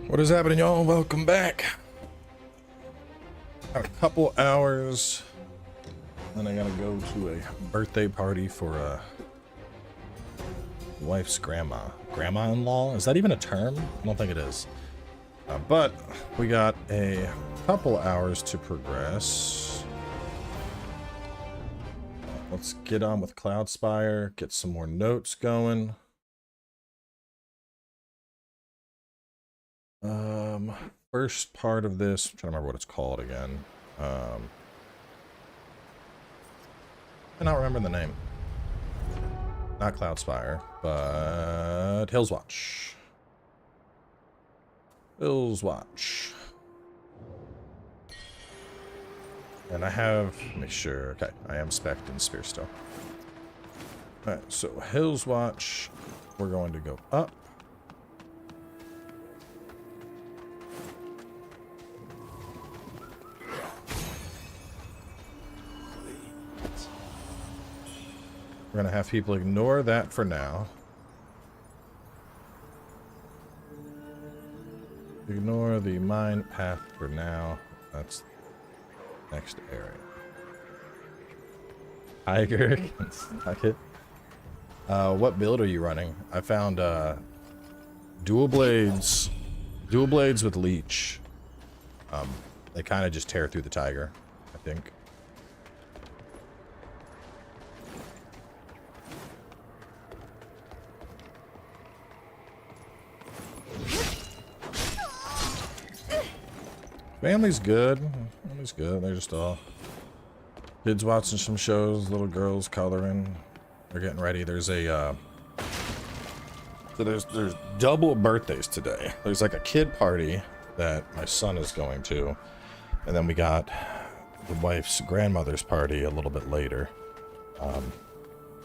What is happening, y'all? Welcome back. Got a couple hours, then I gotta go to a birthday party for wife's grandma-in-law. Is that even a term? I don't think it is. But we got a couple hours to progress. Let's get on with Cloudspire, get some more notes going. First part of this, I'm trying to remember what it's called again. I cannot remember the name. Not Cloudspire, but Hills Watch. Hills Watch. And I have, make sure, okay, I am spec'd in Spear still. Alright, so Hills Watch, we're going to go up. We're gonna have people ignore that for now. Ignore the mine path for now. That's the next area. Tiger can suck it. What build are you running? I found dual blades with leech. They kind of just tear through the tiger, I think. Family's good. Family's good. They're just all kids watching some shows, little girls coloring. They're getting ready. There's a so there's double birthdays today. There's like a kid party that my son is going to, and then we got the wife's grandmother's party a little bit later.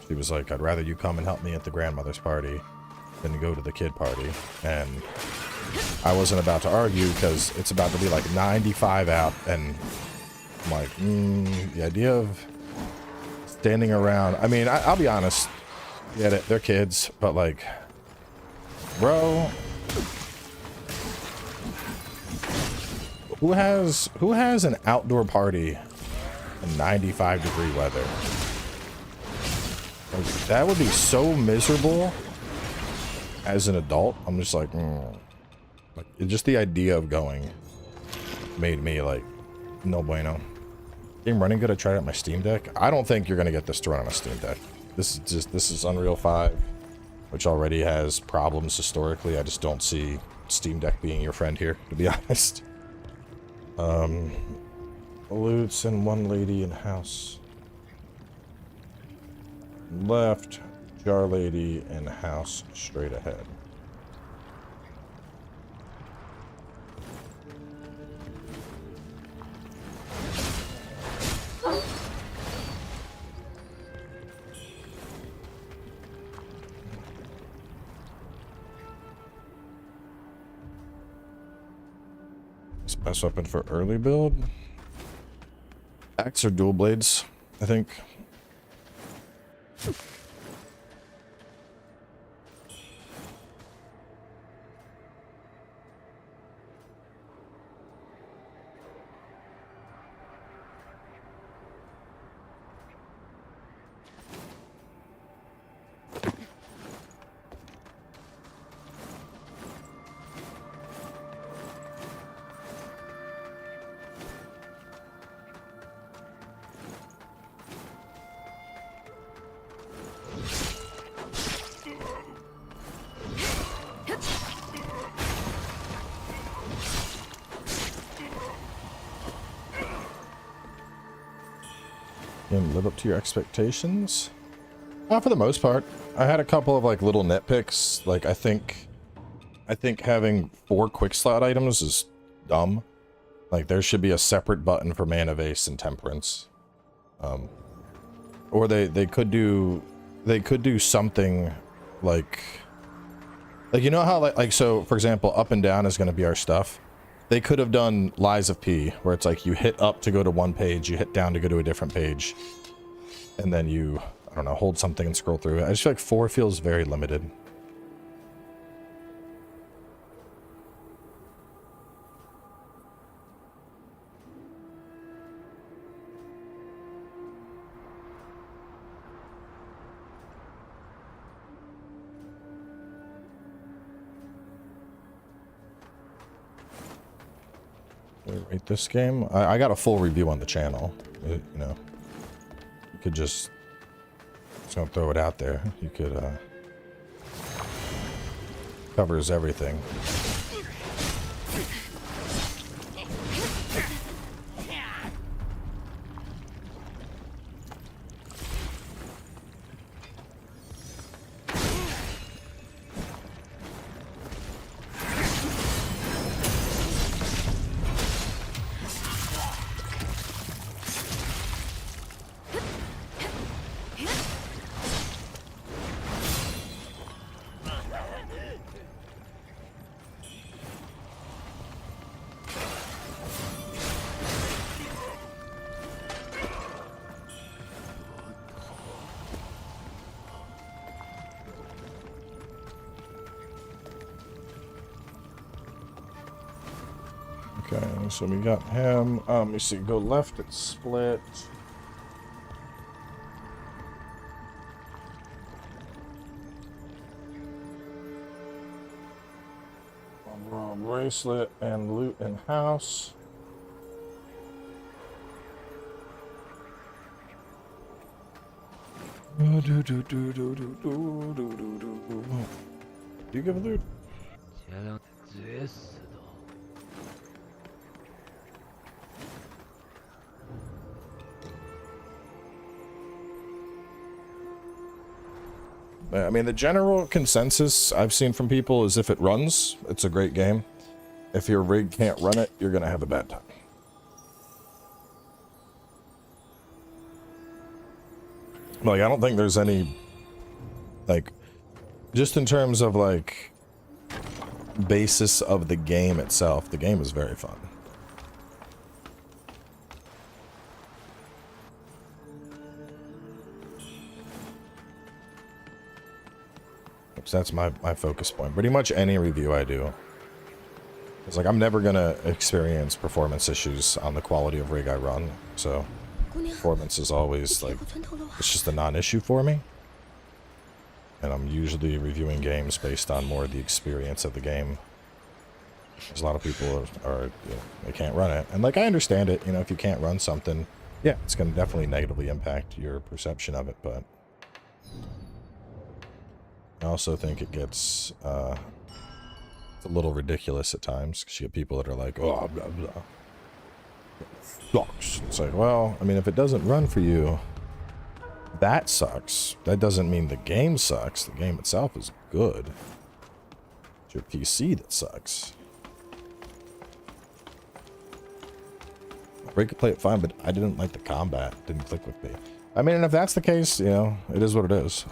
She was like, "I'd rather you come and help me at the grandmother's party than go to the kid party," and I wasn't about to argue because it's about to be like 95 out, and I'm like, the idea of standing around. I mean, I'll be honest, yeah, they're kids, but like, bro, who has an outdoor party in 95-degree weather? Like, that would be so miserable as an adult. I'm just like, Like, just the idea of going made me like, no bueno. Game running good. I tried it on my Steam Deck. I don't think you're gonna get this to run on a Steam Deck. This is Unreal 5, which already has problems historically. I just don't see Steam Deck being your friend here, to be honest. Loots and one lady in house. Left, jar lady in house straight ahead. Best weapon for early build? Axe or dual blades, I think. Live up to your expectations? For the most part. I had a couple of like little nitpicks. Like I think having 4 quick slot items is dumb. Like there should be a separate button for Mana Vase and Temperance. Or they could do something like you know how like so for example up and down is going to be our stuff. They could have done Lies of P, where it's like you hit up to go to one page, you hit down to go to a different page, and then you, I don't know, hold something and scroll through it. I just feel like 4 feels very limited. really rate this game. I got a full review on the channel. You know, you could just gonna throw it out there. You could covers everything. Okay, so we got him. Let me see. Go left, it's split. Bracelet and loot in house. Do you give a loot? I mean, the general consensus I've seen from people is if it runs, it's a great game. If your rig can't run it, you're gonna have a bad time. Like, I don't think there's any, like, just in terms of, like, basis of the game itself, the game is very fun. So that's my focus point. Pretty much any review I do. It's like I'm never gonna experience performance issues on the quality of rig I run. So performance is always like, it's just a non-issue for me. And I'm usually reviewing games based on more of the experience of the game. Because a lot of people are you know, they can't run it. And like, I understand it, you know, if you can't run something, yeah, it's gonna definitely negatively impact your perception of it, but I also think it gets it's a little ridiculous at times because you get people that are like, oh, blah, blah. Sucks. It's like, well, I mean, if it doesn't run for you, that sucks. That doesn't mean the game sucks. The game itself is good. It's your PC that sucks. Rig could play it fine, but I didn't like the combat. It didn't click with me. I mean, and if that's the case, you know, it is what it is.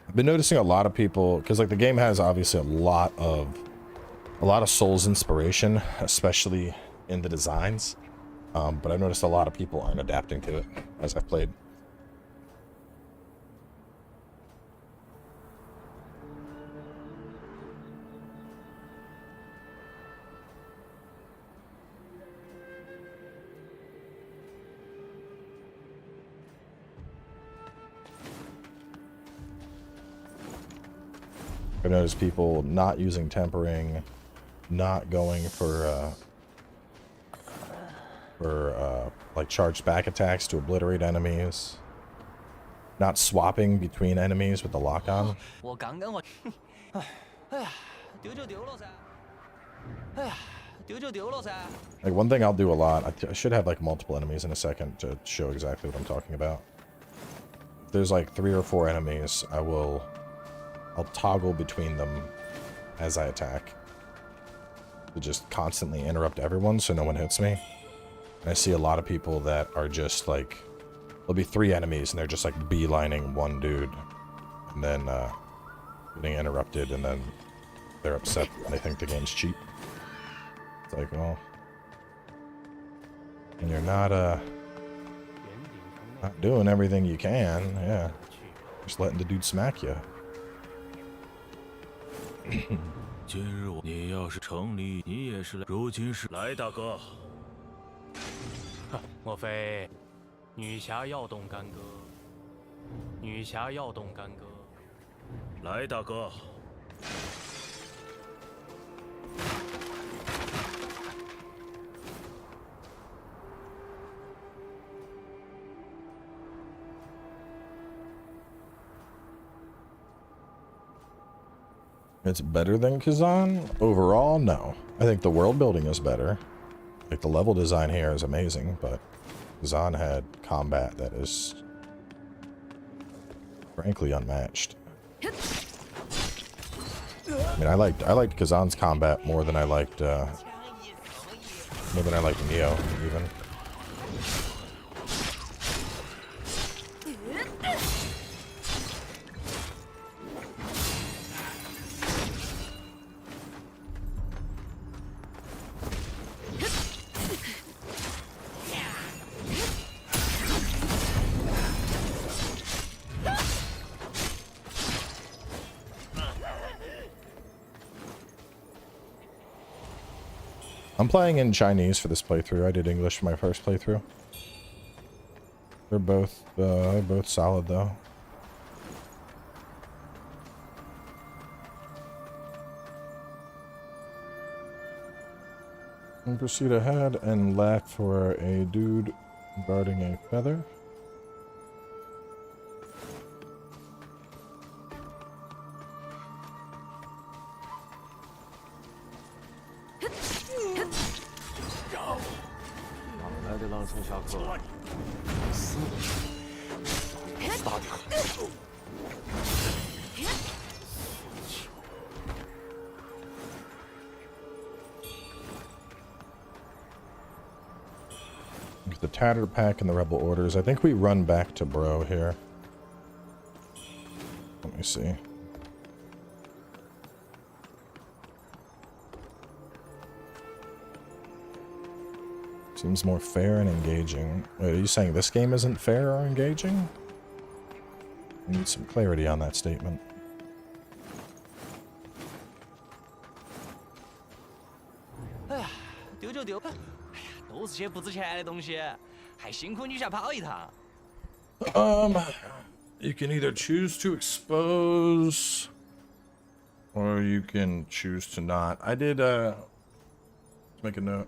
I've been noticing a lot of people, because like the game has obviously a lot of Souls inspiration, especially in the designs. But I've noticed a lot of people aren't adapting to it as I've played. I noticed people not using tempering, not going for like charged back attacks to obliterate enemies, not swapping between enemies with the lock-on. Like one thing I'll do a lot, I should have like multiple enemies in a second to show exactly what I'm talking about. If there's like 3 or 4 enemies, I'll toggle between them as I attack to just constantly interrupt everyone so no one hits me. And I see a lot of people that are just like, there'll be 3 enemies and they're just like beelining one dude and then getting interrupted, and then they're upset and they think the game's cheap. It's like, well, and you're not doing everything you can, yeah. Just letting the dude smack you. 今日你要是城里，你也是如今是来，大哥。莫非女侠要动干戈？女侠要动干戈。来，大哥。it's better than Kazan. Overall, no. I think the world building is better. Like, the level design here is amazing, but Kazan had combat that is frankly unmatched. I mean, I liked Kazan's combat more than I liked Neo even. I'm playing in Chinese for this playthrough. I did English for my first playthrough. They're both solid though. And proceed ahead and left for a dude guarding a feather. The Tattered Pack and the Rebel Orders. I think we run back to Bro here. Let me see. Seems more fair and engaging. Wait, are you saying this game isn't fair or engaging? I need some clarity on that statement. You can either choose to expose or you can choose to not. I did let's make a note.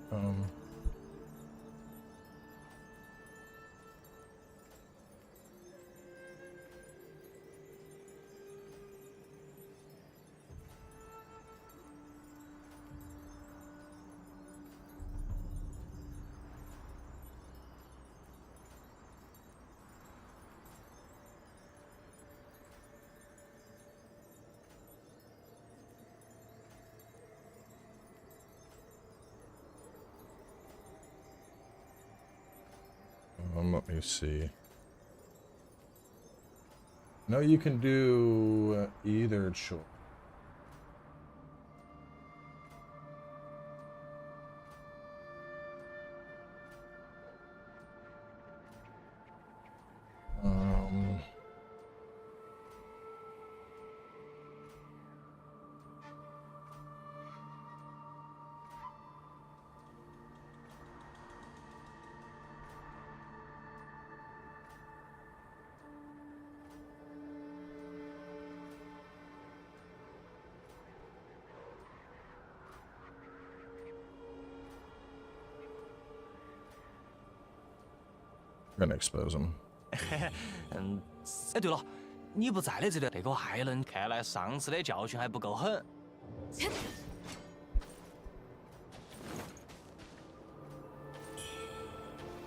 Let me see. No, you can do either choice. We're gonna expose him. 哎，对了，你不在的这段被我害了，看来上次的教训还不够狠。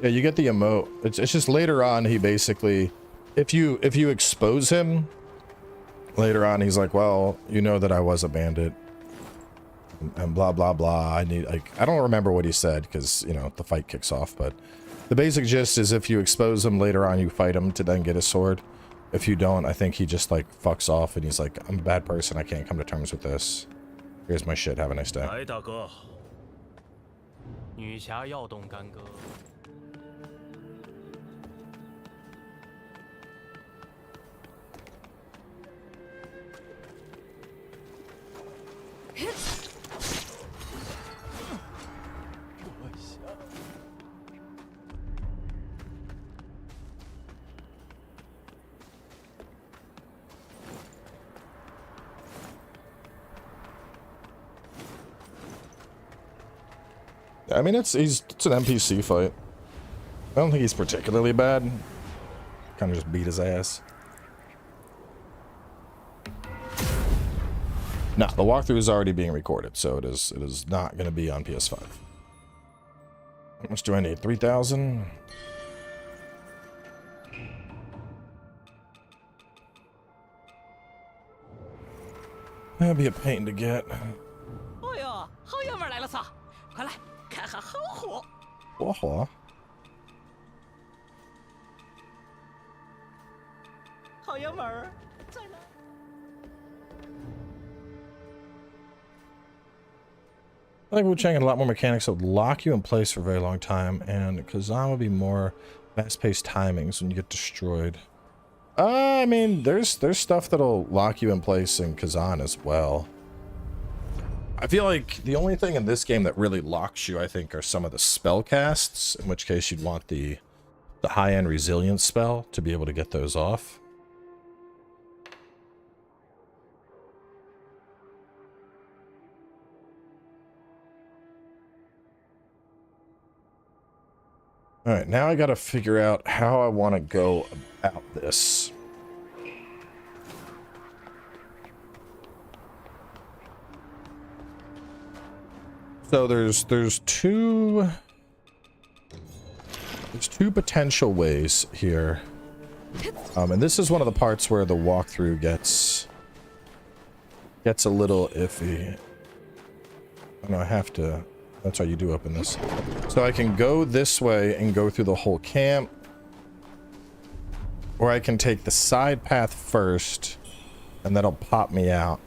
Yeah, you get the emote. It's just later on he basically, if you expose him, later on he's like, well, you know that I was a bandit, and blah blah blah. I don't remember what he said because you know the fight kicks off, but. The basic gist is if you expose him later on, you fight him to then get his sword. If you don't, I think he just like fucks off and he's like, I'm a bad person. I can't come to terms with this. Here's my shit. Have a nice day. 来，大哥，女侠要动干戈。I mean, it's an NPC fight. I don't think he's particularly bad. Kind of just beat his ass. No, the walkthrough is already being recorded, so it is not going to be on PS5. How much do I need? 3,000? That'd be a pain to get. 哎呦，好爷们儿来了撒！快来看下好货。火火。好爷们儿在哪？ I think Wuchang had a lot more mechanics that would lock you in place for a very long time, and Kazan would be more fast-paced timings when you get destroyed. I mean, there's stuff that'll lock you in place in Kazan as well. I feel like the only thing in this game that really locks you, I think, are some of the spell casts, in which case you'd want the high-end resilience spell to be able to get those off. All right, now I got to figure out how I want to go about this. So there's two potential ways here. And this is one of the parts where the walkthrough gets a little iffy. Oh, no, I have to. That's how you do open this. So I can go this way and go through the whole camp. Or I can take the side path first, and that'll pop me out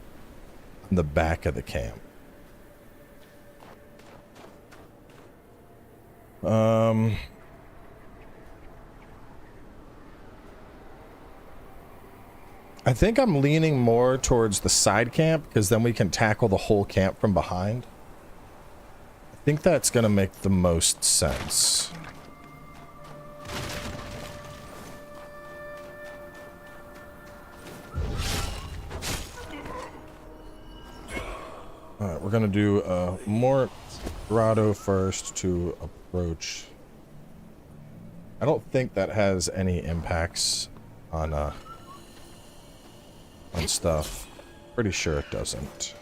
in the back of the camp. I think I'm leaning more towards the side camp, because then we can tackle the whole camp from behind. I think that's going to make the most sense. Alright, we're going to do more grotto first to approach. I don't think that has any impacts on stuff. Pretty sure it doesn't.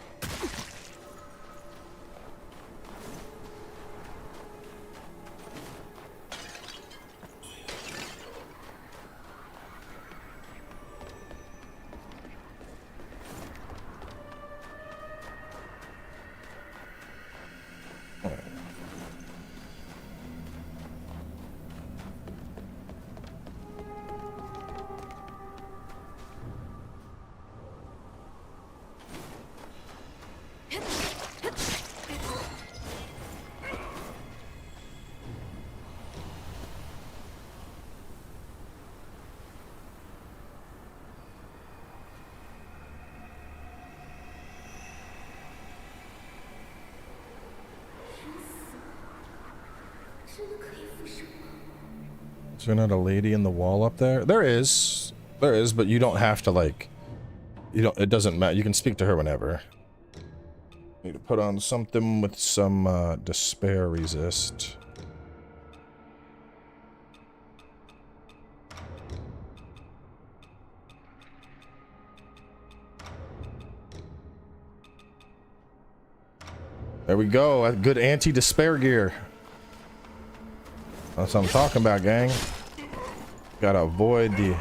Is there not a lady in the wall up there? There is, but you don't have to, like, it doesn't matter. You can speak to her whenever. Need to put on something with some despair resist. There we go. Good anti-despair gear. That's what I'm talking about, gang. Gotta avoid the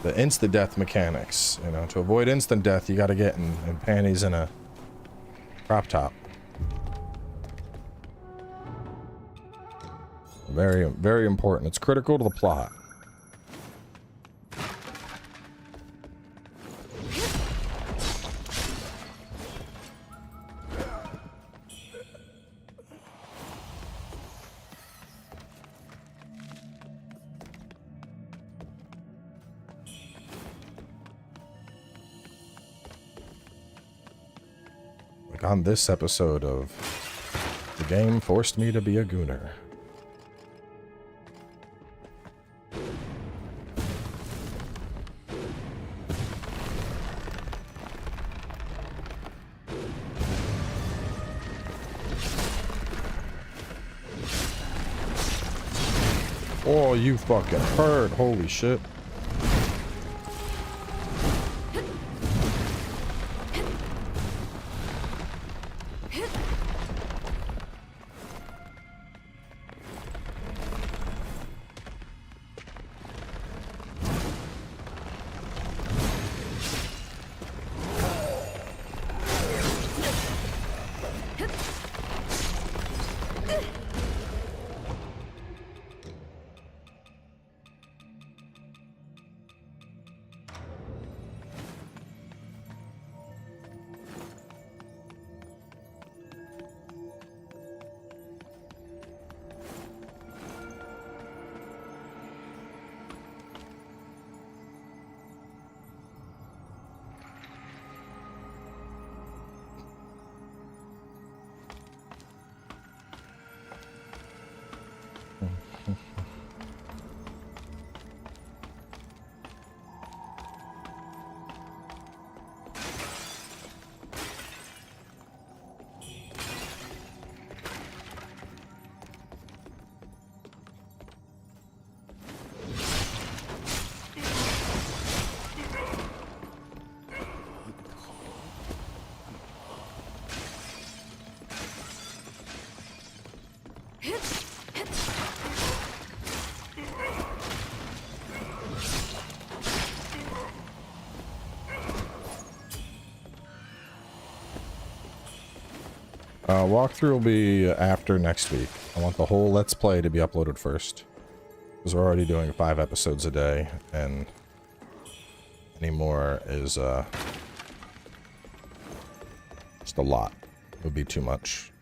insta-death mechanics. You know, to avoid instant death, you gotta get in panties and a crop top. Very, very important. It's critical to the plot. On this episode of The Game Forced Me to Be a Gooner. Oh, you fucking hurt. Holy shit. Walkthrough will be after next week. I want the whole Let's Play to be uploaded first. Because we're already doing 5 episodes a day, and any more is just a lot. It would be too much.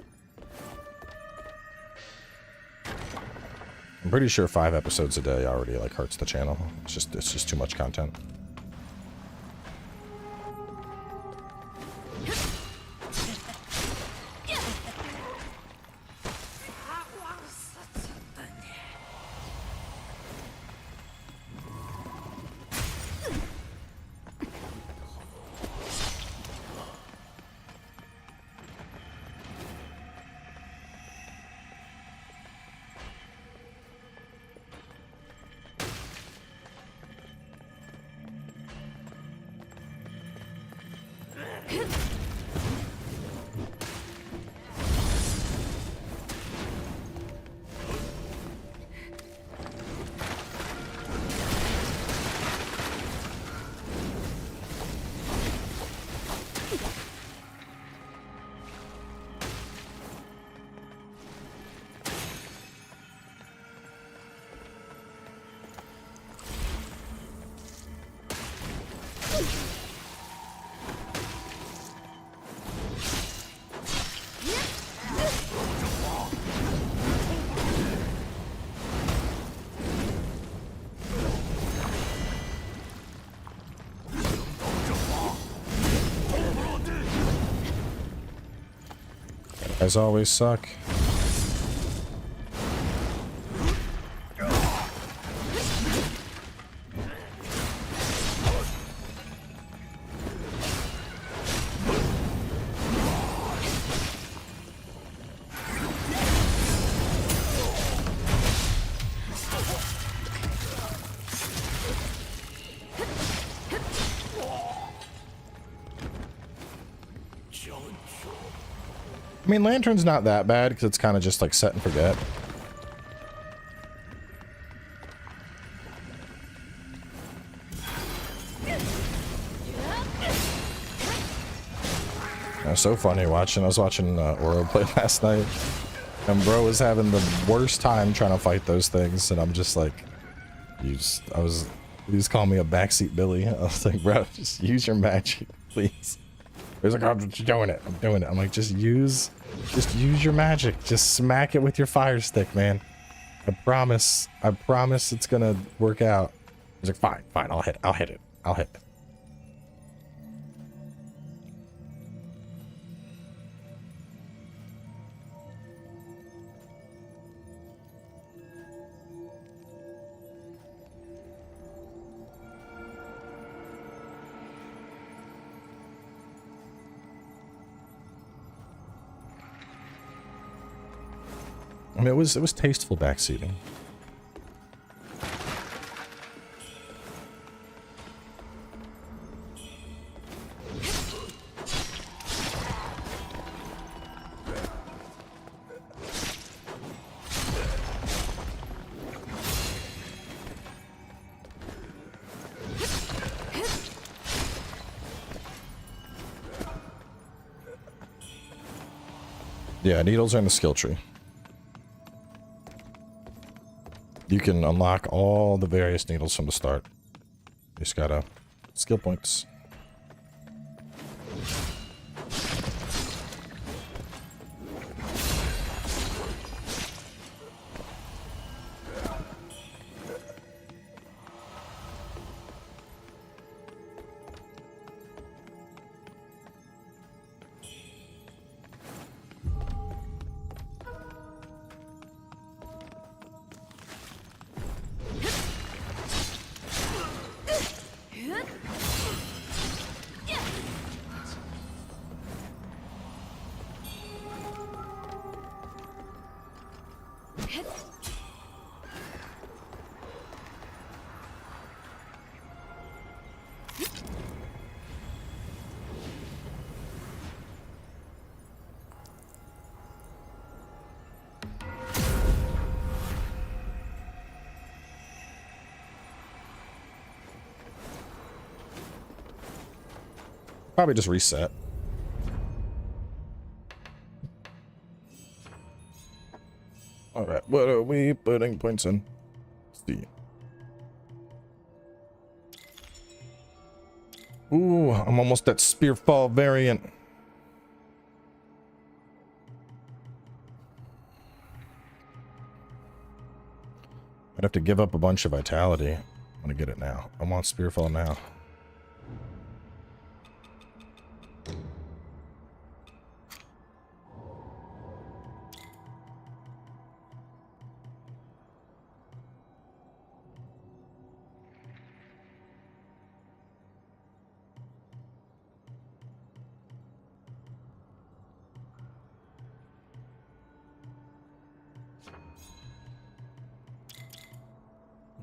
I'm pretty sure 5 episodes a day already like hurts the channel. It's just too much content. Guys always suck. I mean, Lantern's not that bad because it's kind of just like set and forget. It was so funny watching. I was watching Oro play last night, and bro was having the worst time trying to fight those things, and I'm just like, he was calling me a backseat Billy. I was like, bro, just use your magic, please. He's like, I'm just doing it. I'm doing it. I'm like, just use your magic. Just smack it with your fire stick, man. I promise it's gonna work out. He's like, fine, I'll hit it. I mean, it was tasteful backseating. Yeah, needles are in the skill tree. You can unlock all the various needles from the start. You just gotta skill points. Probably just reset. Alright, what are we putting points in? Let's see. Ooh, I'm almost at Spearfall variant. I'd have to give up a bunch of vitality. I'm gonna get it now. I want Spearfall now.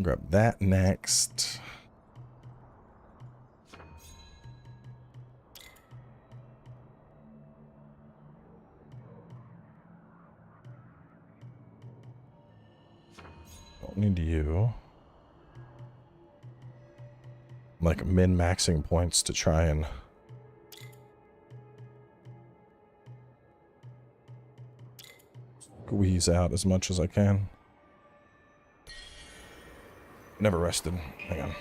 Grab that next. Don't need you. I'm like min-maxing points to try and squeeze out as much as I can. Never rested. Hang on.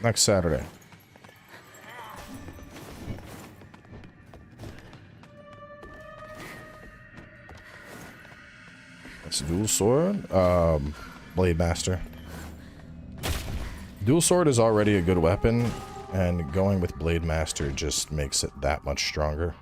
Next Saturday. That's a dual sword. Blade Master. Dual sword is already a good weapon, and going with Blade Master just makes it that much stronger.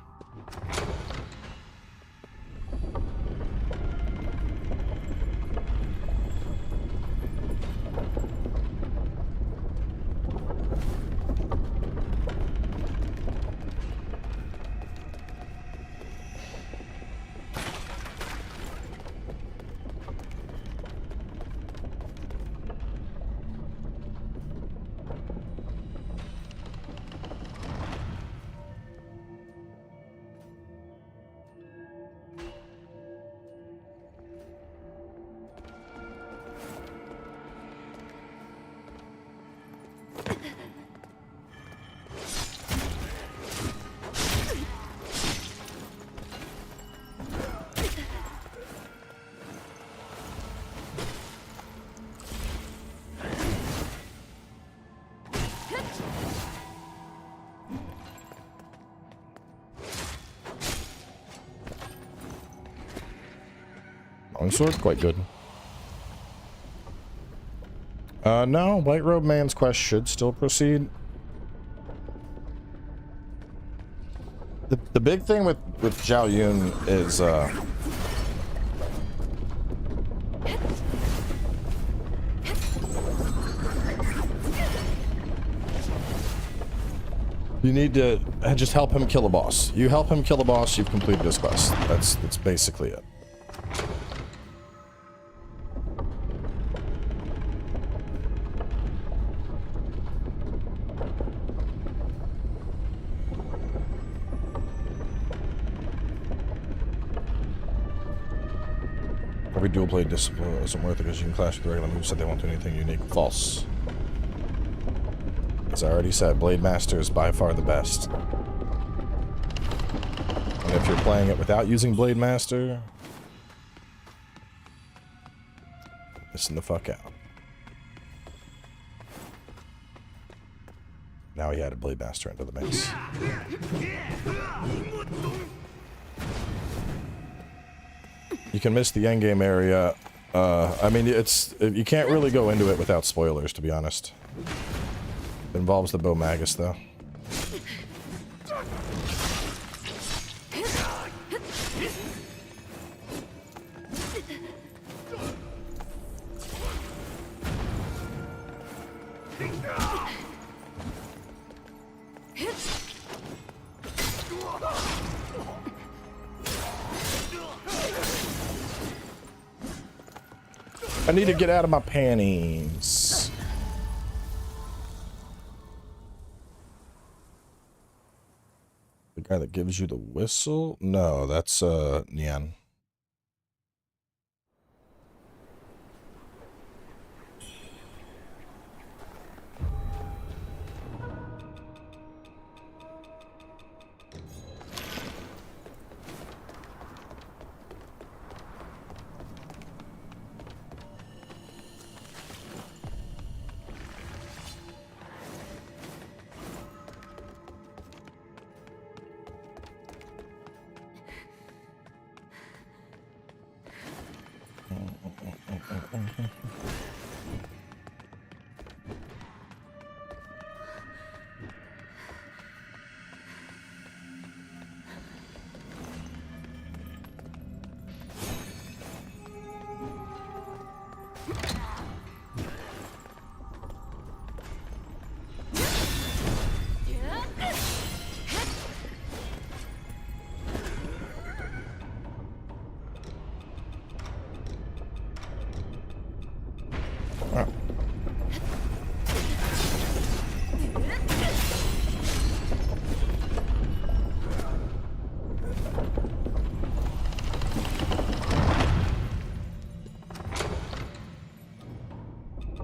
Longsword, quite good. No, White Robe Man's quest should still proceed. The big thing with Zhao Yun is You need to just help him kill a boss. You help him kill a boss, you've completed this quest. That's basically it. Every dual blade discipline isn't worth it because you can clash with the regular moves, so they won't do anything unique. False. As I already said, Blade Master is by far the best. And if you're playing it without using Blade Master, listen the fuck out. Now he added Blade Master into the mix. You can miss the endgame area. I mean, you can't really go into it without spoilers, to be honest. It involves the Bow Magus, though. I need to get out of my panties. The guy that gives you the whistle? No, that's Nian.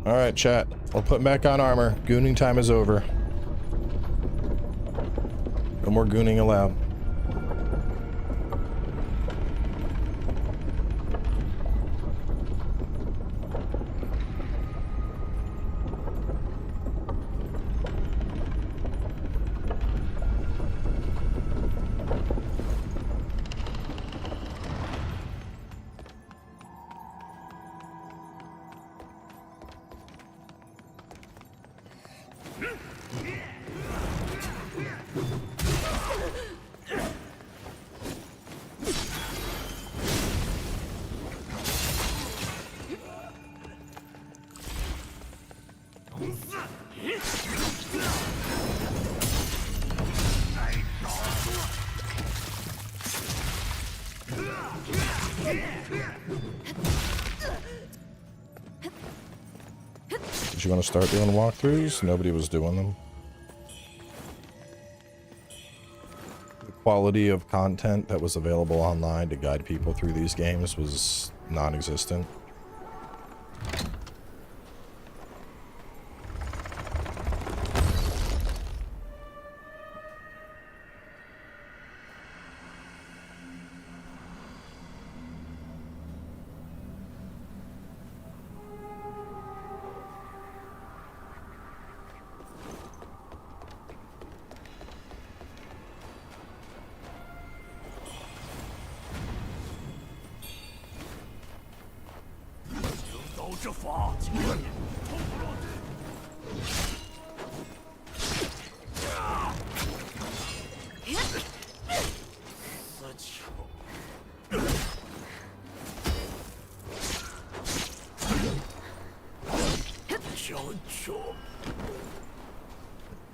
Alright, chat. We're putting back on armor. Gooning time is over. No more gooning allowed. Did you want to start doing walkthroughs? Nobody was doing them. The quality of content that was available online to guide people through these games was non-existent.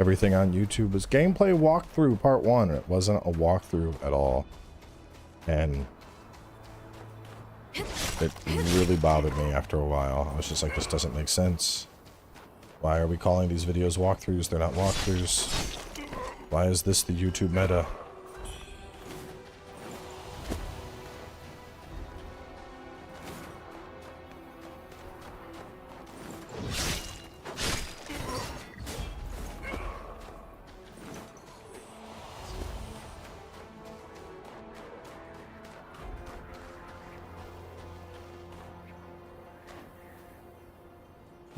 everything on YouTube was gameplay walkthrough part 1. It wasn't a walkthrough at all. And it really bothered me after a while. I was just like, this doesn't make sense. Why are we calling these videos walkthroughs? They're not walkthroughs. Why is this the YouTube meta?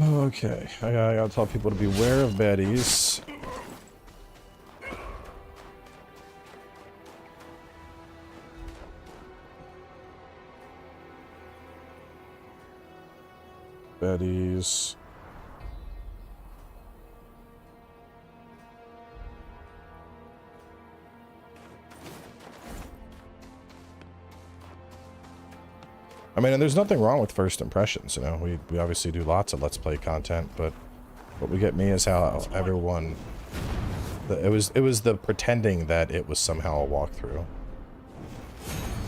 Okay, I gotta tell people to beware of baddies. Baddies. I mean, and there's nothing wrong with first impressions, you know. We obviously do lots of Let's Play content, but what would get me is how everyone... it was the pretending that it was somehow a walkthrough.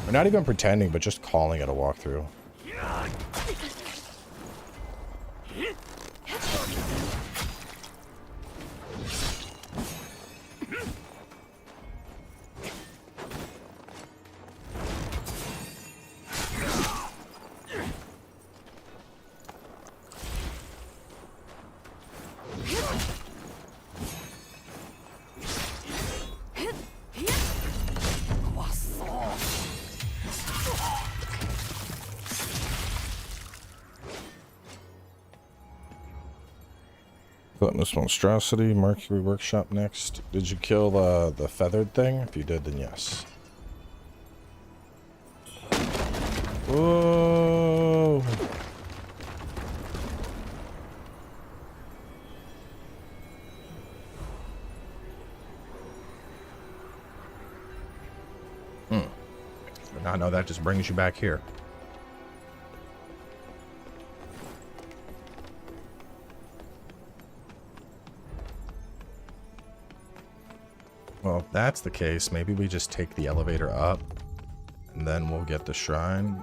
Or not even pretending, but just calling it a walkthrough. This monstrosity, Mercury workshop next. Did you kill the feathered thing? If you did, then yes. Whoa! Now, no, that just brings you back here. Well, if that's the case, maybe we just take the elevator up, and then we'll get the shrine.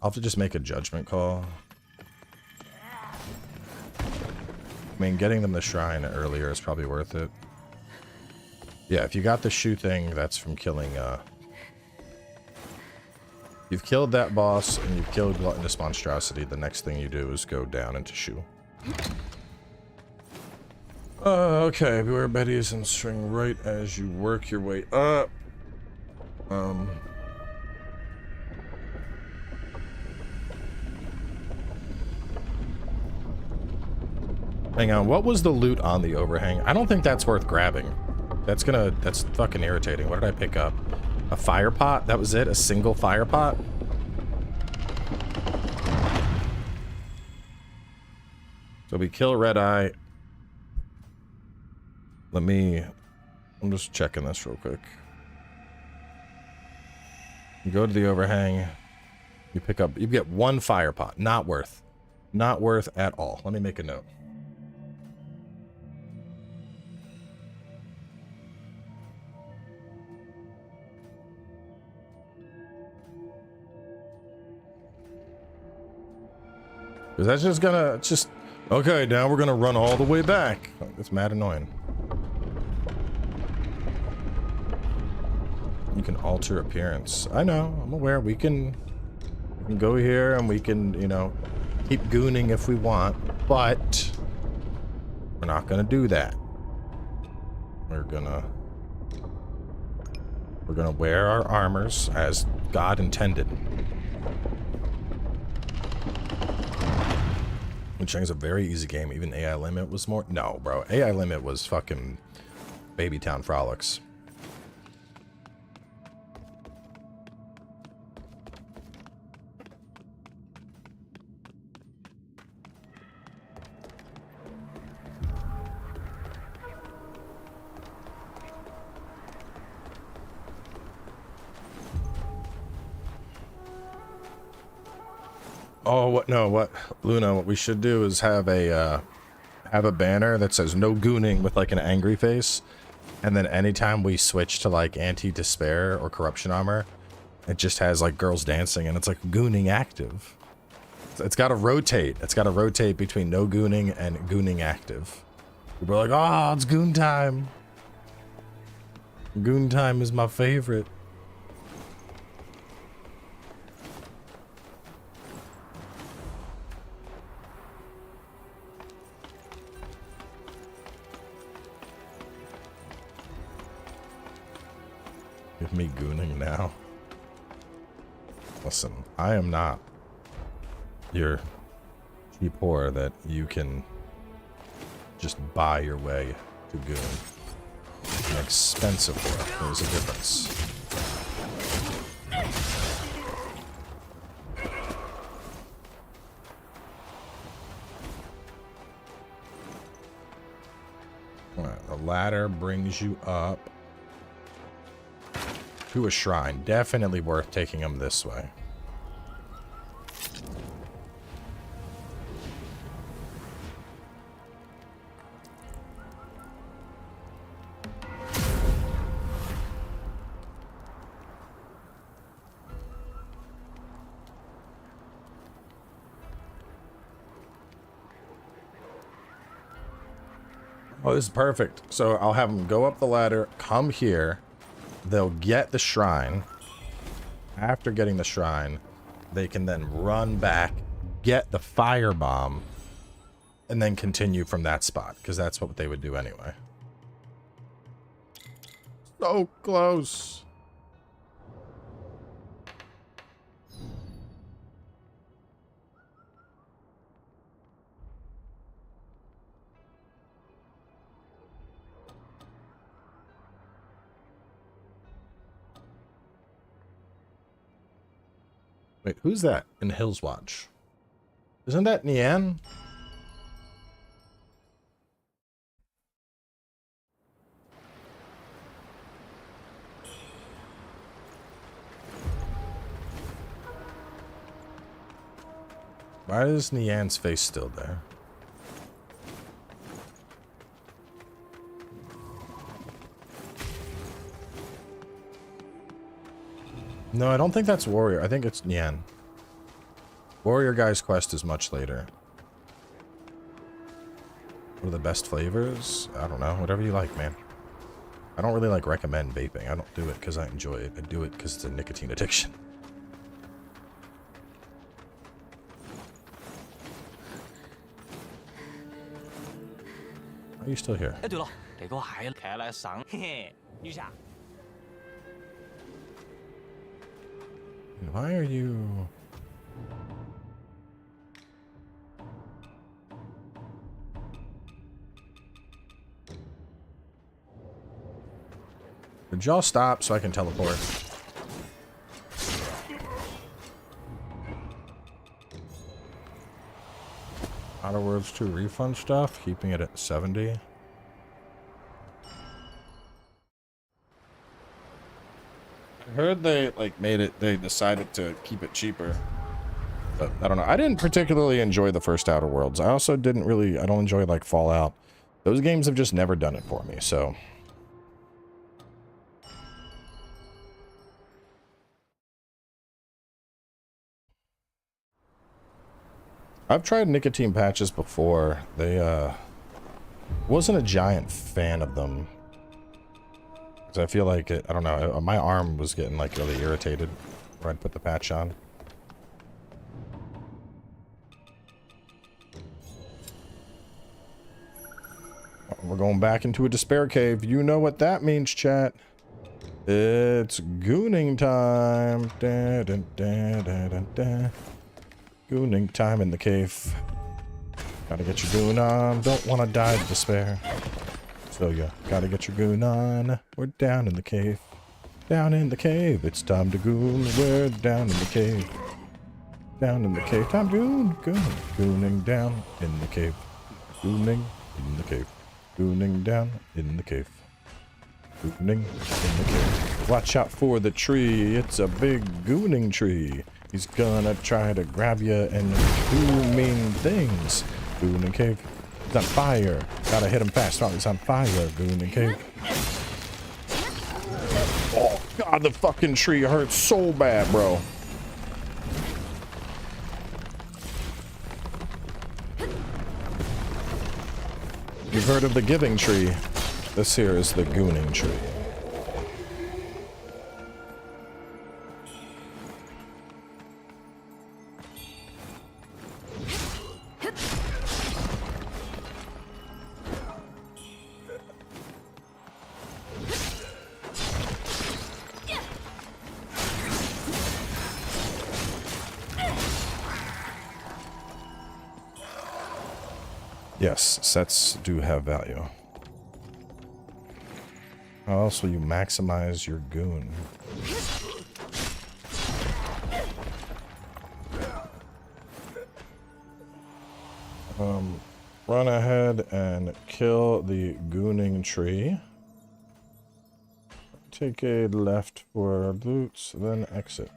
I'll have to just make a judgment call. I mean, getting them the shrine earlier is probably worth it. Yeah, if you got the shoe thing, that's from killing, you've killed that boss, and you've killed Gluttonous Monstrosity. The next thing you do is go down into shoe. Okay, beware baddies and string right as you work your way up. Hang on, what was the loot on the overhang? I don't think that's worth grabbing. That's fucking irritating. What did I pick up? A fire pot? That was it? A single fire pot? So we kill Red Eye. I'm just checking this real quick. You go to the overhang. You get one fire pot. Not worth. Not worth at all. Let me make a note. Because that's just okay, now we're gonna run all the way back. It's mad annoying. You can alter appearance. I know, I'm aware. We can go here and we can, you know, keep gooning if we want, but we're not gonna do that. We're gonna wear our armors as God intended. Wuchang is a very easy game. Even AI Limit was more... No, bro. AI Limit was fucking Baby Town Frolics. Oh, what? No, what? Luna, what we should do is have a have a banner that says no gooning with like an angry face. And then anytime we switch to like anti-despair or corruption armor, it just has like girls dancing and it's like gooning active. It's got to rotate. It's got to rotate between no gooning and gooning active. People are like, oh, it's goon time. Goon time is my favorite. Give me gooning now. Listen, I am not your cheap whore that you can just buy your way to goon. An expensive whore. There's a difference. Alright, the ladder brings you up to a shrine. Definitely worth taking them this way. Oh, this is perfect. So I'll have them go up the ladder, come here. They'll get the shrine. After getting the shrine, they can then run back, get the firebomb, and then continue from that spot, because that's what they would do anyway. So close. Wait, who's that in Hill's Watch? Isn't that Nian? Why is Nian's face still there? No, I don't think that's Warrior. I think it's Nian. Warrior Guy's quest is much later. What are the best flavors? I don't know. Whatever you like, man. I don't really like recommend vaping. I don't do it because I enjoy it. I do it because it's a nicotine addiction. Are you still here? 哎，对了，这个还开来上，嘿嘿，女侠。 Why are you... Could y'all stop so I can teleport? Outer Worlds 2 refund stuff, keeping it at 70. I heard they like made it, they decided to keep it cheaper. But I don't know. I didn't particularly enjoy the first Outer Worlds. I also didn't really, I don't enjoy like Fallout. Those games have just never done it for me, so. I've tried nicotine patches before. They, wasn't a giant fan of them. I feel like it, I don't know, my arm was getting like really irritated where I'd put the patch on. We're going back into a despair cave. You know what that means, chat. It's gooning time. Da, da, da, da, da, da. Gooning time in the cave. Gotta get your goon on. Don't want to die of despair. So yeah, gotta get your goon on. We're down in the cave. Down in the cave. It's time to goon. We're down in the cave. Down in the cave. Time to goon. Goon. Gooning down in the cave. Gooning in the cave. Gooning down in the cave. Gooning in the cave. Watch out for the tree. It's a big gooning tree. He's gonna try to grab you and do mean things. Gooning cave. He's on fire. Gotta hit him fast. Oh, he's on fire, goon. Okay. Oh, God, the fucking tree hurts so bad, bro. You've heard of the giving tree. This here is the gooning tree. Yes, sets do have value. How else will you maximize your goon? Run ahead and kill the gooning tree. Take a left for loot, then exit.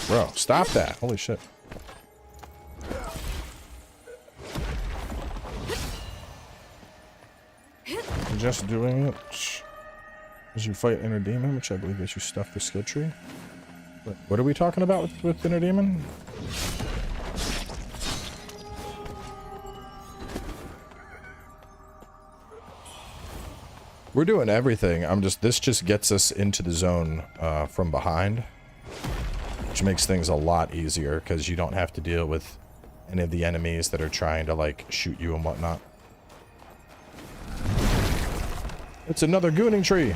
Bro, stop that. Holy shit. Just doing it as you fight Inner Demon, which I believe gets you stuff the skill tree. What are we talking about with Inner Demon? We're doing everything. This just gets us into the zone from behind. Which makes things a lot easier because you don't have to deal with any of the enemies that are trying to like shoot you and whatnot. It's another gooning tree.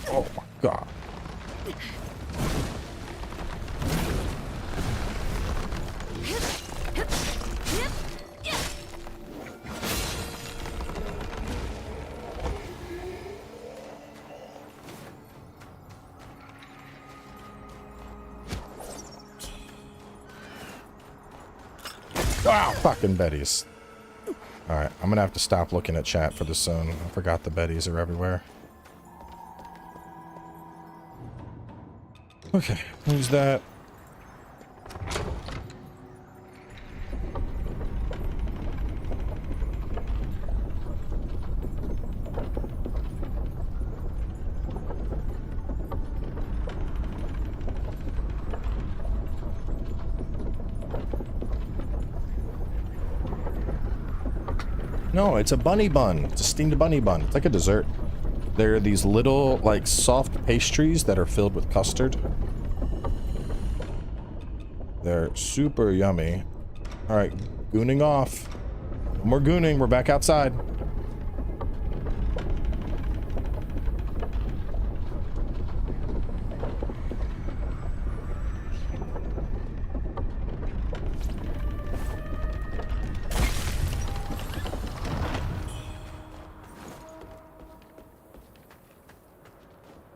Oh my god. Wow, fucking Betties. Alright, I'm gonna have to stop looking at chat for the zone. I forgot the Betties are everywhere. Okay, who's that? No, it's a bunny bun. It's a steamed bunny bun. It's like a dessert. They're these little, like, soft pastries that are filled with custard. They're super yummy. Alright, gooning off. No more gooning. We're back outside.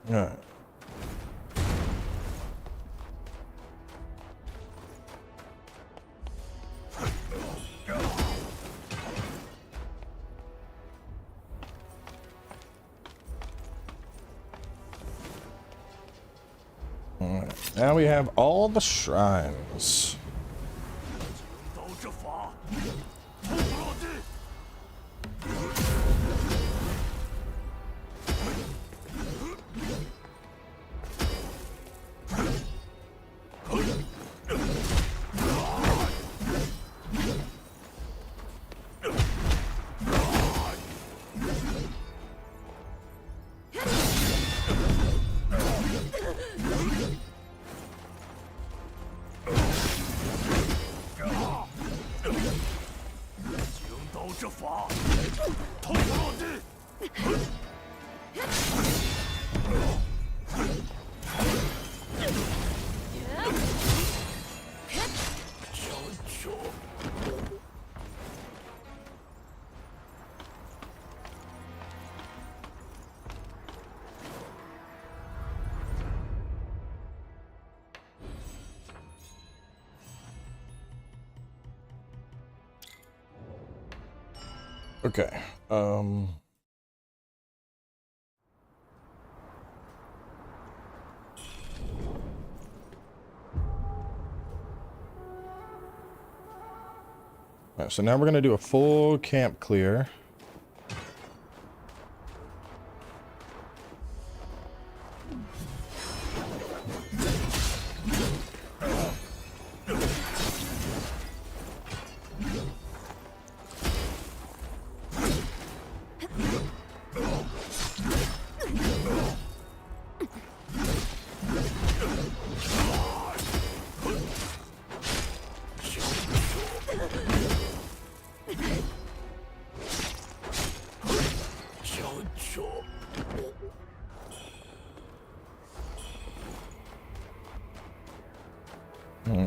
Alright. Now we have all the shrines. Okay. Alright, so now we're gonna do a full camp clear.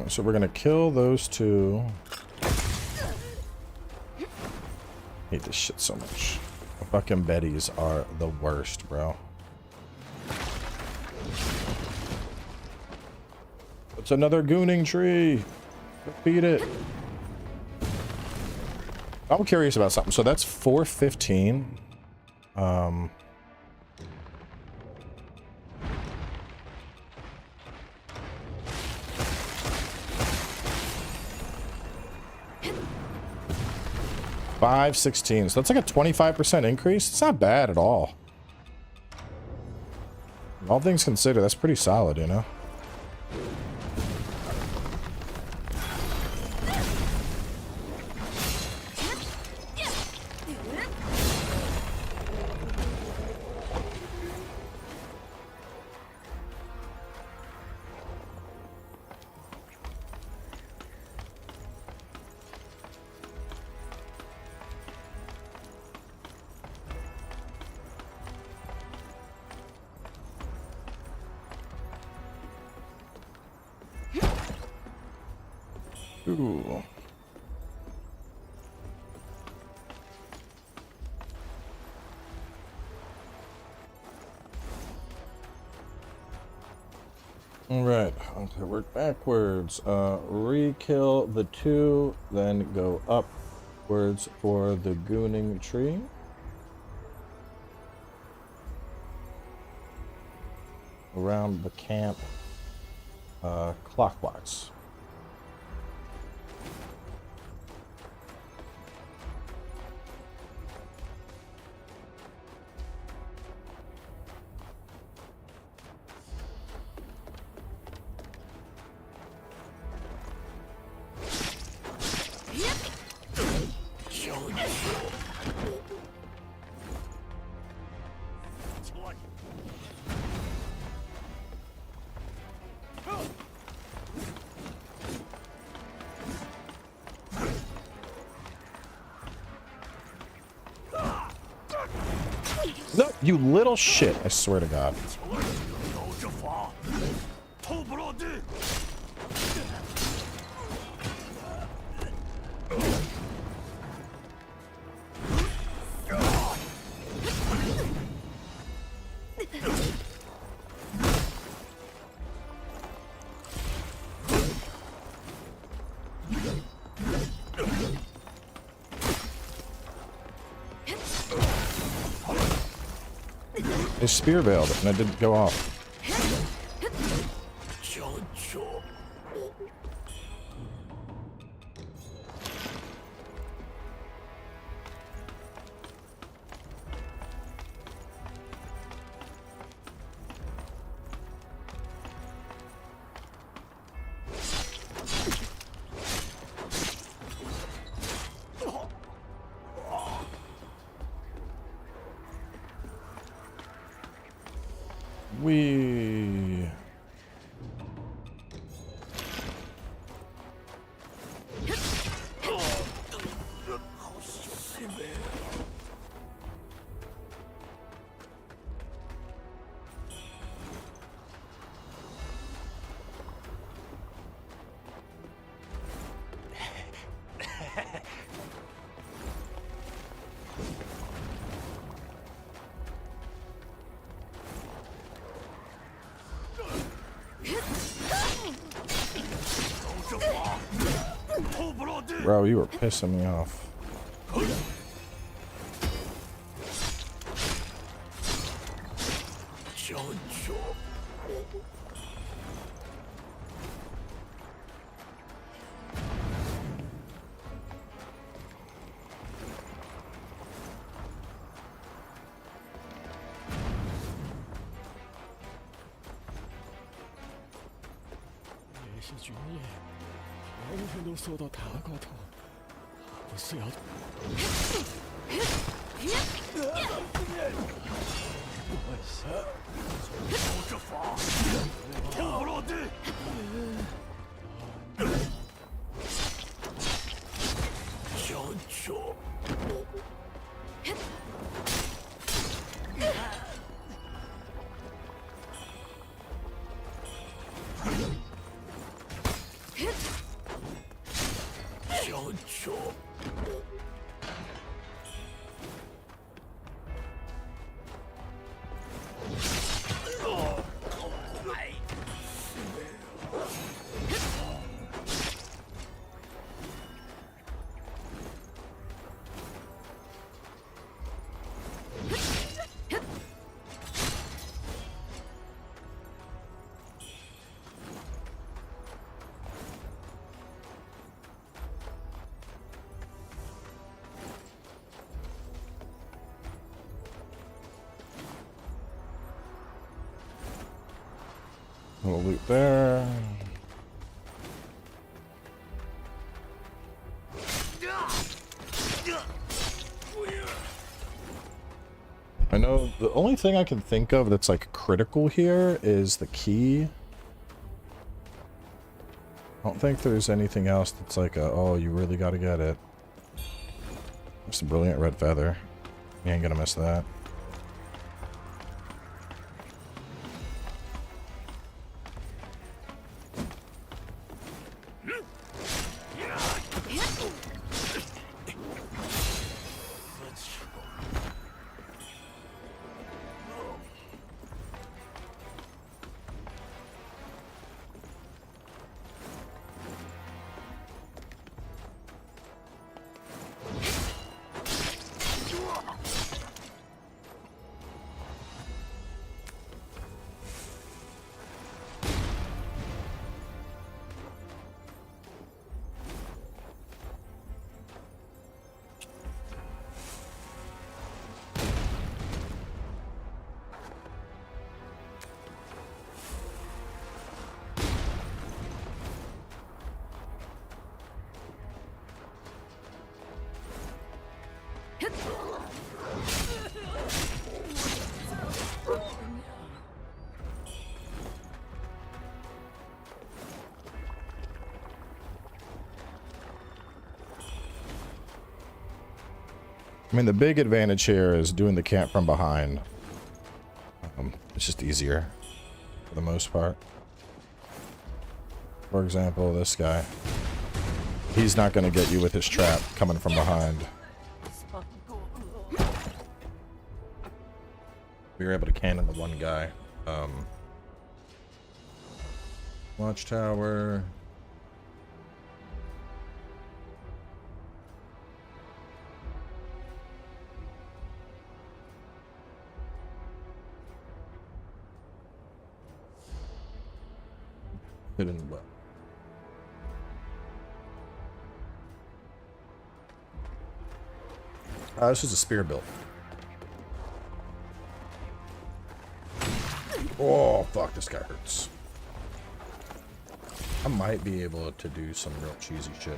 So we're gonna kill those two. Hate this shit so much. The fucking Bettys are the worst, bro. It's another gooning tree. Beat it. I'm curious about something. So that's 415. 516. So that's like a 25% increase. It's not bad at all. All things considered, that's pretty solid, you know? Ooh. All right, okay, work backwards. Re-kill the two, then go upwards for the gooning tree. Around the camp, clockwise. No, you little shit, I swear to God. They spear veiled and it didn't go off. We Bro, you were pissing me off. 也是君夜，天天都缩到他高头，不是要？我这法天不落地。小球。小球。A little loot there. I know the only thing I can think of that's like critical here is the key. I don't think there's anything else that's like a, oh, you really gotta get it. It's a brilliant red feather. You ain't gonna miss that. I mean, the big advantage here is doing the camp from behind. It's just easier for the most part. For example, this guy. He's not going to get you with his trap coming from behind. We were able to cannon the one guy. Watchtower. Hidden well. This is a spear build. Oh, fuck, this guy hurts. I might be able to do some real cheesy shit.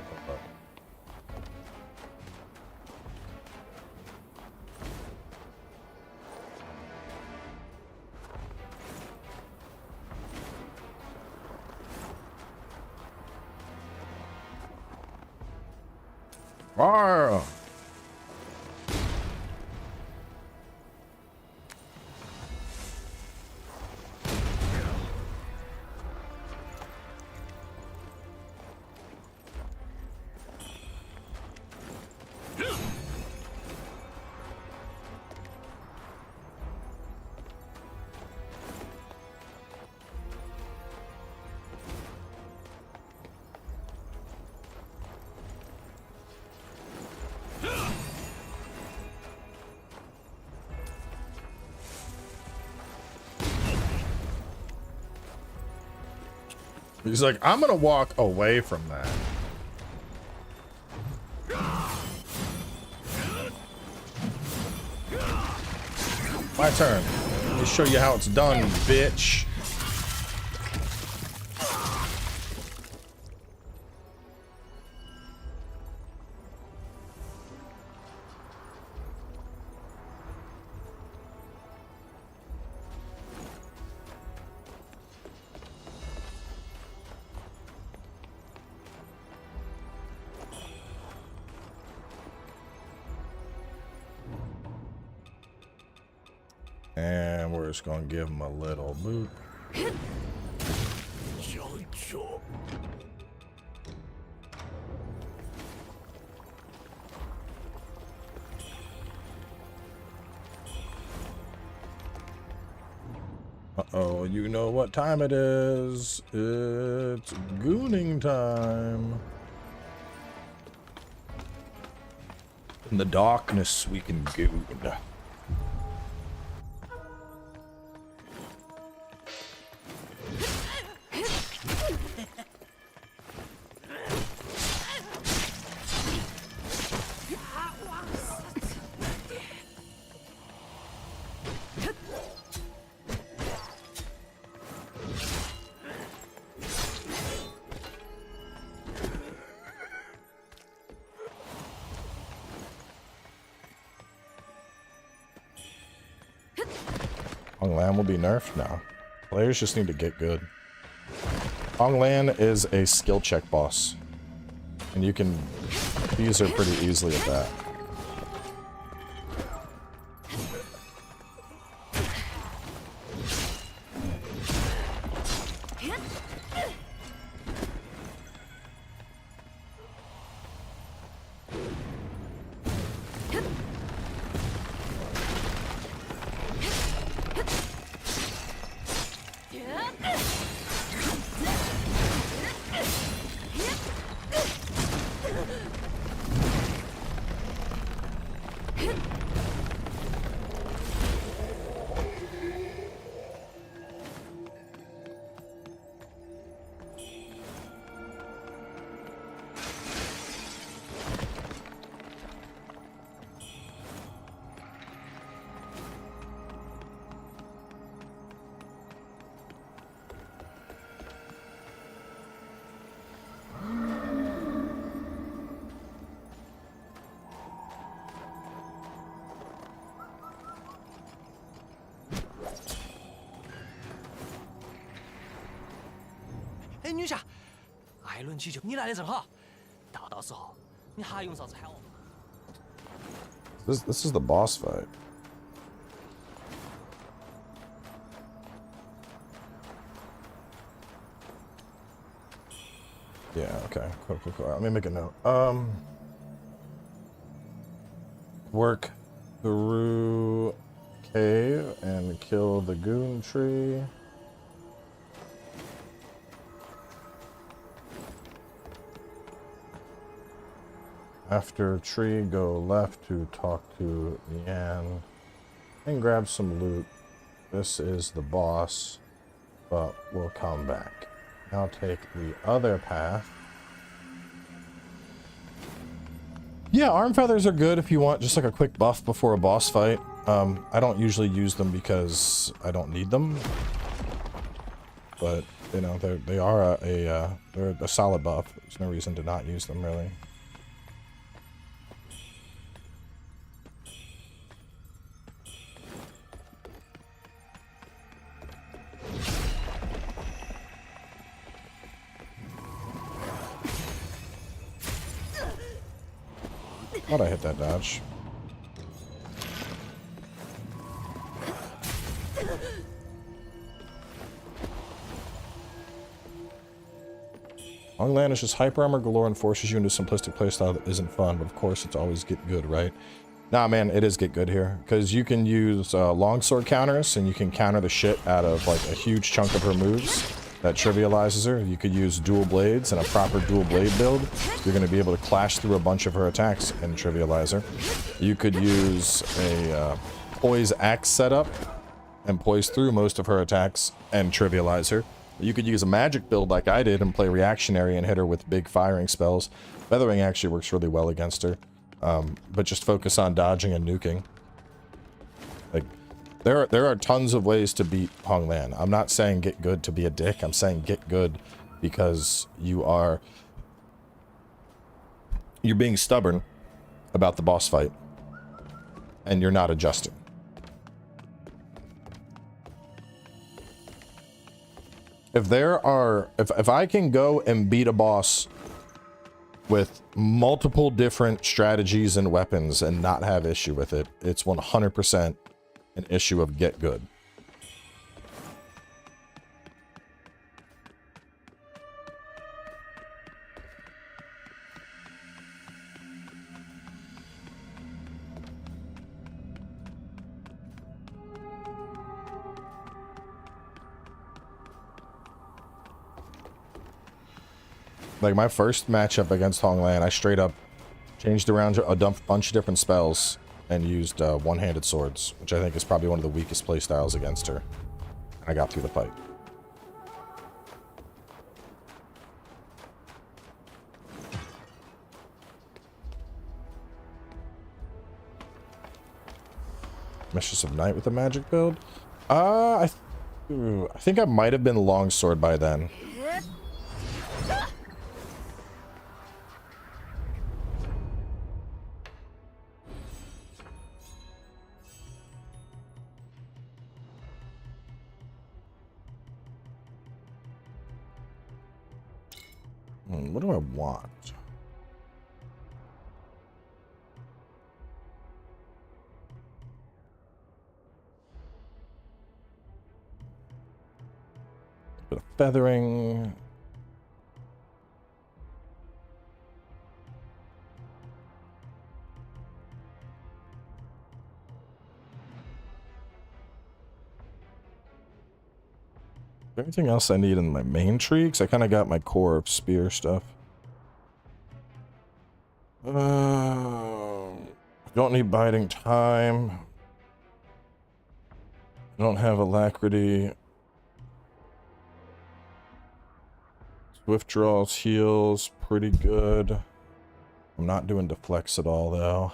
Fire! He's like, I'm gonna walk away from that. My turn. Let me show you how it's done, bitch. And we're just gonna give him a little boot. Uh-oh, you know what time it is. It's gooning time. In the darkness, we can goon. Lamb will be nerfed now. Players just need to get good. Lan is a skill check boss, and you can use her pretty easily at that.哎，女侠，艾伦祈求你来的正好，到时候你还用啥子喊我？ This is the boss fight. Yeah, okay. Cool. Let me make a note. Work through cave and kill the goon tree. After tree, go left to talk to Yan and grab some loot. This is the boss, but we'll come back. Now take the other path. Yeah, arm feathers are good if you want just like a quick buff before a boss fight. I don't usually use them because I don't need them, but you know they're a solid buff. There's no reason to not use them really. Thought I hit that dodge. Longland is just hyper armor galore and forces you into a simplistic playstyle that isn't fun, but of course it's always get good, right? Nah, man, it is get good here. Because you can use longsword counters, and you can counter the shit out of like a huge chunk of her moves. That trivializes her. You could use dual blades and a proper dual blade build. You're going to be able to clash through a bunch of her attacks and trivialize her. You could use a poise axe setup and poise through most of her attacks and trivialize her. You could use a magic build like I did and play reactionary and hit her with big firing spells. Feathering actually works really well against her. But just focus on dodging and nuking. Like, there are tons of ways to beat Hong Lan. I'm not saying get good to be a dick. I'm saying get good because you're being stubborn about the boss fight. And you're not adjusting. If I can go and beat a boss with multiple different strategies and weapons and not have issue with it, it's 100% an issue of get good. Like my first matchup against Hong Lan, I straight up changed around a bunch of different spells and used one-handed swords, which I think is probably one of the weakest playstyles against her. I got through the fight. Mistress of Night with a magic build? I think I might have been longsword by then. What do I want? Bit of feathering. Anything else I need in my main tree? Because I kind of got my core of spear stuff. I don't need biding time. I don't have alacrity. Swift draws, heals, pretty good. I'm not doing deflects at all, though.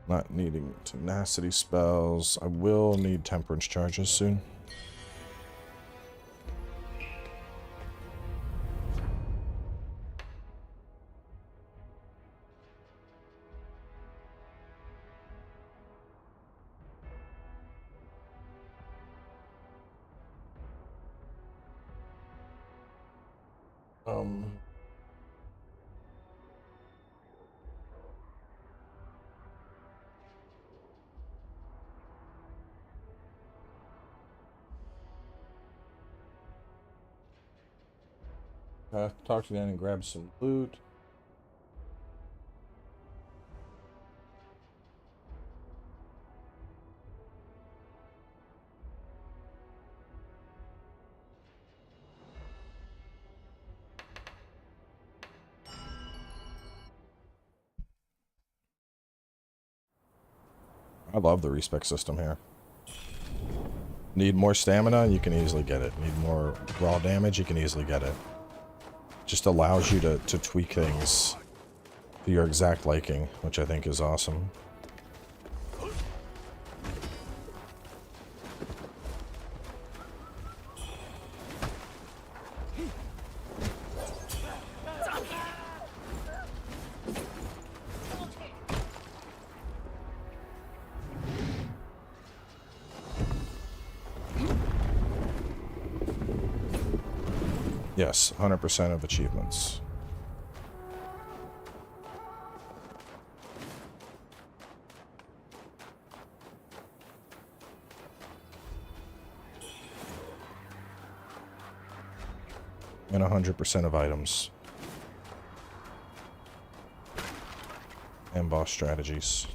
Not needing tenacity spells. I will need temperance charges soon. Talk to Dan and grab some loot. I love the Respec system here. Need more stamina? You can easily get it. Need more raw damage? You can easily get it. Just allows you to tweak things to your exact liking, which I think is awesome. Yes, 100% of achievements. And 100% of items. And boss strategies.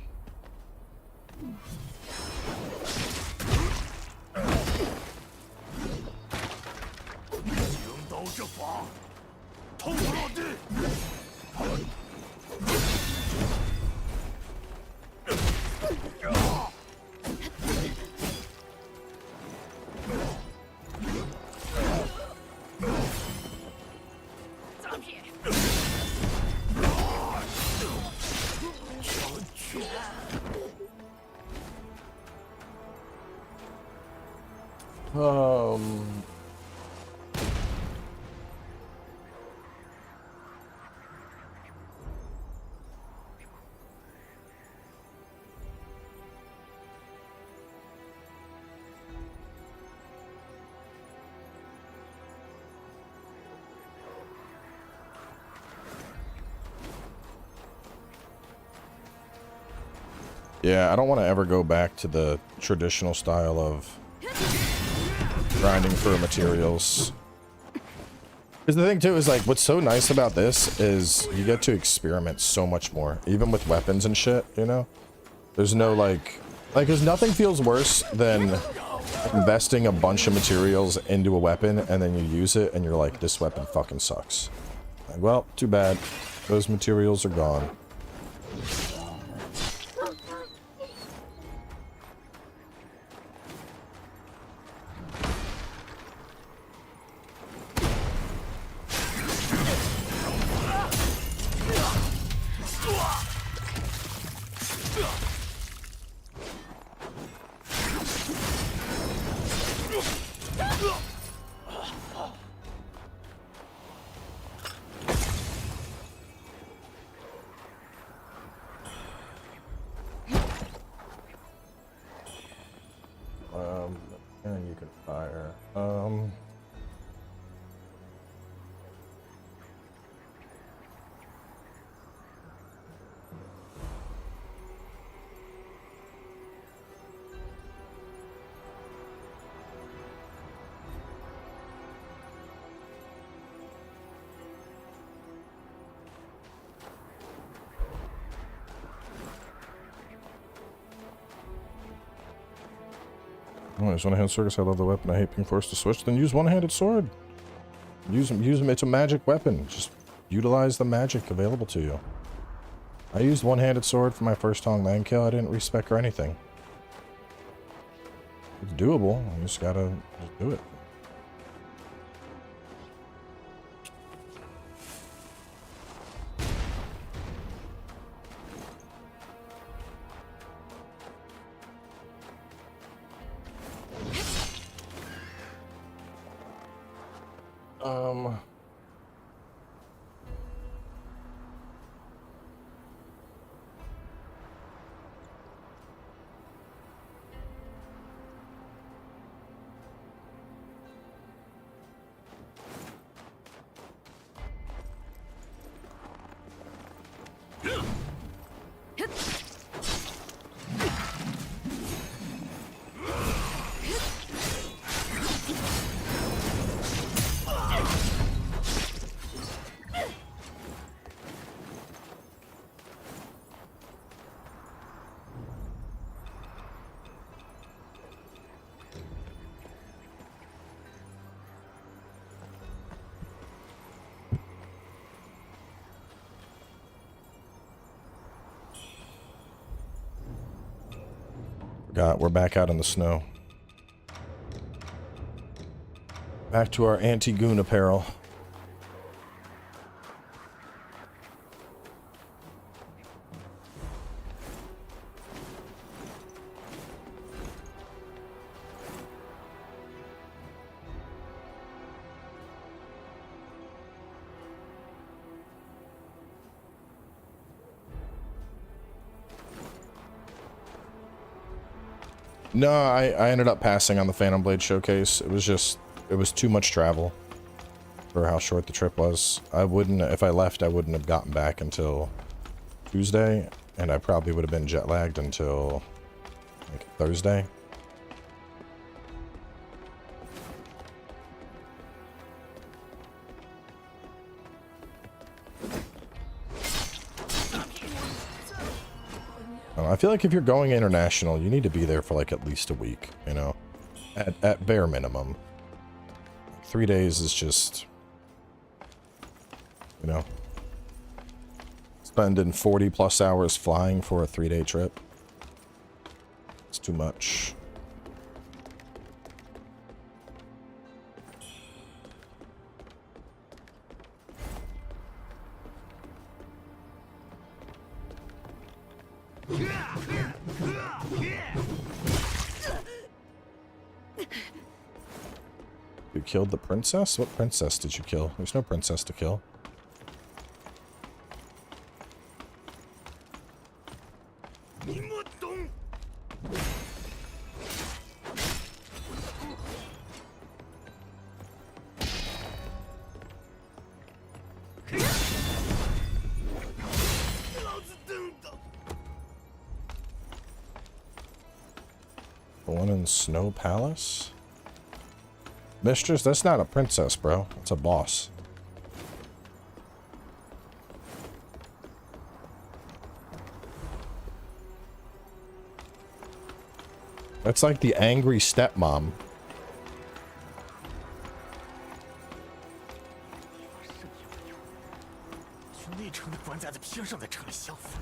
Yeah, I don't want to ever go back to the traditional style of grinding for materials. Because the thing too is like, what's so nice about this is you get to experiment so much more, even with weapons and shit, you know? There's no like, because nothing feels worse than investing a bunch of materials into a weapon and then you use it and you're like, this weapon fucking sucks. Like, well, too bad. Those materials are gone. And you can fire. Oh, there's one-handed sword because I love the weapon. I hate being forced to switch. Then use one-handed sword. Use them. It's a magic weapon. Just utilize the magic available to you. I used one-handed sword for my first Hong Lang kill. I didn't respec or anything. It's doable. You just gotta just do it. We're back out in the snow. Back to our anti-goon apparel. No, I ended up passing on the Phantom Blade showcase. It was too much travel for how short the trip was. If I left, I wouldn't have gotten back until Tuesday, and I probably would have been jet lagged until like Thursday. I feel like if you're going international, you need to be there for like at least a week, you know, at bare minimum. 3 days is just, you know, spending 40 plus hours flying for a 3-day trip. It's too much. You killed the princess? What princess did you kill? There's no princess to kill. The one in Snow Palace? Mistress, that's not a princess, bro. It's a boss. That's like the angry stepmom. 去内城的官家在偏上在城里相反。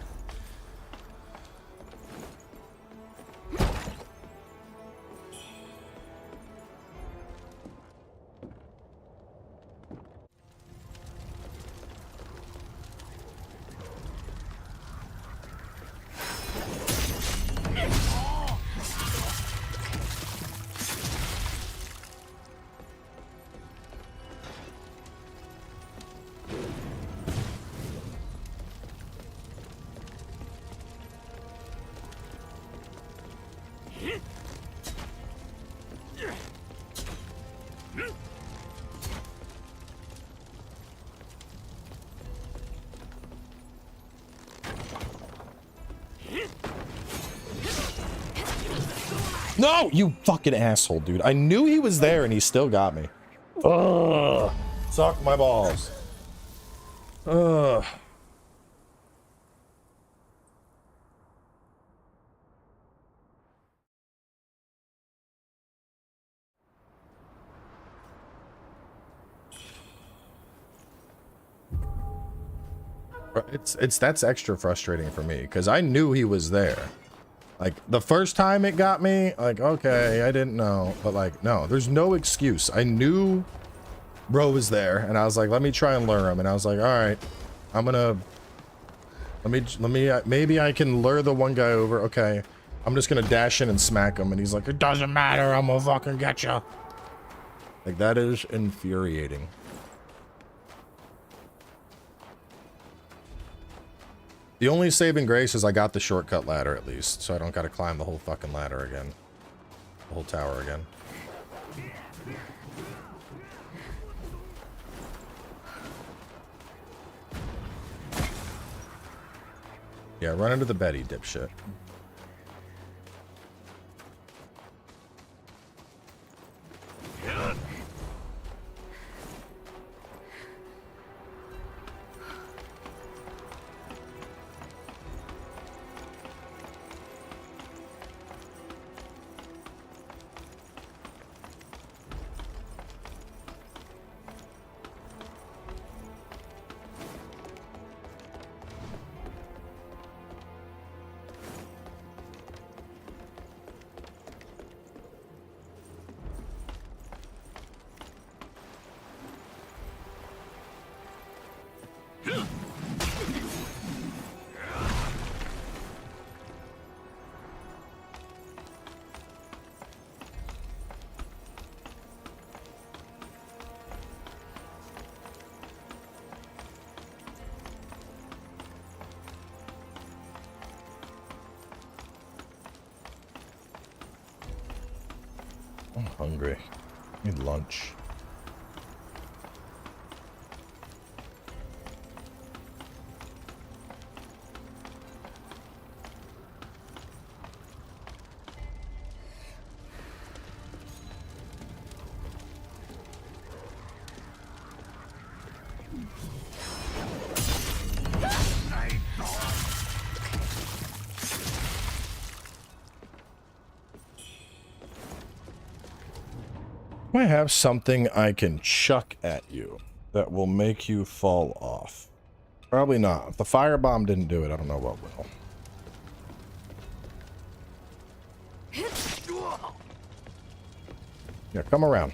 No, you fucking asshole, dude. I knew he was there and he still got me. Ugh. Suck my balls. Ugh. That's extra frustrating for me because I knew he was there. Like the first time it got me, like okay, I didn't know, but like no, there's no excuse. I knew bro was there, and I was like, let me try and lure him, and I was like, all right, I'm gonna maybe I can lure the one guy over. Okay, I'm just gonna dash in and smack him, and he's like, it doesn't matter, I'm gonna fucking get you. Like that is infuriating. The only saving grace is I got the shortcut ladder at least, so I don't gotta climb the whole fucking ladder again. The whole tower again. Yeah, run into the Betty, dipshit. I'm hungry. I need lunch. I have something I can chuck at you that will make you fall off. Probably not. If the firebomb didn't do it, I don't know what will. Yeah, come around.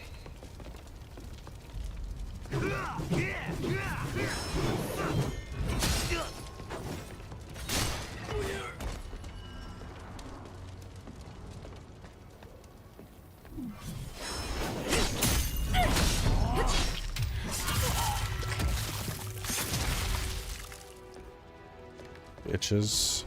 bitches.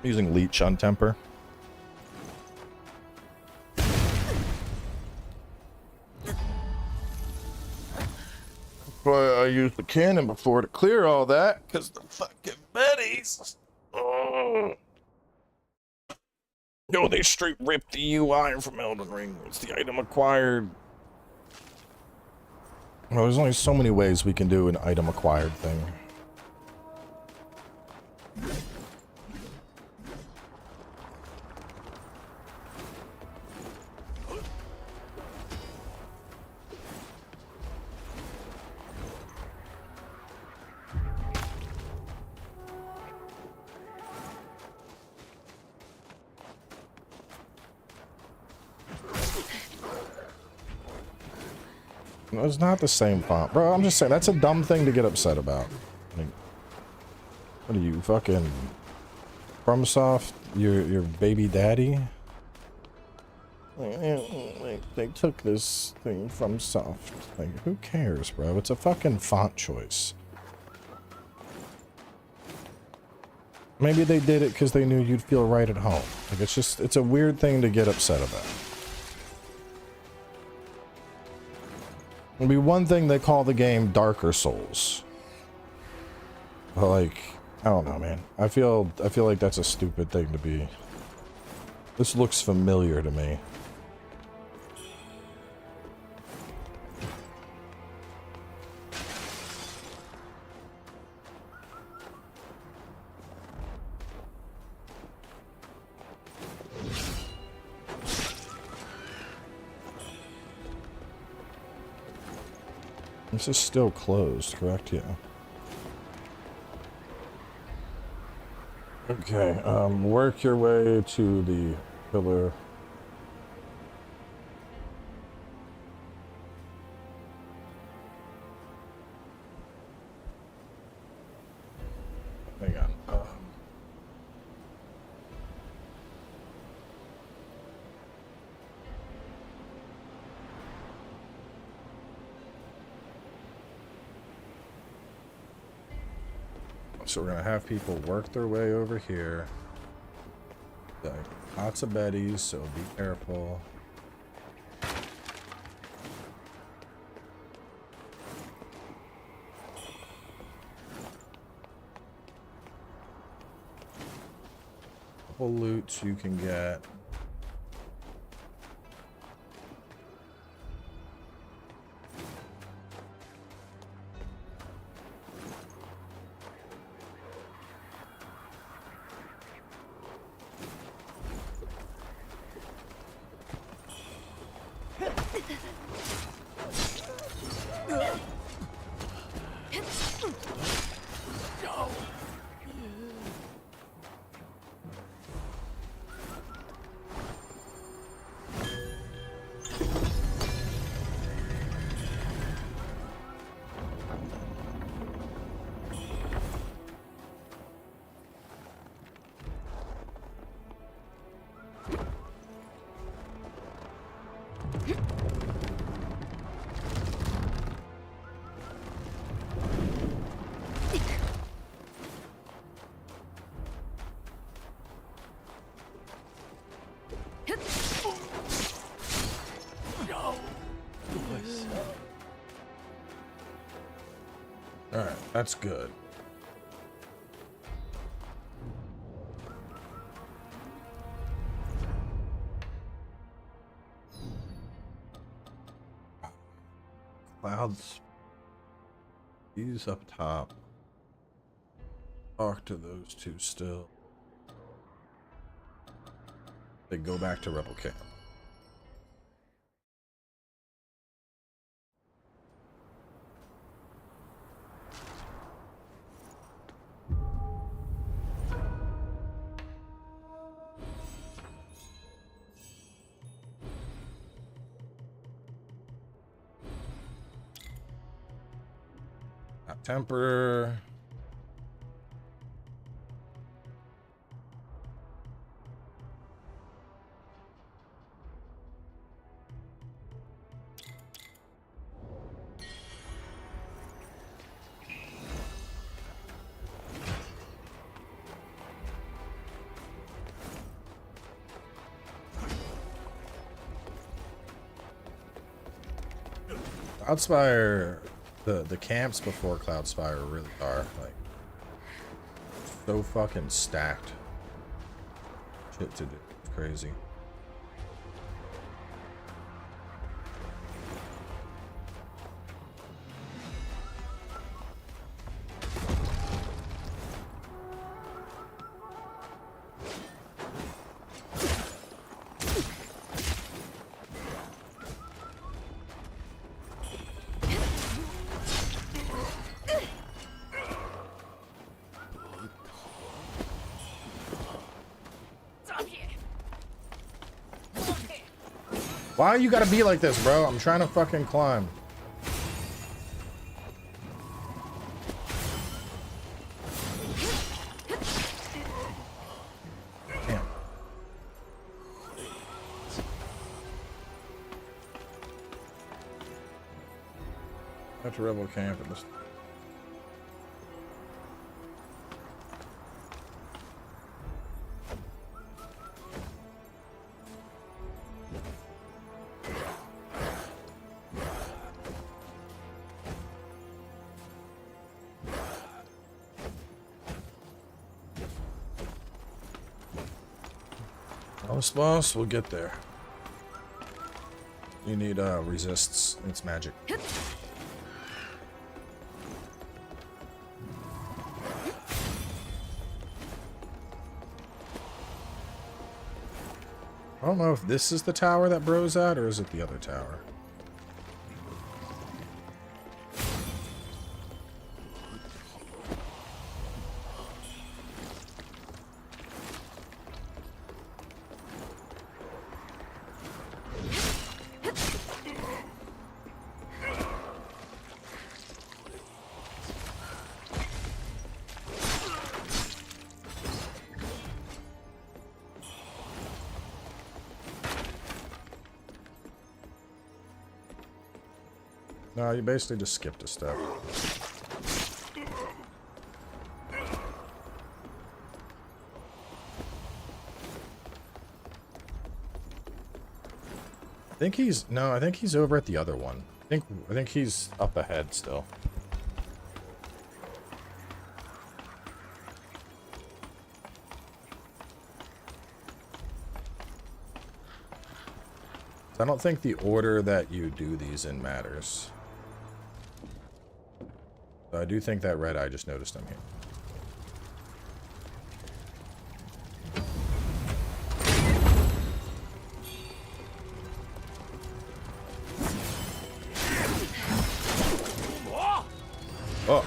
Using leech on temper. Why I used the cannon before to clear all that, because the fucking Betties. Oh, no, they straight ripped the UI from Elden Ring. It's the item acquired. Well, there's only so many ways we can do an item acquired thing. It's not the same font. Bro, I'm just saying, that's a dumb thing to get upset about. Like, what are you, fucking FromSoft? Your baby daddy? Like, they took this thing from Soft. Like, who cares, bro? It's a fucking font choice. Maybe they did it because they knew you'd feel right at home. Like, it's just, it's a weird thing to get upset about. It'd be one thing they call the game Darker Souls. But like, I don't know, man. I feel like that's a stupid thing to be. This looks familiar to me. This is still closed, correct? Yeah. Okay, work your way to the pillar. Hang on. So we're gonna have people work their way over here. Like, lots of Betties, so be careful. Couple loots you can get. Alright, that's good. Clouds. He's up top. Talk to those two still. They go back to Rebel Camp. Temper. Cloudspire, the camps before Cloudspire really are like so fucking stacked. Shit to do. It's crazy. Why you gotta be like this, bro? I'm trying to fucking climb. Damn. Have to rebel camp at this. Boss, we'll get there. You need resists. It's magic. I don't know if this is the tower that bro's at, or is it the other tower? No, you basically just skipped a step. I think he's over at the other one. I think he's up ahead still. I don't think the order that you do these in matters. I do think that red eye just noticed him here. Oh.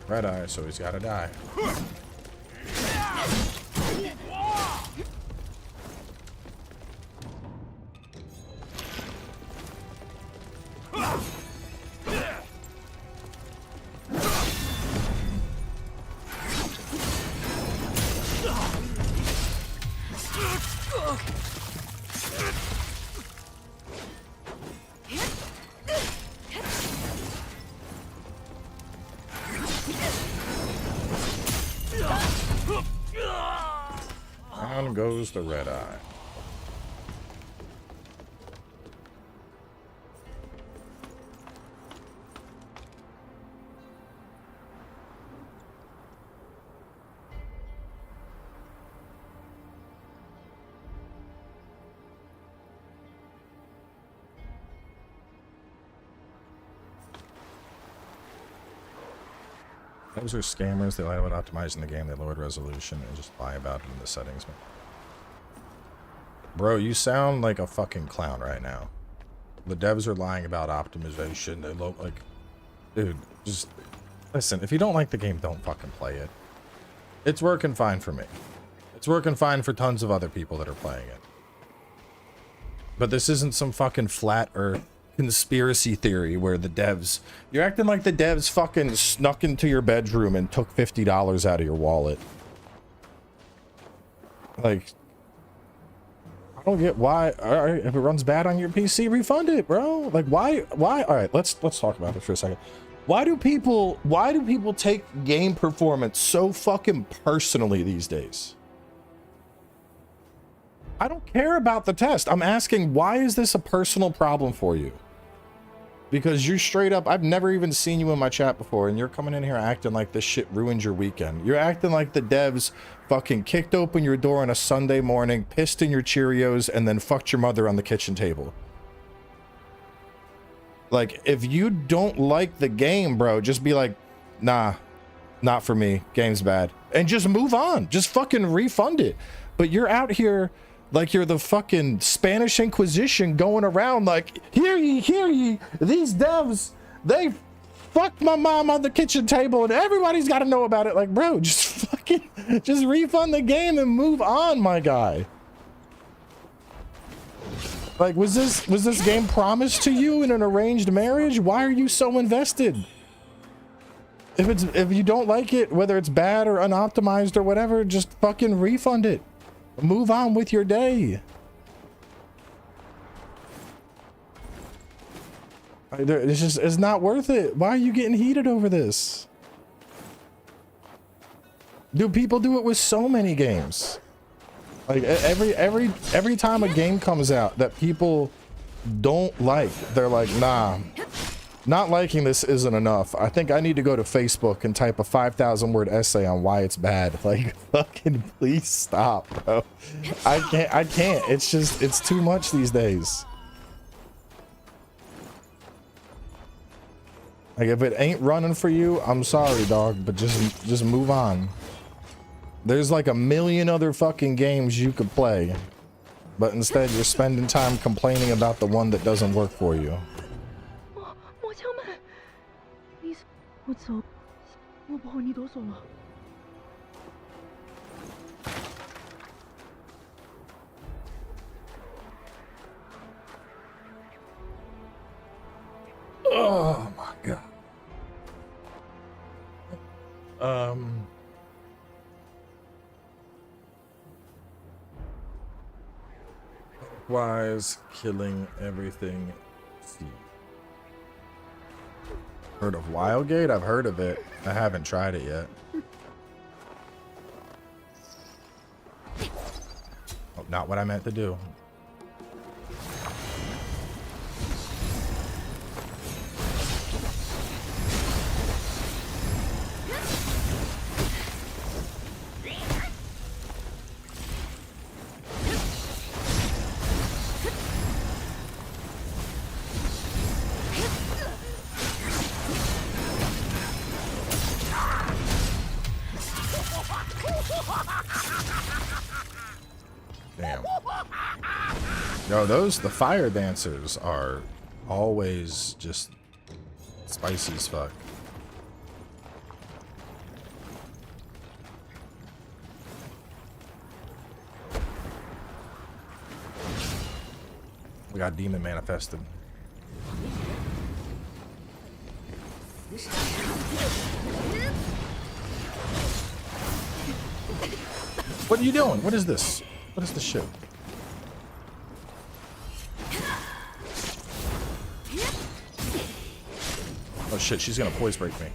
Red eye, so he's gotta die. Down goes the red eye. Those are scammers. They lie about optimizing the game. They lowered resolution and just lie about it in the settings. Bro, you sound like a fucking clown right now. The devs are lying about optimization. They look like, dude, just Listen, if you don't like the game, don't fucking play it. It's working fine for me. It's working fine for tons of other people that are playing it. But this isn't some fucking flat earth conspiracy theory where the devs... You're acting like the devs fucking snuck into your bedroom and took $50 out of your wallet. Like... I don't get why... Alright, if it runs bad on your PC, refund it, bro. Like, why... Alright, let's talk about this for a second. Why do people take game performance so fucking personally these days? I don't care about the test. I'm asking, why is this a personal problem for you? Because you're straight up, I've never even seen you in my chat before, and you're coming in here acting like this shit ruined your weekend. You're acting like the devs fucking kicked open your door on a Sunday morning, pissed in your Cheerios, and then fucked your mother on the kitchen table. Like, if you don't like the game, bro, just be like, nah, not for me. Game's bad. And just move on. Just fucking refund it. But you're out here like you're the fucking Spanish Inquisition going around like, hear ye, these devs, they fucked my mom on the kitchen table and everybody's got to know about it. Like, bro, just fucking, just refund the game and move on, my guy. Like, was this game promised to you in an arranged marriage? Why are you so invested? If you don't like it, whether it's bad or unoptimized or whatever, just fucking refund it. Move on with your day. It's not worth it. Why are you getting heated over this? Dude, people do it with so many games. Like every time a game comes out that people don't like, they're like, nah, not liking this isn't enough. I think I need to go to Facebook and type a 5,000 word essay on why it's bad. Like, fucking please stop, bro. I can't. It's just, it's too much these days. Like, if it ain't running for you, I'm sorry, dog, but just move on. There's like a million other fucking games you could play, but instead you're spending time complaining about the one that doesn't work for you. Oh my god. Wise killing everything. See. Heard of Wildgate? I've heard of it. I haven't tried it yet. Oh, not what I meant to do. Damn. No, the fire dancers are always just spicy as fuck. We got demon manifested. What are you doing? What is this? What is this shit? Oh shit, she's gonna poise break me.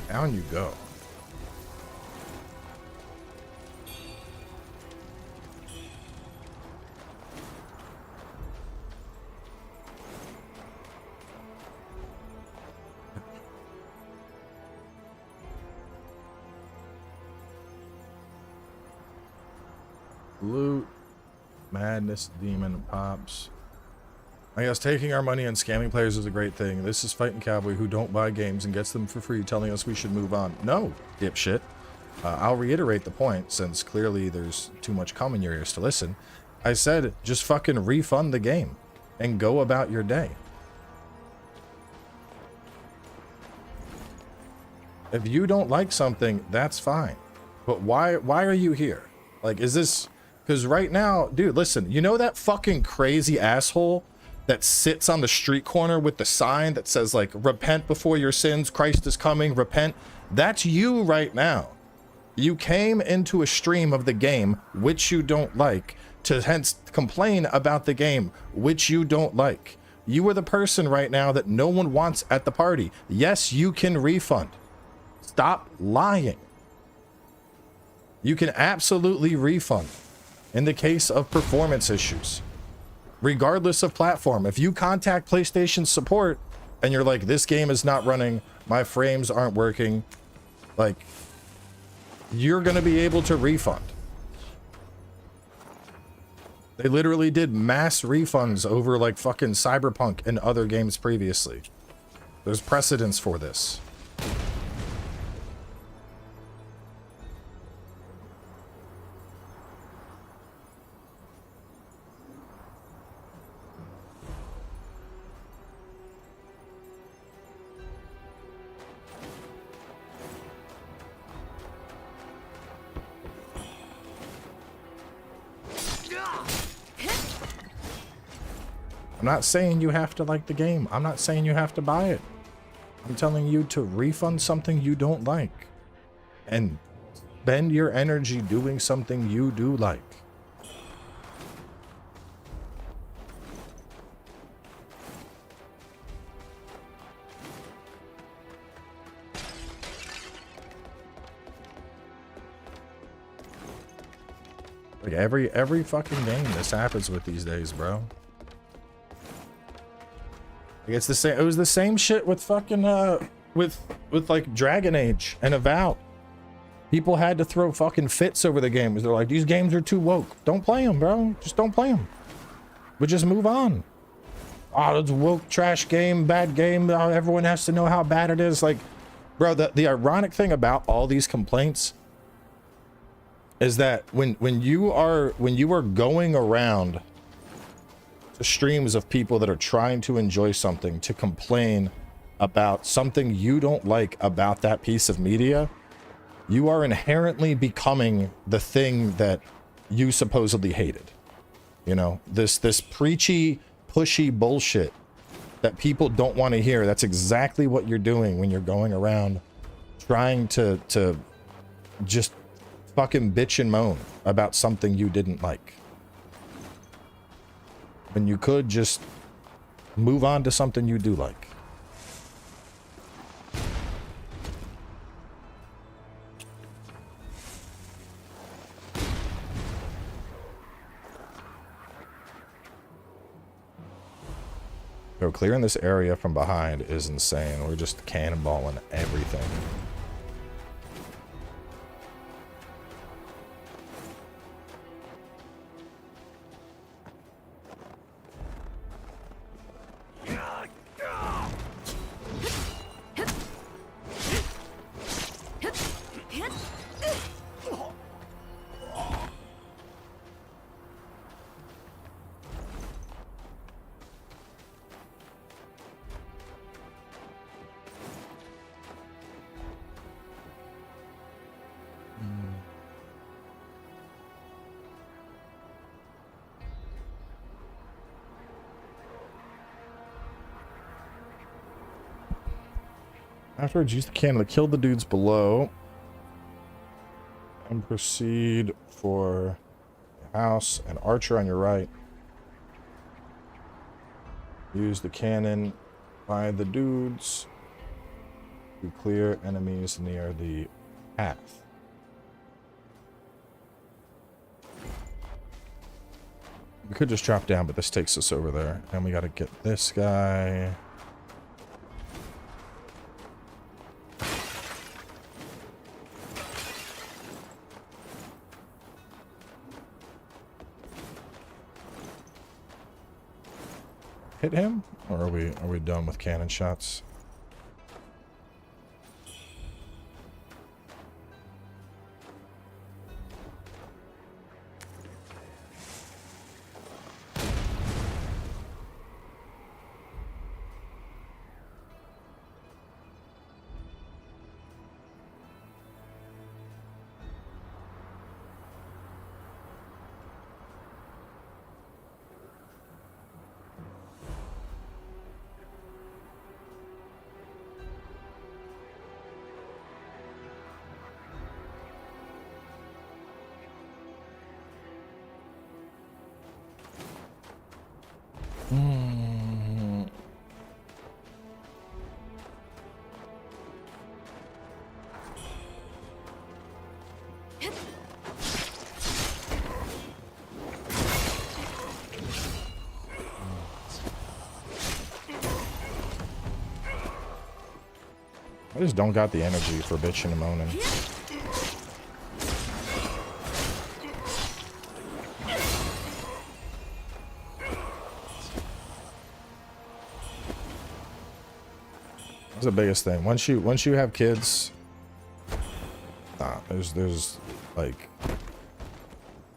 Down you go. Loot, madness, demon pops. I guess taking our money and scamming players is a great thing. This is FightinCowboy, who don't buy games and gets them for free, telling us we should move on. No, dipshit. I'll reiterate the point, since clearly there's too much cum in your ears to listen. I said, just fucking refund the game and go about your day. If you don't like something, that's fine. But why are you here? Like, is this... Because right now, dude, listen, you know that fucking crazy asshole that sits on the street corner with the sign that says, like, repent before your sins, Christ is coming, repent? That's you right now. You came into a stream of the game, which you don't like, to hence complain about the game, which you don't like. You are the person right now that no one wants at the party. Yes, you can refund. Stop lying. You can absolutely refund in the case of performance issues, regardless of platform. If you contact PlayStation support and you're like, this game is not running, my frames aren't working, like, you're gonna be able to refund. They literally did mass refunds over like fucking Cyberpunk and other games previously. There's precedence for this. I'm not saying you have to like the game. I'm not saying you have to buy it. I'm telling you to refund something you don't like and spend your energy doing something you do like. Like every fucking game this happens with these days, bro. Like it's the same. It was the same shit with fucking with like Dragon Age and Avowed. People had to throw fucking fits over the games. They're like, these games are too woke. Don't play them, bro. Just don't play them. But just move on. Oh, it's woke, trash game, bad game. Oh, everyone has to know how bad it is. Like, bro, the ironic thing about all these complaints is that when you are going around to streams of people that are trying to enjoy something to complain about something you don't like about that piece of media, you are inherently becoming the thing that you supposedly hated. You know, this preachy, pushy bullshit that people don't want to hear. That's exactly what you're doing when you're going around trying to just fucking bitch and moan about something you didn't like, when you could just move on to something you do like. Yo, clearing this area from behind is insane. We're just cannonballing everything. Afterwards, use the cannon to kill the dudes below and proceed for the house and archer on your right. Use the cannon by the dudes to clear enemies near the path. We could just drop down, but this takes us over there. And we got to get this guy. hit him, or are we done with cannon shots? I just don't got the energy for bitching and moaning. That's the biggest thing. Once you have kids, there's like,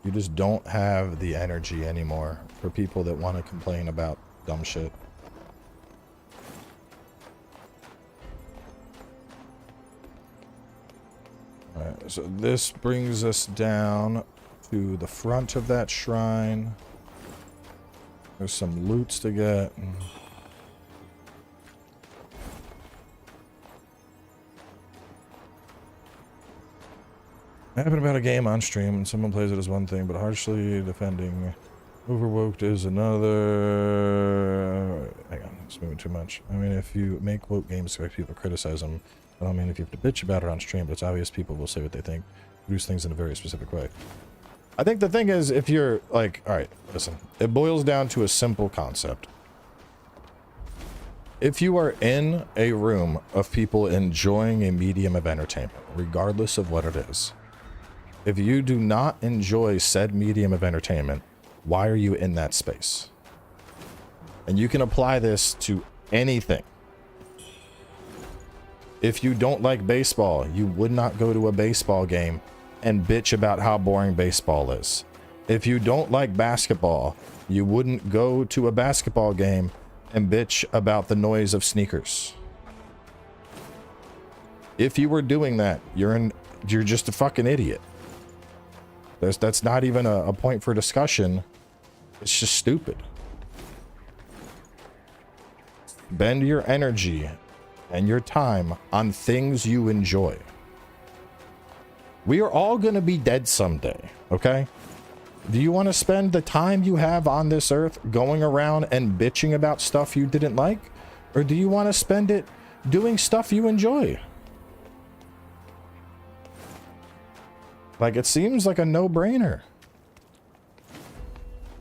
you just don't have the energy anymore for people that want to complain about dumb shit. Alright, so this brings us down to the front of that shrine. There's some loots to get. Happened about a game on stream and someone plays it as one thing, but harshly defending overwoked is another. Hang on, it's moving too much. I mean, if you make woke games, expect people to criticize them. I don't mean if you have to bitch about it on stream, but it's obvious people will say what they think, produce things in a very specific way. I think the thing is, if you're like, alright, listen, it boils down to a simple concept. If you are in a room of people enjoying a medium of entertainment, regardless of what it is, if you do not enjoy said medium of entertainment, why are you in that space? And you can apply this to anything. If you don't like baseball, you would not go to a baseball game and bitch about how boring baseball is. If you don't like basketball, you wouldn't go to a basketball game and bitch about the noise of sneakers. If you were doing that, you're just a fucking idiot. That's not even a point for discussion. It's just stupid. Bend your energy and your time on things you enjoy. We are all going to be dead someday, okay? Do you want to spend the time you have on this earth going around and bitching about stuff you didn't like? Or do you want to spend it doing stuff you enjoy? Like, it seems like a no-brainer.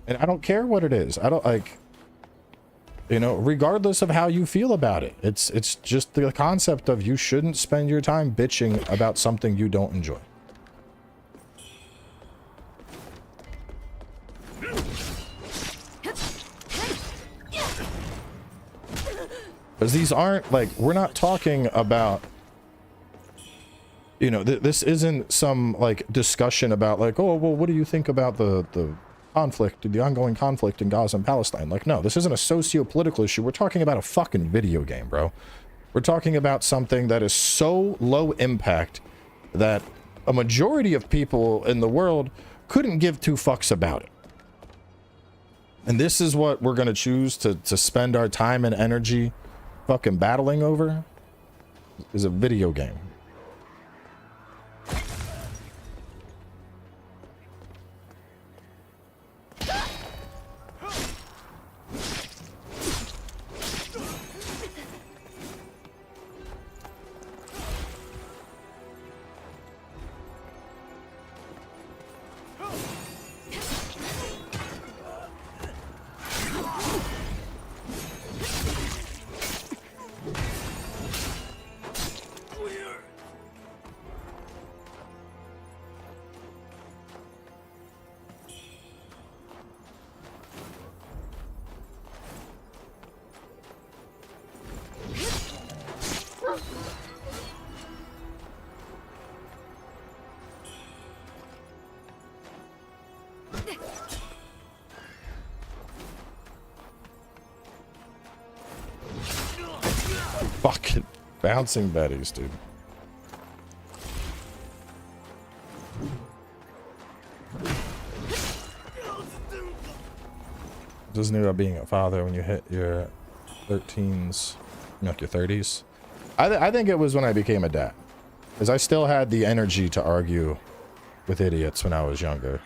And I don't care what it is. I don't, like, you know, regardless of how you feel about it. It's just the concept of you shouldn't spend your time bitching about something you don't enjoy. Because these aren't, like, we're not talking about, you know, this isn't some, like, discussion about, like, oh, well, what do you think about the conflict, the ongoing conflict in Gaza and Palestine? Like, no, this isn't a socio-political issue. We're talking about a fucking video game, bro. We're talking about something that is so low impact that a majority of people in the world couldn't give two fucks about it. And this is what we're going to choose to spend our time and energy fucking battling over, is a video game. Fucking bouncing betties, dude. Doesn't know about being a father when you hit your 13s, like your 30s. I think it was when I became a dad, because I still had the energy to argue with idiots when I was younger.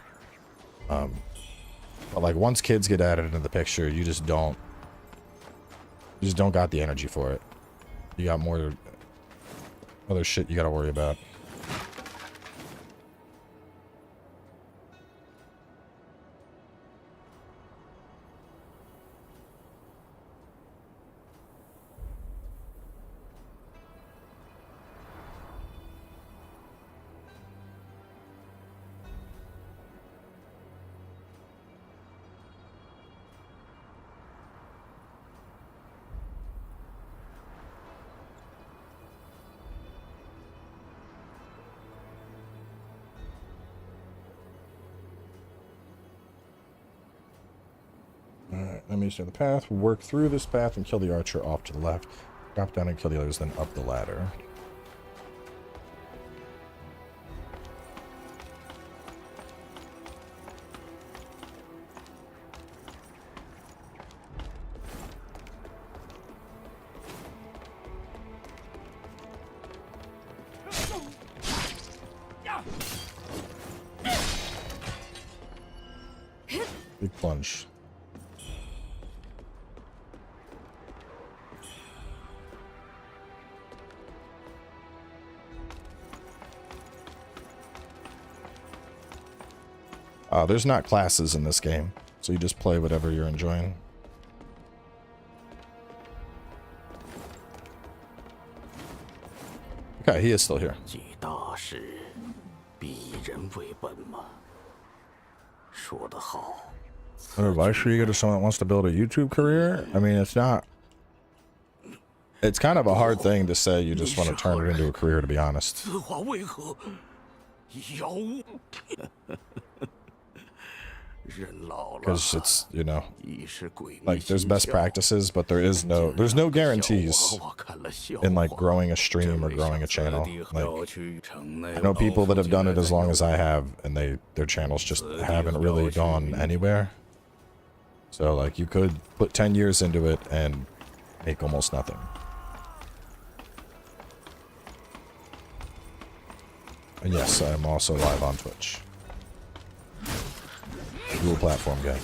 But like once kids get added into the picture, you just don't got the energy for it. You got more other shit you gotta worry about. Enemies near the path. Work through this path and kill the archer off to the left. Drop down and kill the others, then up the ladder. Big plunge. There's not classes in this game, so you just play whatever you're enjoying. Okay, he is still here. What advice should you give to someone that wants to build a YouTube career? I mean, it's not... It's kind of a hard thing to say you just want to turn it into a career, to be honest. Because it's, you know, like there's best practices, but there's no guarantees in like growing a stream or growing a channel. Like, I know people that have done it as long as I have, and their channels just haven't really gone anywhere. So like you could put 10 years into it and make almost nothing. And yes, I'm also live on Twitch. Dual platform guy.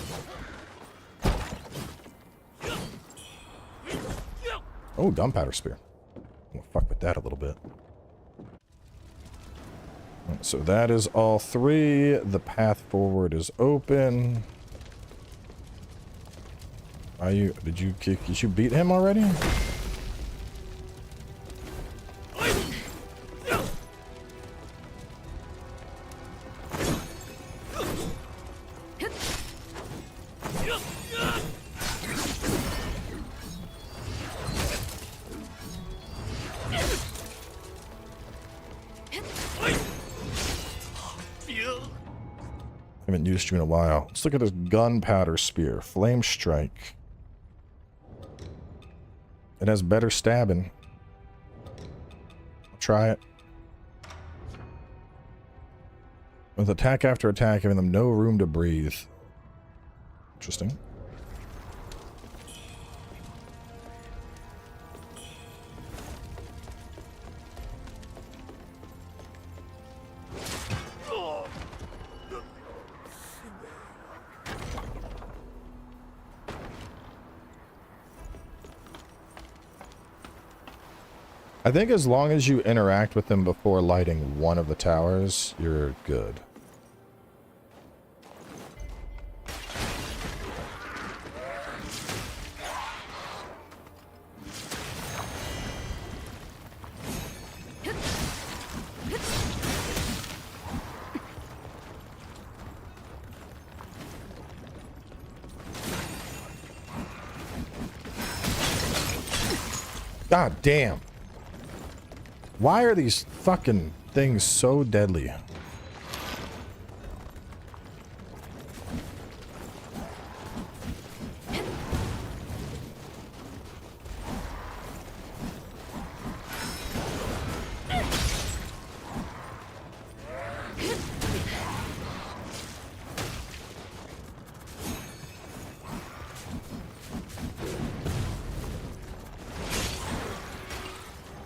Oh, gunpowder spear. I'm gonna fuck with that a little bit. So that is all three. The path forward is open. Did you beat him already? Haven't used you in a while. Let's look at this gunpowder spear. Flame strike. It has better stabbing. I'll try it. With attack after attack, giving them no room to breathe. Interesting. I think as long as you interact with them before lighting one of the towers, you're good. God damn. Why are these fucking things so deadly?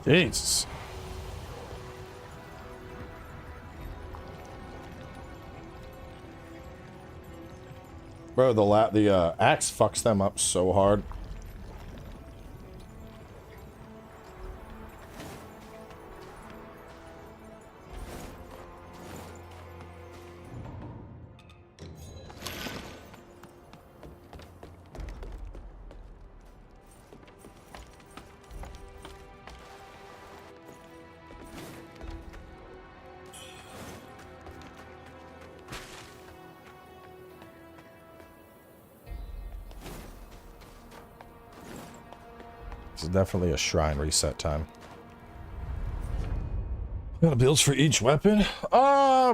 Jesus. Bro, the axe fucks them up so hard. This is definitely a shrine reset time. Got builds for each weapon?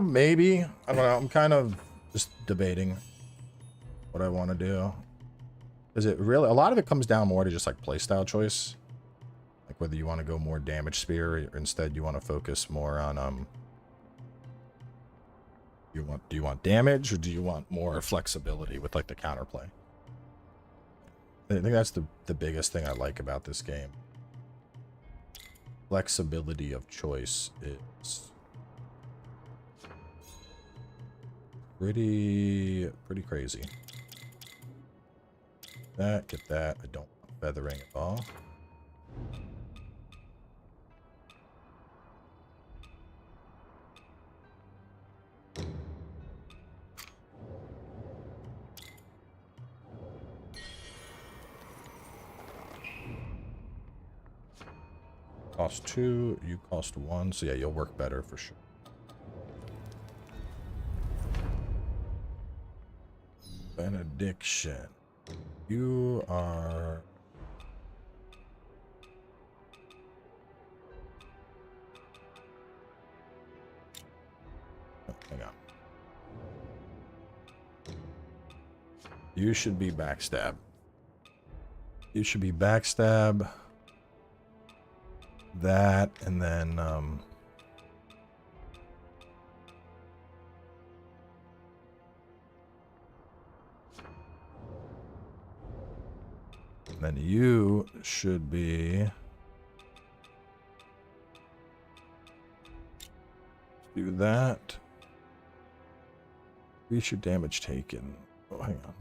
Maybe. I don't know. I'm kind of just debating what I want to do. Is it really? A lot of it comes down more to just like playstyle choice. Like whether you want to go more damage spear or instead you want to focus more on do you want damage or do you want more flexibility with like the counterplay? I think that's the biggest thing I like about this game. Flexibility of choice is pretty crazy. Get that. I don't want feathering at all. Cost 2, you cost 1, so yeah, you'll work better for sure. Benediction. You are... Oh, hang on. You should be backstab. You should be backstab. That, and then, you should be do that. Increase your damage taken. Oh, hang on.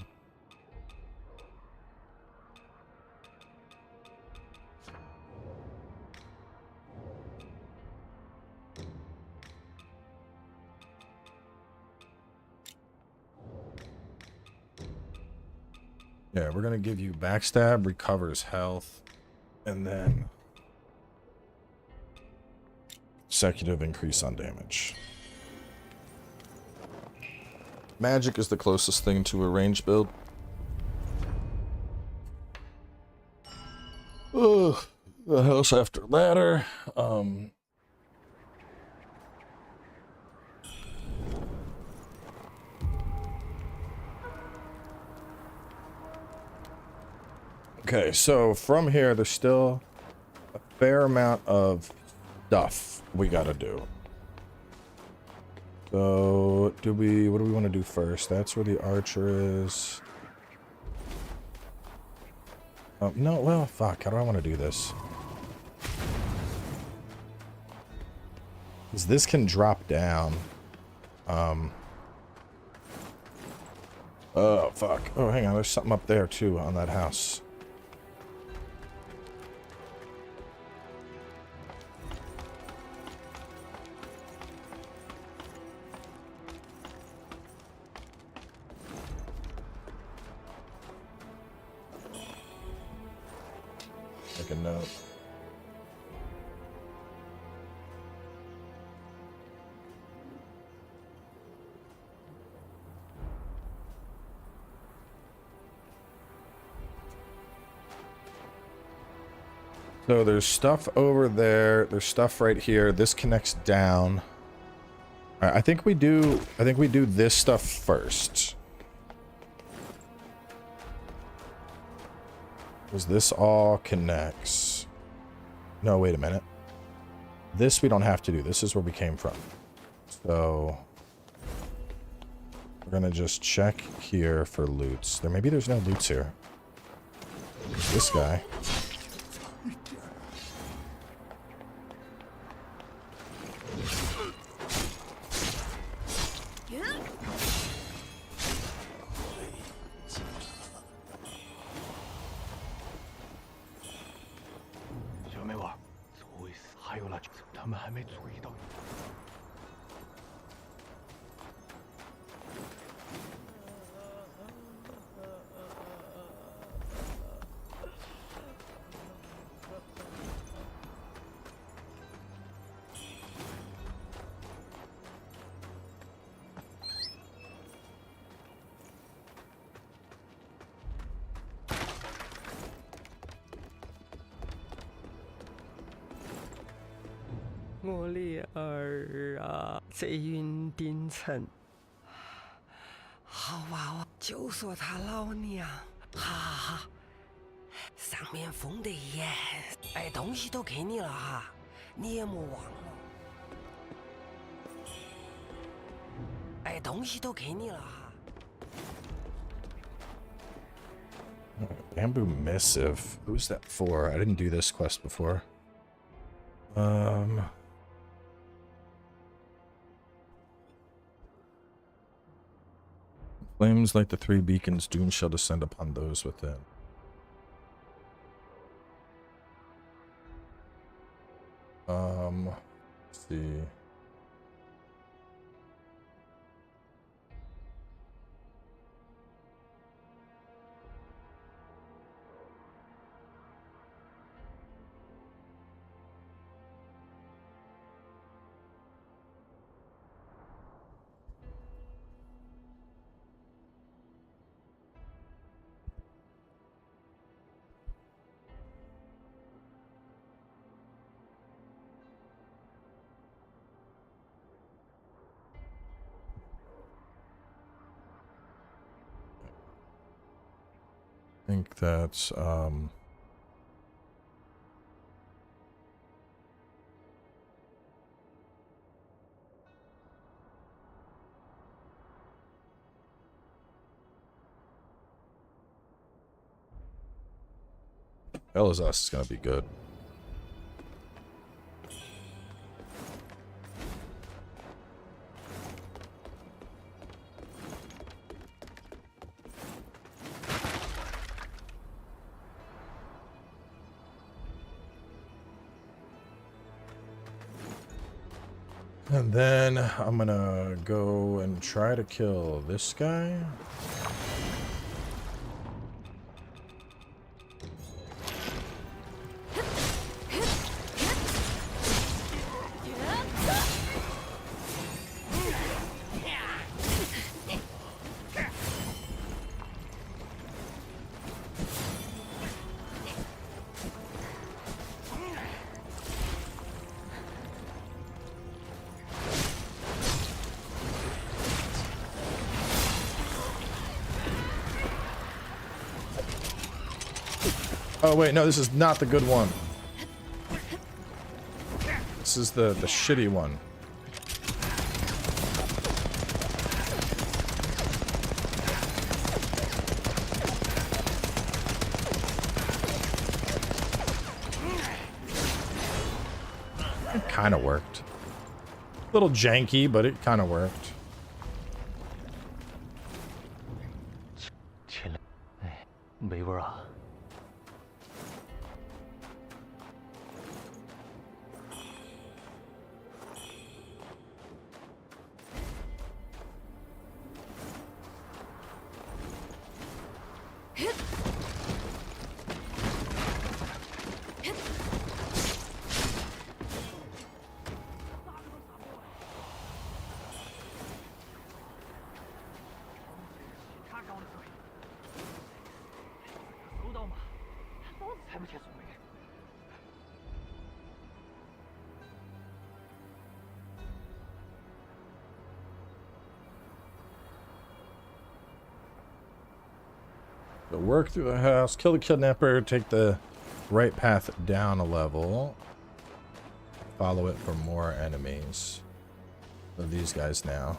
Yeah, we're gonna give you backstab, recovers health, and then consecutive increase on damage. Magic is the closest thing to a range build. Ugh, the house after ladder. Okay, so from here, there's still a fair amount of stuff we gotta do. So, what do we want to do first? That's where the archer is. No, well, fuck, how do I want to do this? Because this can drop down. Oh, fuck. Oh, hang on, there's something up there, too, on that house. Make a note. So there's stuff over there. There's stuff right here. This connects down. All right, I think we do this stuff first. Because this all connects. No, wait a minute. This we don't have to do. This is where we came from. So we're gonna just check here for loots. Maybe there's no loots here. There's this guy. 他们还没注意到你。我的儿啊，这云顶层，好娃娃，就说他老娘，哈哈，上面封得严，哎，东西都给你了哈，你也莫忘了，哎，东西都给你了哈。Bamboo Missive. Who's that for? I didn't do this quest before. Flames like the 3 beacons, doom shall descend upon those within. Let's see. I think that's Hell is Us is gonna be good. And then I'm gonna go and try to kill this guy. Oh wait, no, this is not the good one. This is the shitty one. It kind of worked. A little janky, but it kind of worked. 天嘞，哎，没味儿啊。 So work through the house, kill the kidnapper, take the right path down a level. Follow it for more enemies. So these guys now.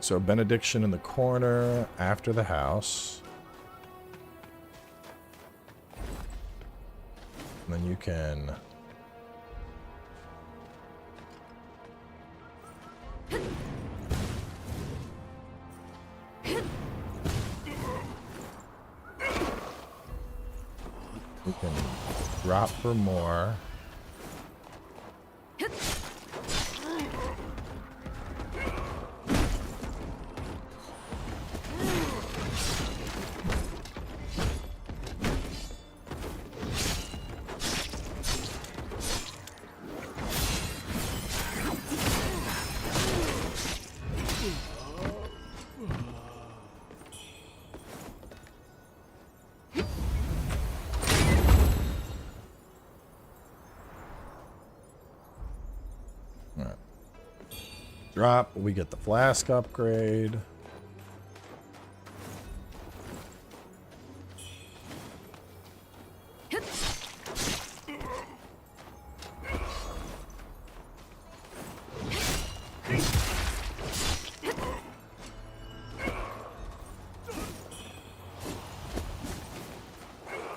So benediction in the corner after the house. And then you can... You can drop for more. Drop, we get the flask upgrade.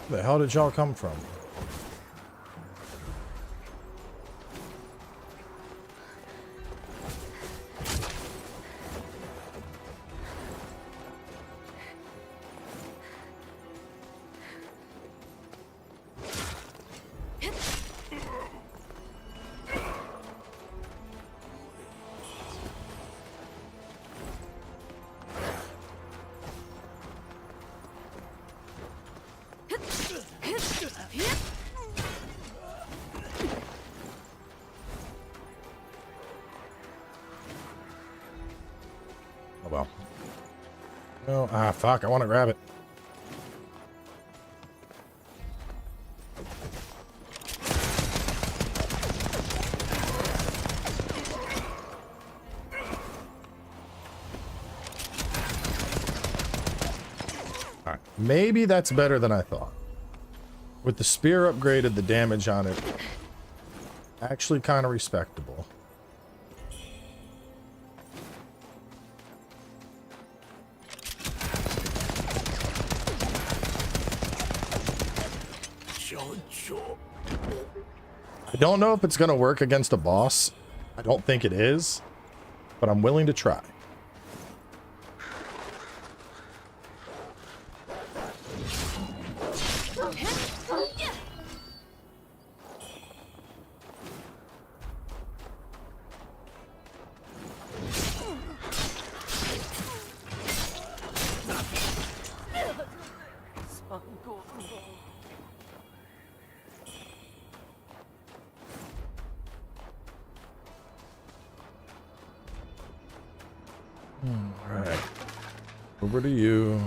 Where the hell did y'all come from? Oh well. Oh, ah, fuck, I want to grab it. Alright, maybe that's better than I thought. With the spear upgraded, the damage on it actually kind of respectable. I don't know if it's going to work against a boss. I don't think it is, but I'm willing to try. Alright. Over to you.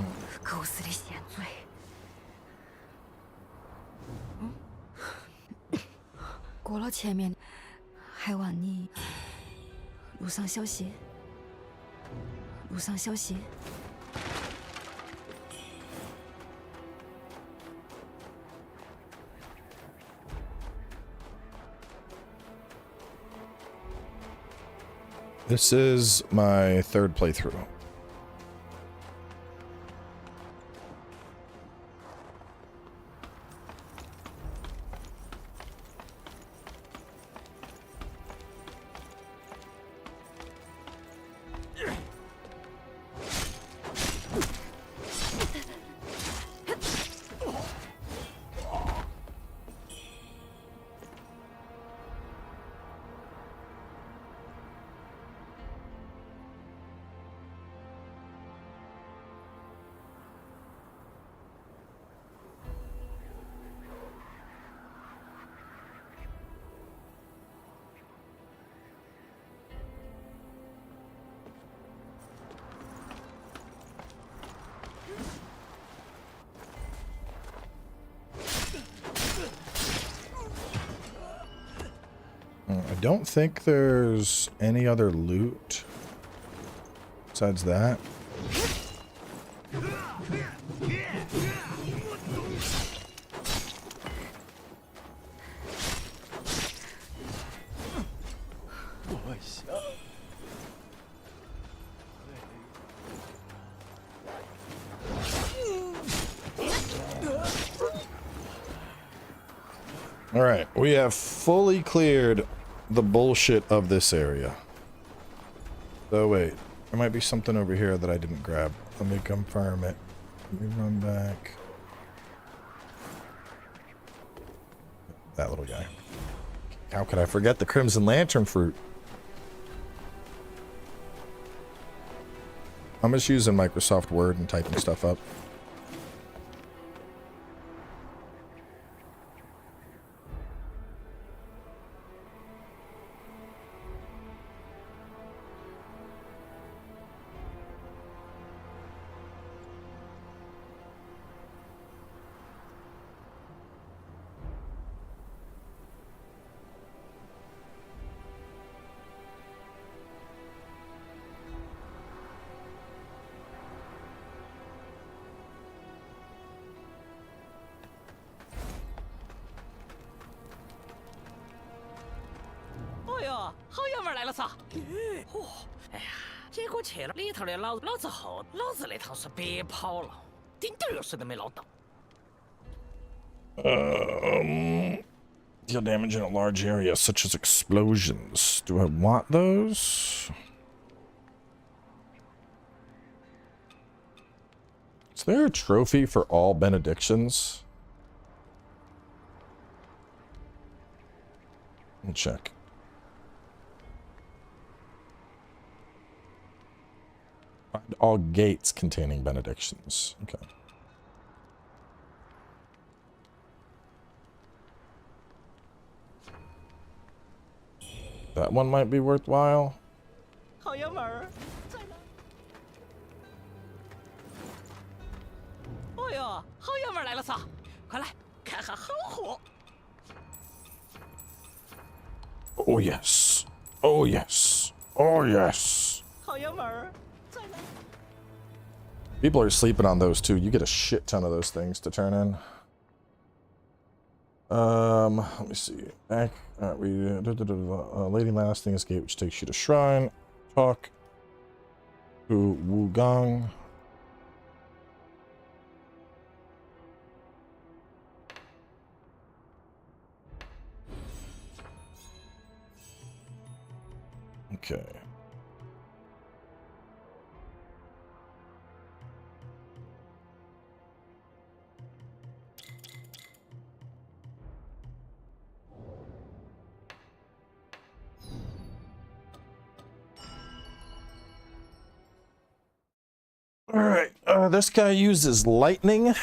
狗死的险罪。过了前面，还望你路上小心。路上小心。 This is my third playthrough. I don't think there's any other loot besides that. All right, we have fully cleared the bullshit of this area. So wait, there might be something over here that I didn't grab. Let me confirm it. Let me run back. That little guy. How could I forget the Crimson Lantern fruit? I'm just using Microsoft Word and typing stuff up.结果去了里头的老子后，老子那趟是白跑了，丁点儿水都没捞到。 Deal damage in a large area, such as explosions. Do I want those? Is there a trophy for all benedictions? Let me check. Find all gates containing benedictions. Okay. That one might be worthwhile. 好爷们儿，在呢。哦哟，好爷们儿来了撒！快来看下好货。 Oh yes. Oh yes. Oh yes. 好爷们儿，在呢。 People are sleeping on those too. You get a shit ton of those things to turn in. Let me see. Back. Lady Lasting's Gate, which takes you to Shrine. Talk to Wuchang. Okay. All right, this guy uses lightning.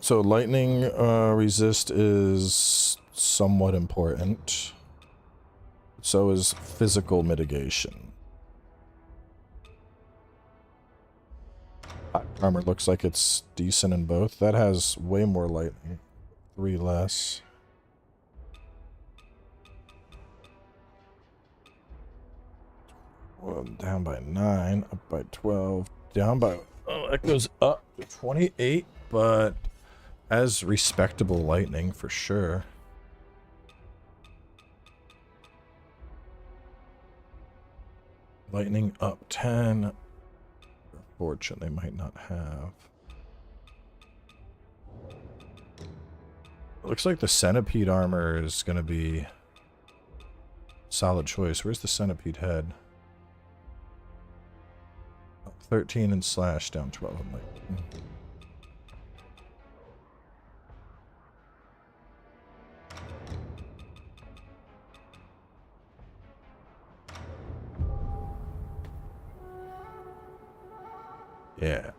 So lightning resist is somewhat important. So is physical mitigation. Armor looks like it's decent in both. That has way more lightning. 3 less. Well, down by 9, up by 12, down by... Oh, that goes up to 28, but as respectable lightning for sure. Lightning up 10. Fortune they might not have. Looks like the centipede armor is going to be solid choice. Where's the centipede head? 13 and slash, down 12 and lightning. Yeah.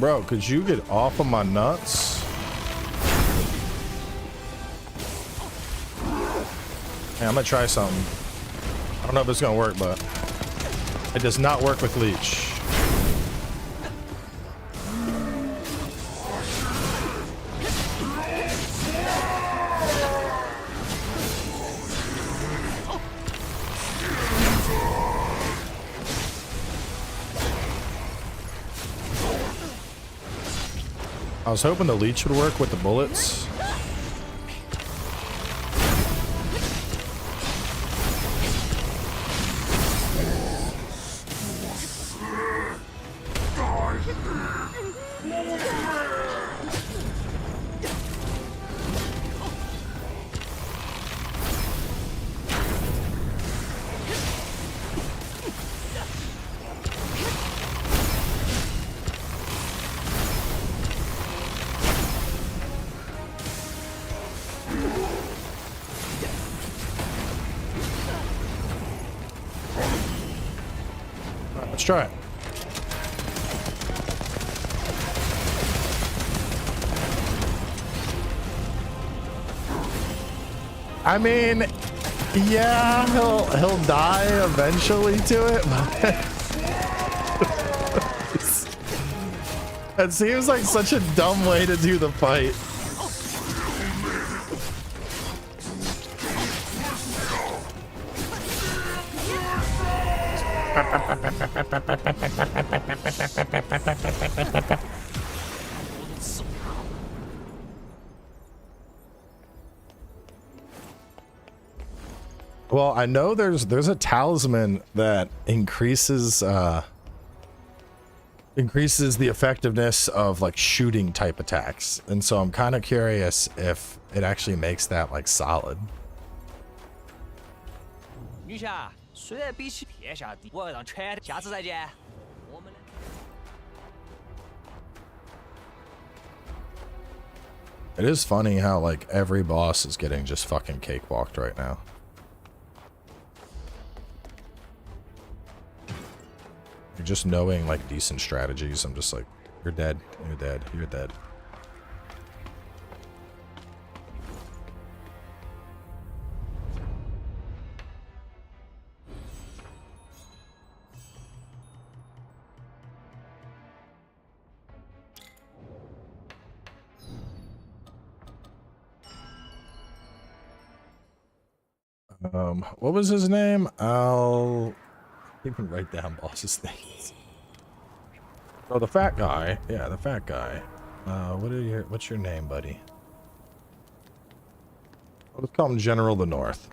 Bro, could you get off of my nuts? Hey, I'm gonna try something. I don't know if it's gonna work, but it does not work with leech. I was hoping the leech would work with the bullets. Let's try it. I mean, yeah, he'll die eventually to it. That seems like such a dumb way to do the fight. Well, I know there's a talisman that increases the effectiveness of like shooting type attacks, and so I'm kind of curious if it actually makes that like solid. 女侠，虽然比起天下第一，我要让全下次再见。我们。 It is funny how like every boss is getting just fucking cakewalked right now. You're just knowing like decent strategies. I'm just like, you're dead, you're dead, you're dead. What was his name? I'll even write down boss's names. Oh, the fat guy. Yeah, the fat guy. What's your name, buddy? Let's call him General the North.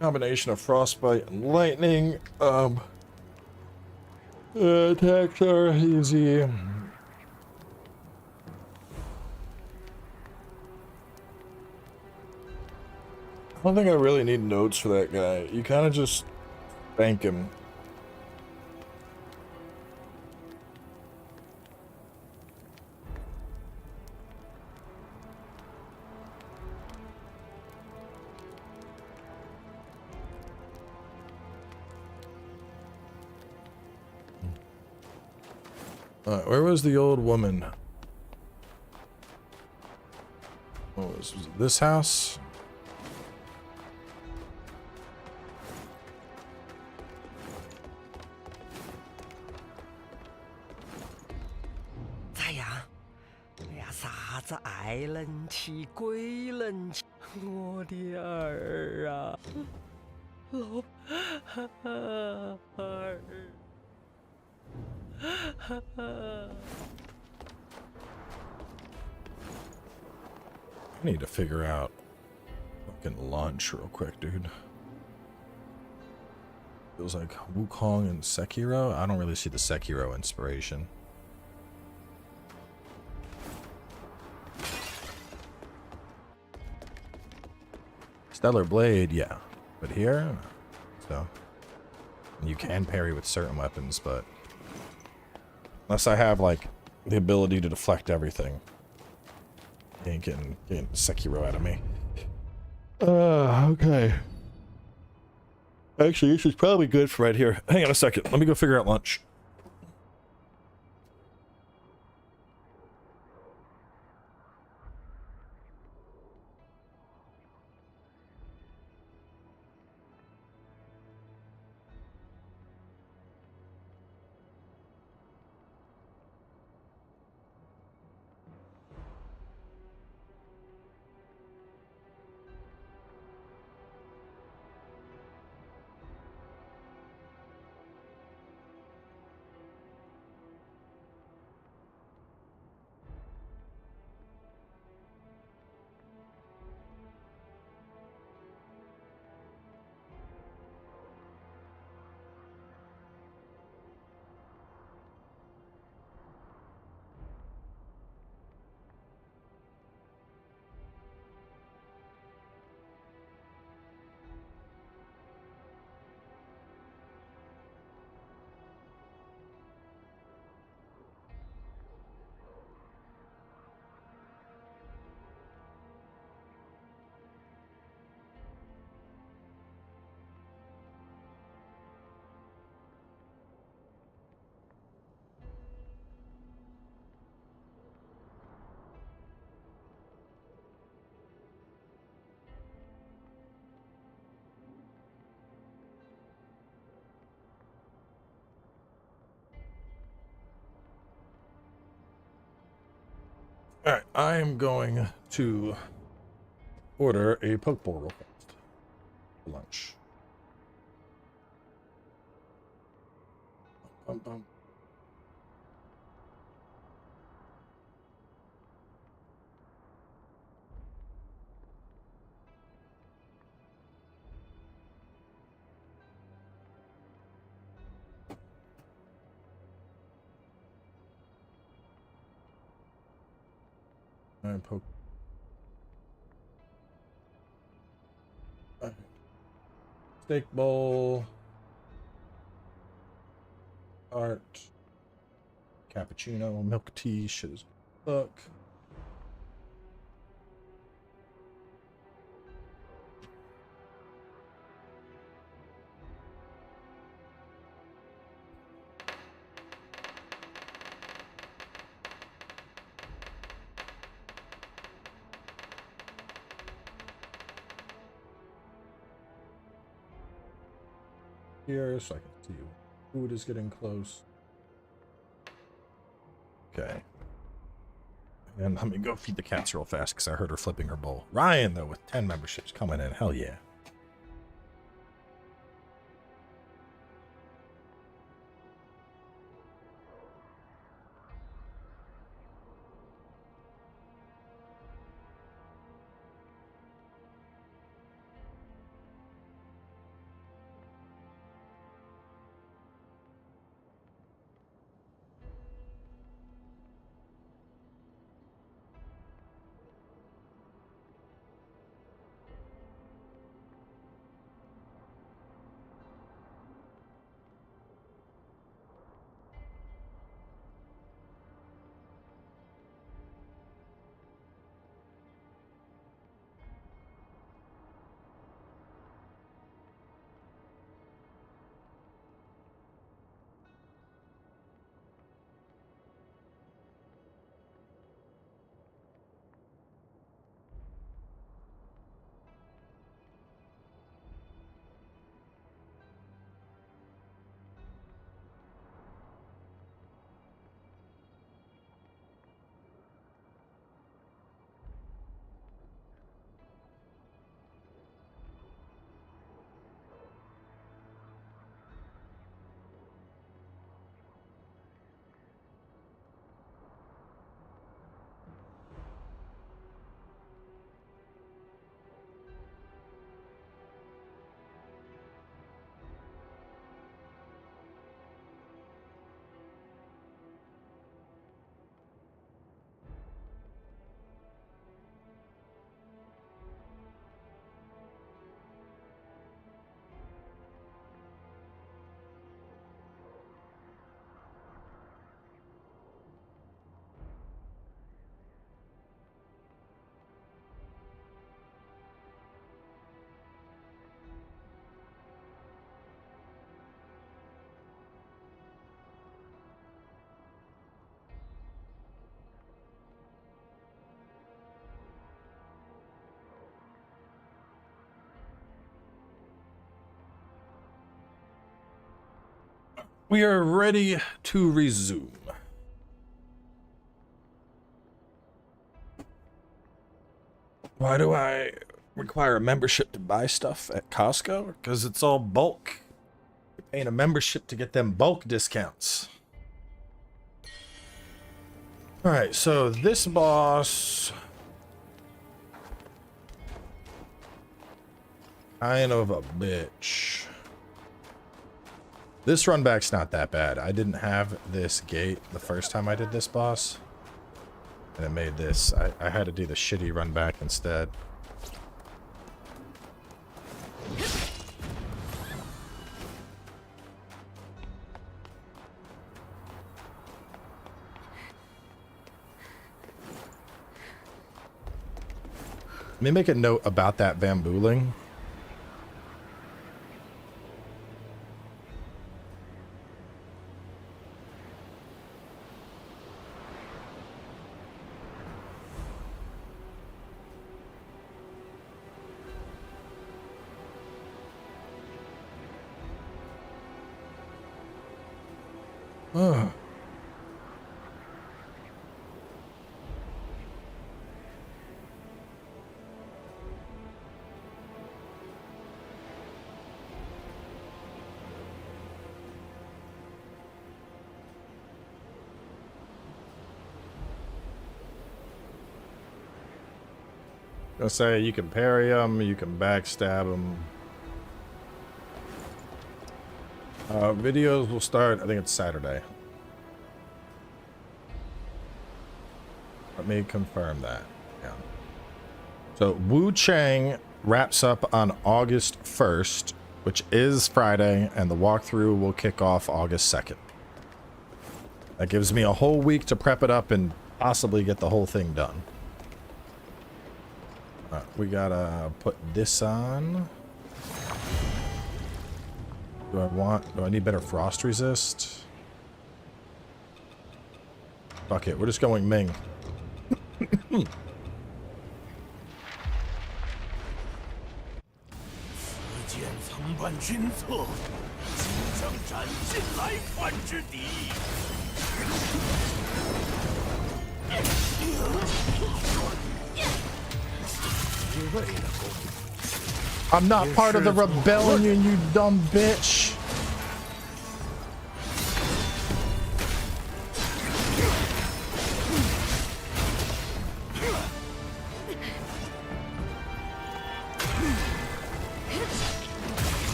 Combination of frostbite and lightning. Attacks are easy. I don't think I really need notes for that guy. You kind of just thank him. Where was the old woman? What was it this house?咋样？哎呀，啥子爱人妻、鬼人妻，我的儿啊，老儿。 I need to figure out fucking lunch real quick, dude. Feels like Wuchang and Sekiro. I don't really see the Sekiro inspiration. Stellar Blade, yeah. But here, so you can parry with certain weapons, but unless I have like the ability to deflect everything. He ain't getting Sekiro out of me. Okay. Actually, this is probably good for right here. Hang on a second. Let me go figure out lunch. Alright, I am going to order a poke bowl real fast for lunch. Bum, bum. And poke. Steak bowl. Art. Cappuccino. Milk tea. Shit is fuck. Here so I can see you. Food is getting close. Okay. And let me go feed the cats real fast because I heard her flipping her bowl. Ryan, though, with 10 memberships coming in. Hell yeah. We are ready to resume. Why do I require a membership to buy stuff at Costco? Because it's all bulk. You're paying a membership to get them bulk discounts. Alright, so this boss... kind of a bitch. This run back's not that bad. I didn't have this gate the first time I did this boss. And it made this. I had to do the shitty run back instead. Let me make a note about that bambooling. Ugh. Gonna say you can parry them, you can backstab them. Videos will start, I think it's Saturday. Let me confirm that. Yeah. So Wuchang wraps up on August 1st, which is Friday, and the walkthrough will kick off August 2nd. That gives me a whole week to prep it up and possibly get the whole thing done. We gotta put this on. Do I need better frost resist? Fuck it, we're just going Ming. I'm not part of the rebellion, you dumb bitch.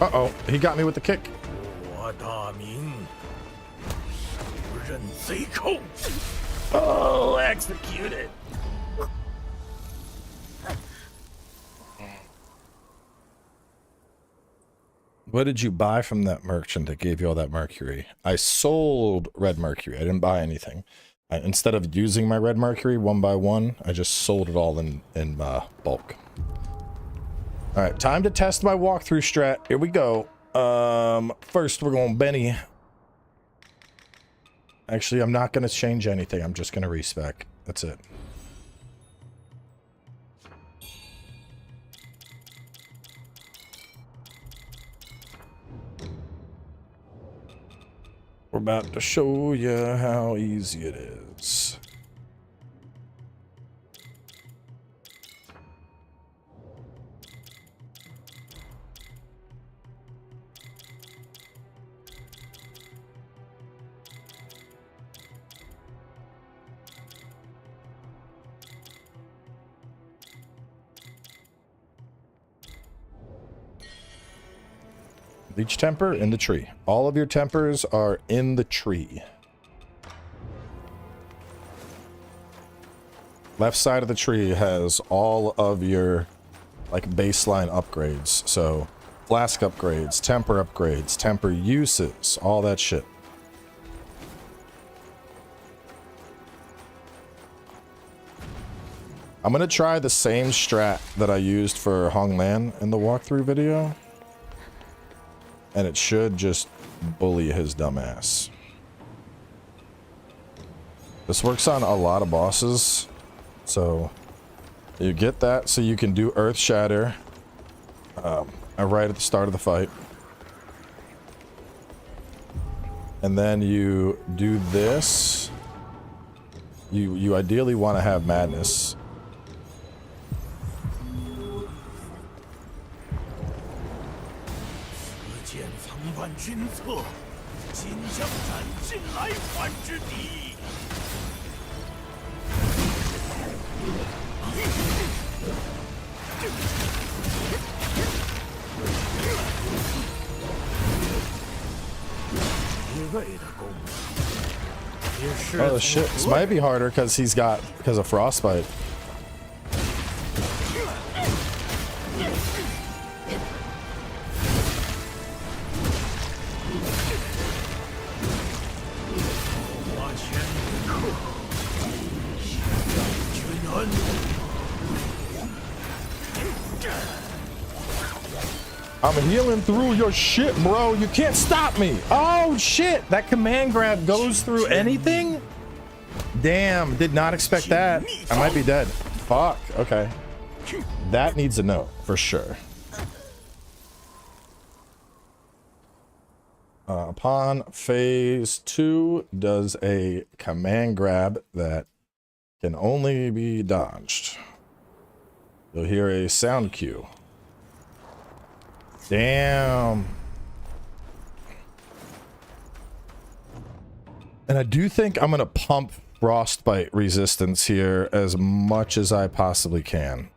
Uh-oh, he got me with the kick. Oh, executed. What did you buy from that merchant that gave you all that mercury? I sold Red Mercury. I didn't buy anything. Instead of using my Red Mercury one by one, I just sold it all in bulk. All right, time to test my walkthrough strat. Here we go. First, we're going Benny. Actually, I'm not going to change anything. I'm just going to respec. That's it. We're about to show you how easy it is. Each temper in the tree. All of your tempers are in the tree. Left side of the tree has all of your like baseline upgrades. So flask upgrades, temper uses, all that shit. I'm gonna try the same strat that I used for Honglan in the walkthrough video. And it should just bully his dumbass. This works on a lot of bosses, so you get that so you can do Earth Shatter right at the start of the fight. And then you do this. You ideally want to have Madness. Oh shit, this might be harder because of frostbite. I'm healing through your shit, bro. You can't stop me. Oh shit, that command grab goes through anything? Damn, did not expect that. I might be dead. Fuck, okay. That needs a note, for sure. Upon phase 2, does a command grab that can only be dodged. You'll hear a sound cue. Damn. And I do think I'm gonna pump frostbite resistance here as much as I possibly can.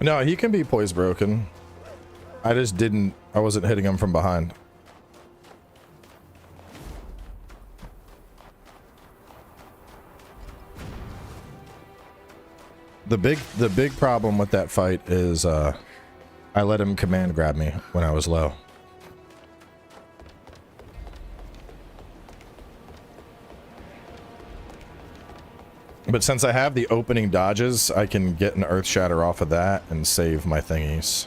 No, he can be poise broken. I wasn't hitting him from behind. The big problem with that fight is I let him command grab me when I was low. But since I have the opening dodges, I can get an Earth Shatter off of that and save my thingies.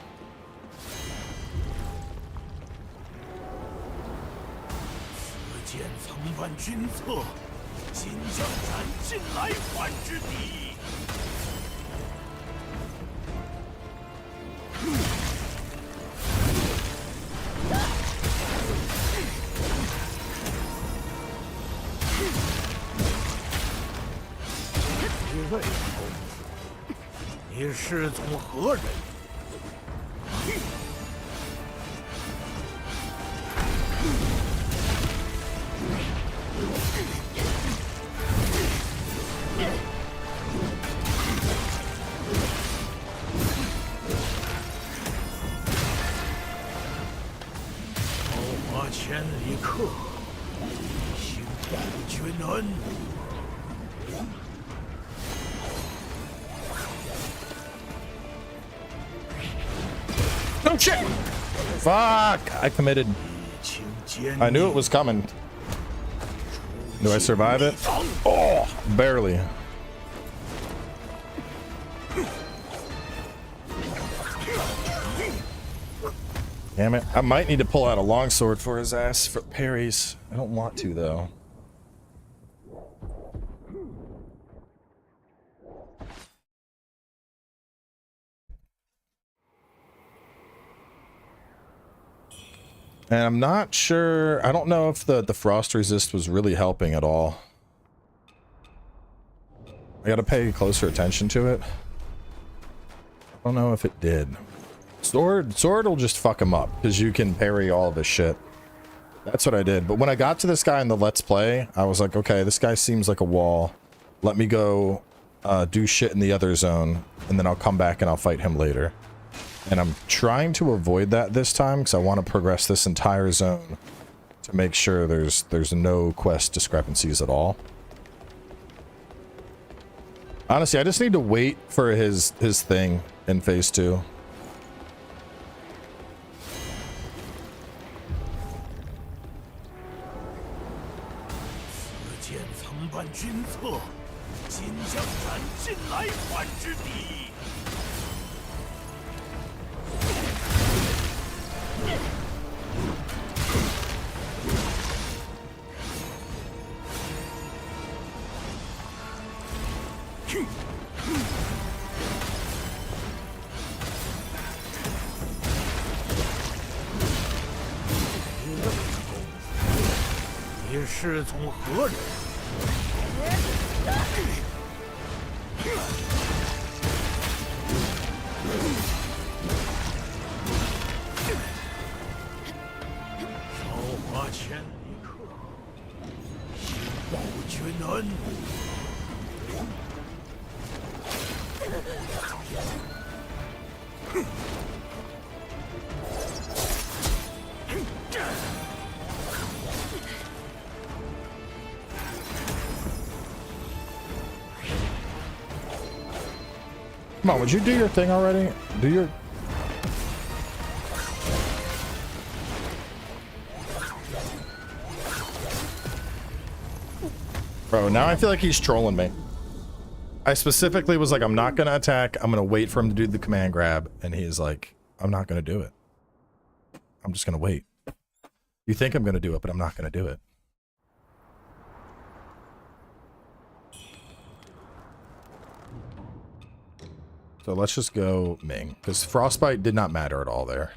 Oh shit! Fuck! I committed. I knew it was coming. Do I survive it? Oh, barely. Damn it. I might need to pull out a longsword for his ass for parries. I don't want to, though. And I'm not sure, I don't know if the frost resist was really helping at all. I gotta pay closer attention to it. I don't know if it did. Sword will just fuck him up, because you can parry all of his shit. That's what I did. But when I got to this guy in the Let's Play, I was like, okay, this guy seems like a wall. Let me go do shit in the other zone, and then I'll come back and I'll fight him later. And I'm trying to avoid that this time, because I want to progress this entire zone to make sure there's no quest discrepancies at all. Honestly, I just need to wait for his thing in phase 2. Come on, would you do your thing already? Do your... Bro, now I feel like he's trolling me. I specifically was like, I'm not gonna attack, I'm gonna wait for him to do the command grab, and he's like, I'm not gonna do it. I'm just gonna wait. You think I'm gonna do it, but I'm not gonna do it. So let's just go Ming, because Frostbite did not matter at all there.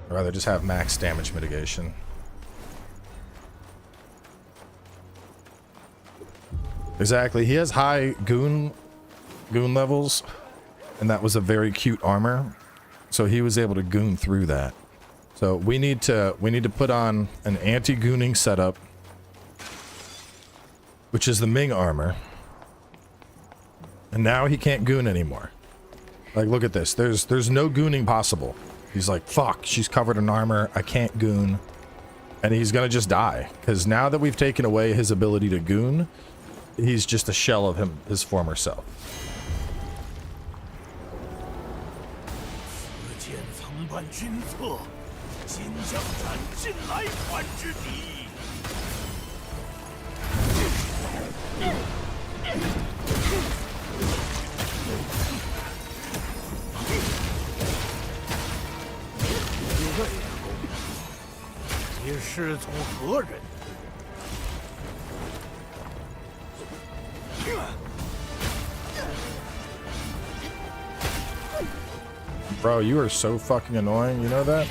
I'd rather just have max damage mitigation. Exactly, he has high goon levels, and that was a very cute armor, so he was able to goon through that. So we need to put on an anti-gooning setup, which is the Ming armor. And now he can't goon anymore. Like, look at this. There's no gooning possible. He's like, fuck, she's covered in armor. I can't goon. And he's gonna just die. Because now that we've taken away his ability to goon, he's just a shell of his former self. Bro, you are so fucking annoying, you know that?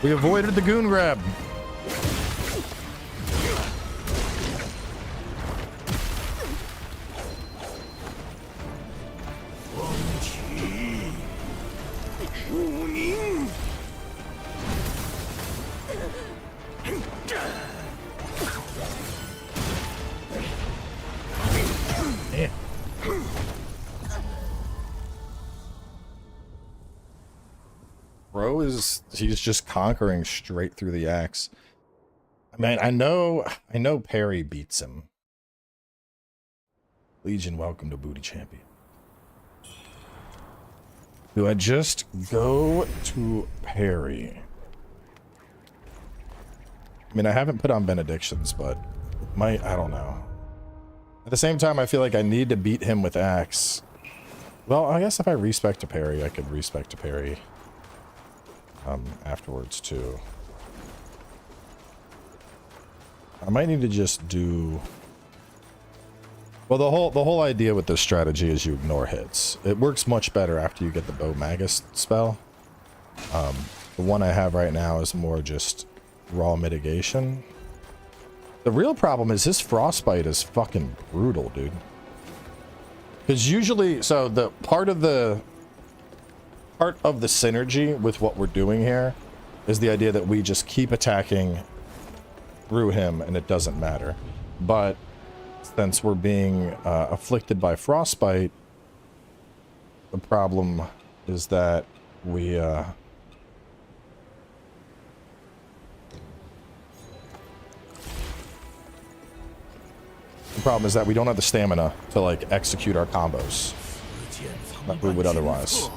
We avoided the goon grab. Bro he's just conquering straight through the axe. I mean, I know Perry beats him. Legion, welcome to Booty Champion. Do I just go to Perry? I mean, I haven't put on benedictions, but I don't know. At the same time, I feel like I need to beat him with axe. Well, I guess if I respec to parry, I could respec to parry afterwards too. I might need to just do... Well, the whole idea with this strategy is you ignore hits. It works much better after you get the Bow Magus spell. The one I have right now is more just raw mitigation. The real problem is his frostbite is fucking brutal, dude. Because usually, so the part of the synergy with what we're doing here is the idea that we just keep attacking through him and it doesn't matter. But since we're being afflicted by frostbite, the problem is that we the problem is that we don't have the stamina to like execute our combos like we would otherwise.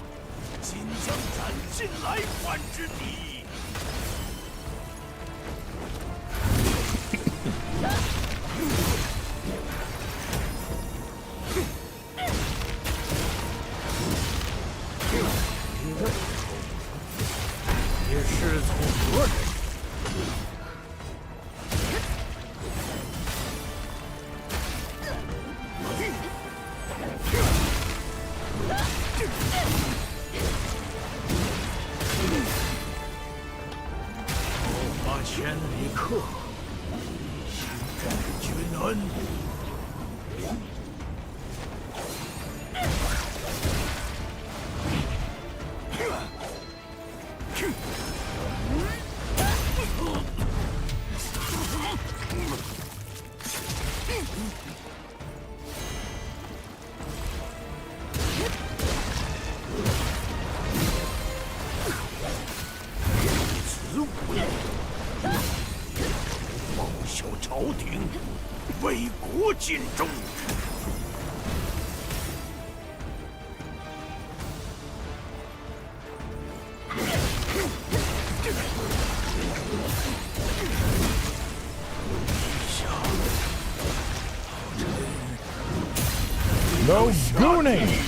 No gooning!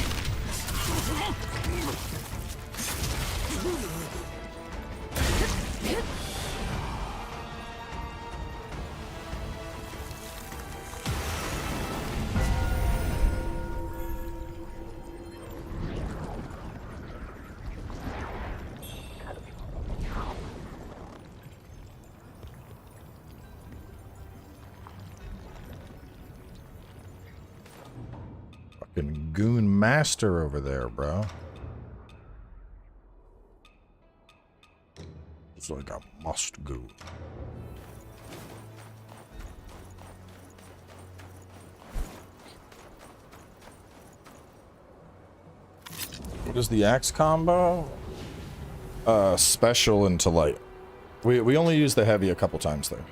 Fucking goon master over there, bro. It's like a must goon. What is the axe combo? Special into light. We only use the heavy a couple times there.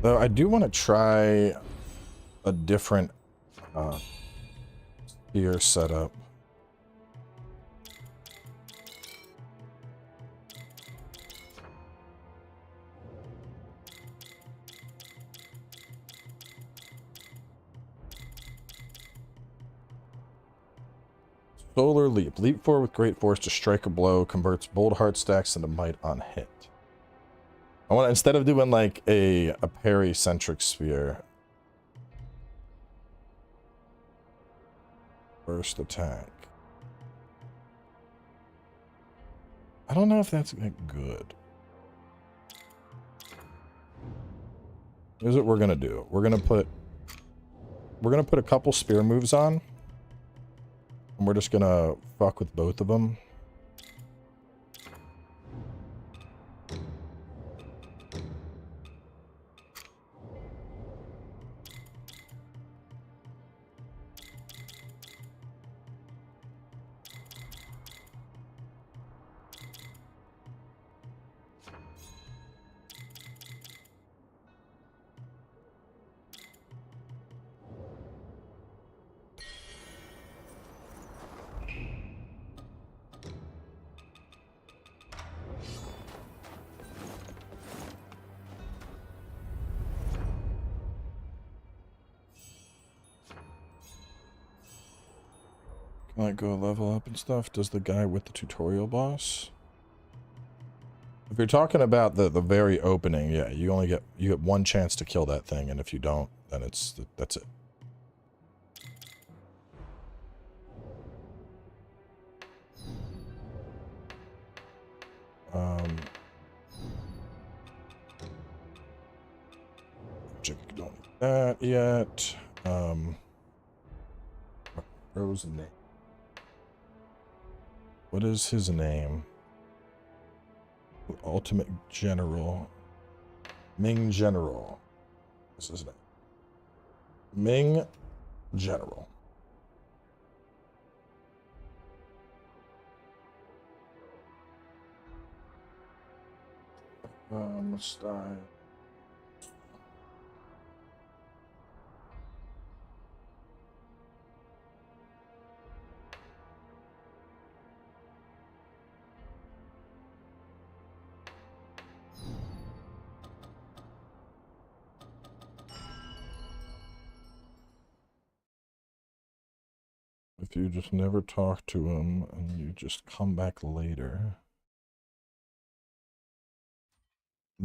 Though I do want to try a different spear setup. Solar leap. Leap forward with great force to strike a blow. Converts bold heart stacks into might on hit. I want, instead of doing like a parry centric spear, first attack. I don't know if that's good. Here's what we're gonna do. We're gonna put a couple spear moves on, and we're just gonna fuck with both of them. Can I go level up and stuff? Does the guy with the tutorial boss? If you're talking about the very opening, yeah, you get one chance to kill that thing, and if you don't, then that's it. Don't need that yet. Bro's name. What is his name? Ultimate General. Ming General. This is his name. Ming General. Style. If you just never talk to him and you just come back later.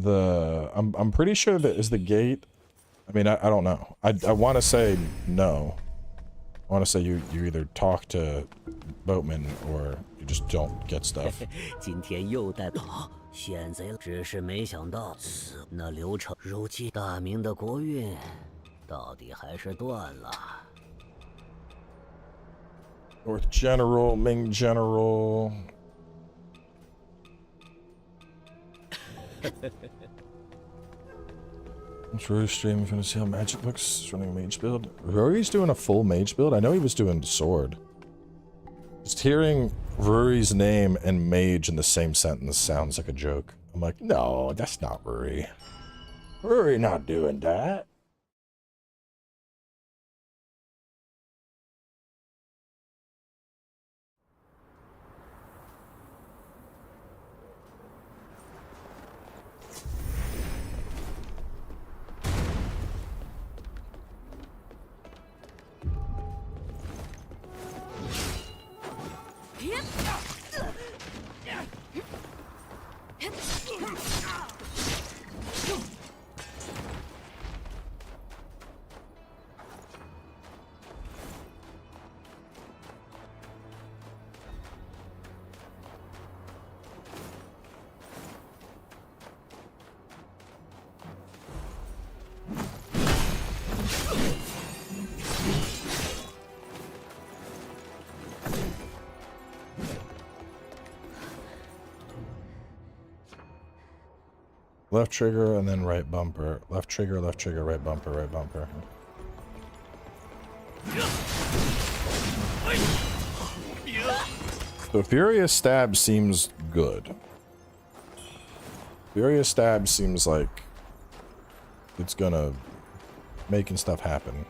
I'm pretty sure that is the gate. I mean, I don't know. I want to say no. I want to say you either talk to Boatman or you just don't get stuff. 今天又带现贼了，只是没想到那流程，如今大明的国运到底还是断了。 North General, Ming General. I'm Rory's stream. If you want to see how magic looks, he's running a mage build. Rory's doing a full mage build? I know he was doing sword. Just hearing Rory's name and mage in the same sentence sounds like a joke. I'm like, no, that's not Rory. Rory not doing that. Left trigger and then right bumper. Left trigger, right bumper, right bumper. So Furious Stab seems good. Furious Stab seems like it's gonna making stuff happen.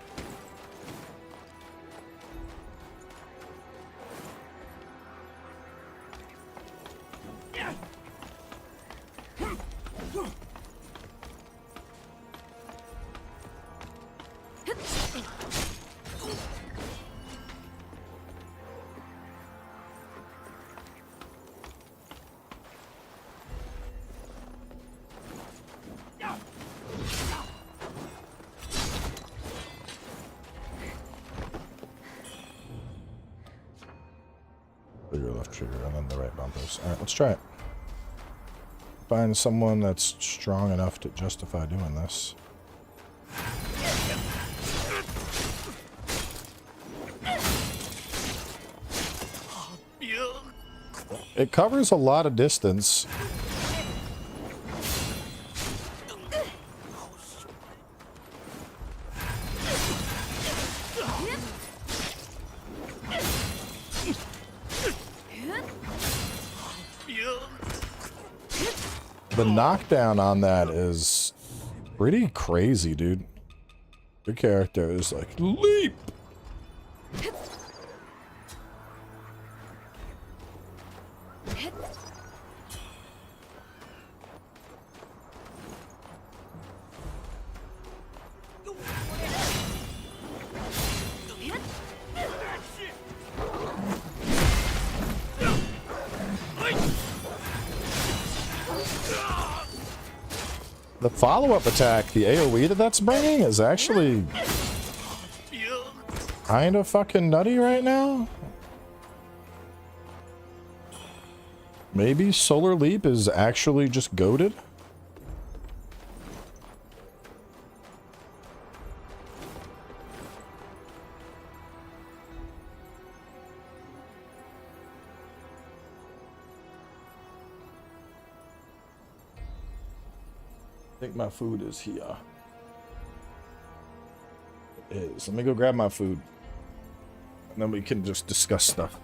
Left trigger and then the right bumpers. Alright, let's try it. Find someone that's strong enough to justify doing this. It covers a lot of distance. The knockdown on that is pretty crazy, dude. Your character is like, leap! the follow-up attack, the AoE that's bringing is actually kind of fucking nutty right now. Maybe Solar Leap is actually just goated. I think my food is here. It is. Let me go grab my food. And then we can just discuss stuff.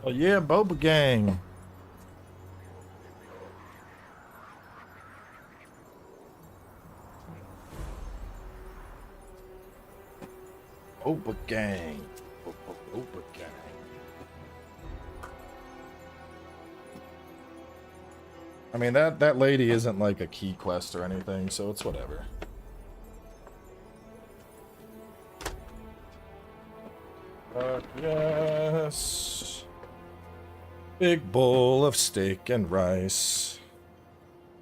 Oh yeah, Boba Gang. Boba Gang. Boba Gang. I mean, that lady isn't like a key quest or anything, so it's whatever. Yes. Big bowl of steak and rice.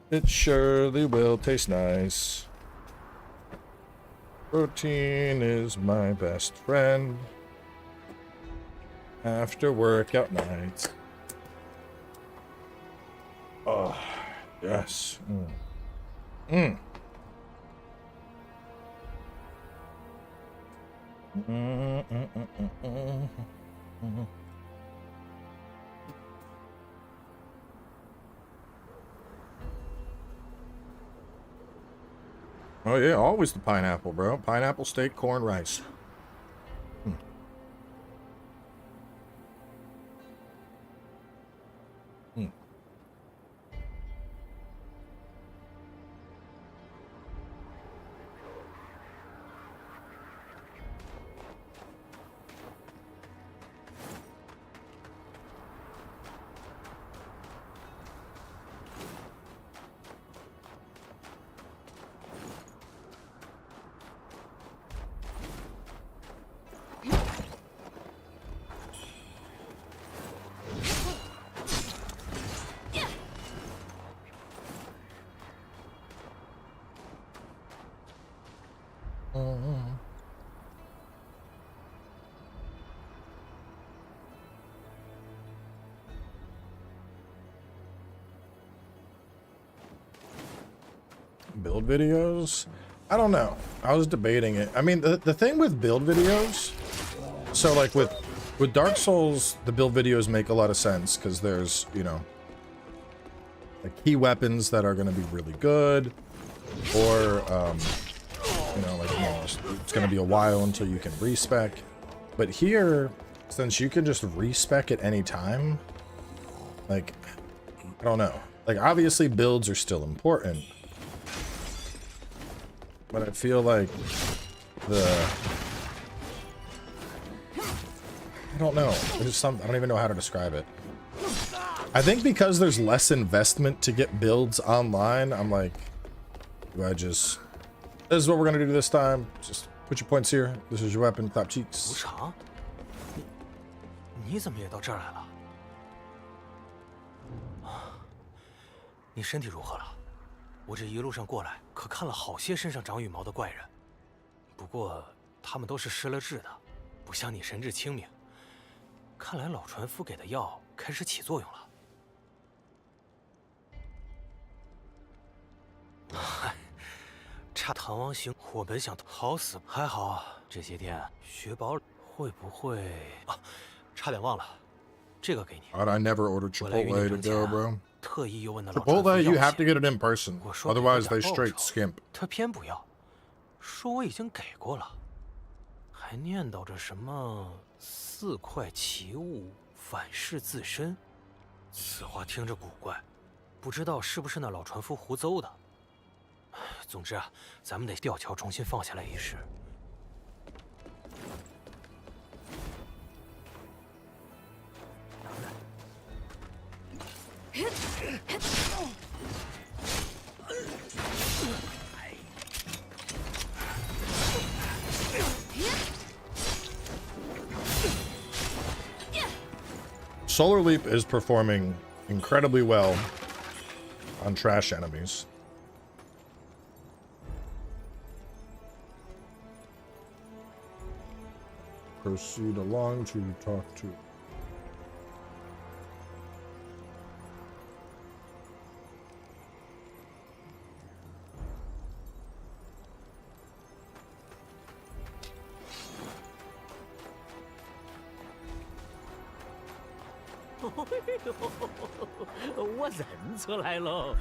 It surely will taste nice. Protein is my best friend. After workout nights. Oh, yes. Mm. Oh yeah, always the pineapple, bro. Pineapple, steak, corn, rice. Build videos? I don't know. I was debating it. I mean, the thing with build videos, so like with Dark Souls, the build videos make a lot of sense because there's, you know, like key weapons that are going to be really good, or you know, like, you know, it's going to be a while until you can respec. But here, since you can just respec at any time, like, I don't know. Like, obviously builds are still important, but I feel like I don't know. There's some, I don't even know how to describe it. I think because there's less investment to get builds online, I'm like, do I just, this is what we're gonna do this time. Just put your points here. This is your weapon, top cheeks. 无常，你怎么也到这儿来了？你身体如何了？我这一路上过来，可看了好些身上长羽毛的怪人，不过他们都是失了智的，不像你神志清明。看来老船夫给的药开始起作用了。嗨，查唐王行，我本想好死，还好这些天雪宝会不会啊？差点忘了，这个给你。 God, I never ordered 我来与你 Chipotle to 挣钱 go, 啊 bro. 特意又问那老船夫 Chipotle, 要 you have to 钱， get it in person. 我说给 Otherwise, 点 they 报 straight 酬 skimp. 他偏不要，说我已经给过了，还念叨着什么4块奇物反噬自身，此话听着古怪，不知道是不是那老船夫胡诌的。总之啊，咱们得吊桥重新放下来一试。Solar Leap is performing incredibly well on trash enemies. Proceed along to talk to. Oh, 我认出来了，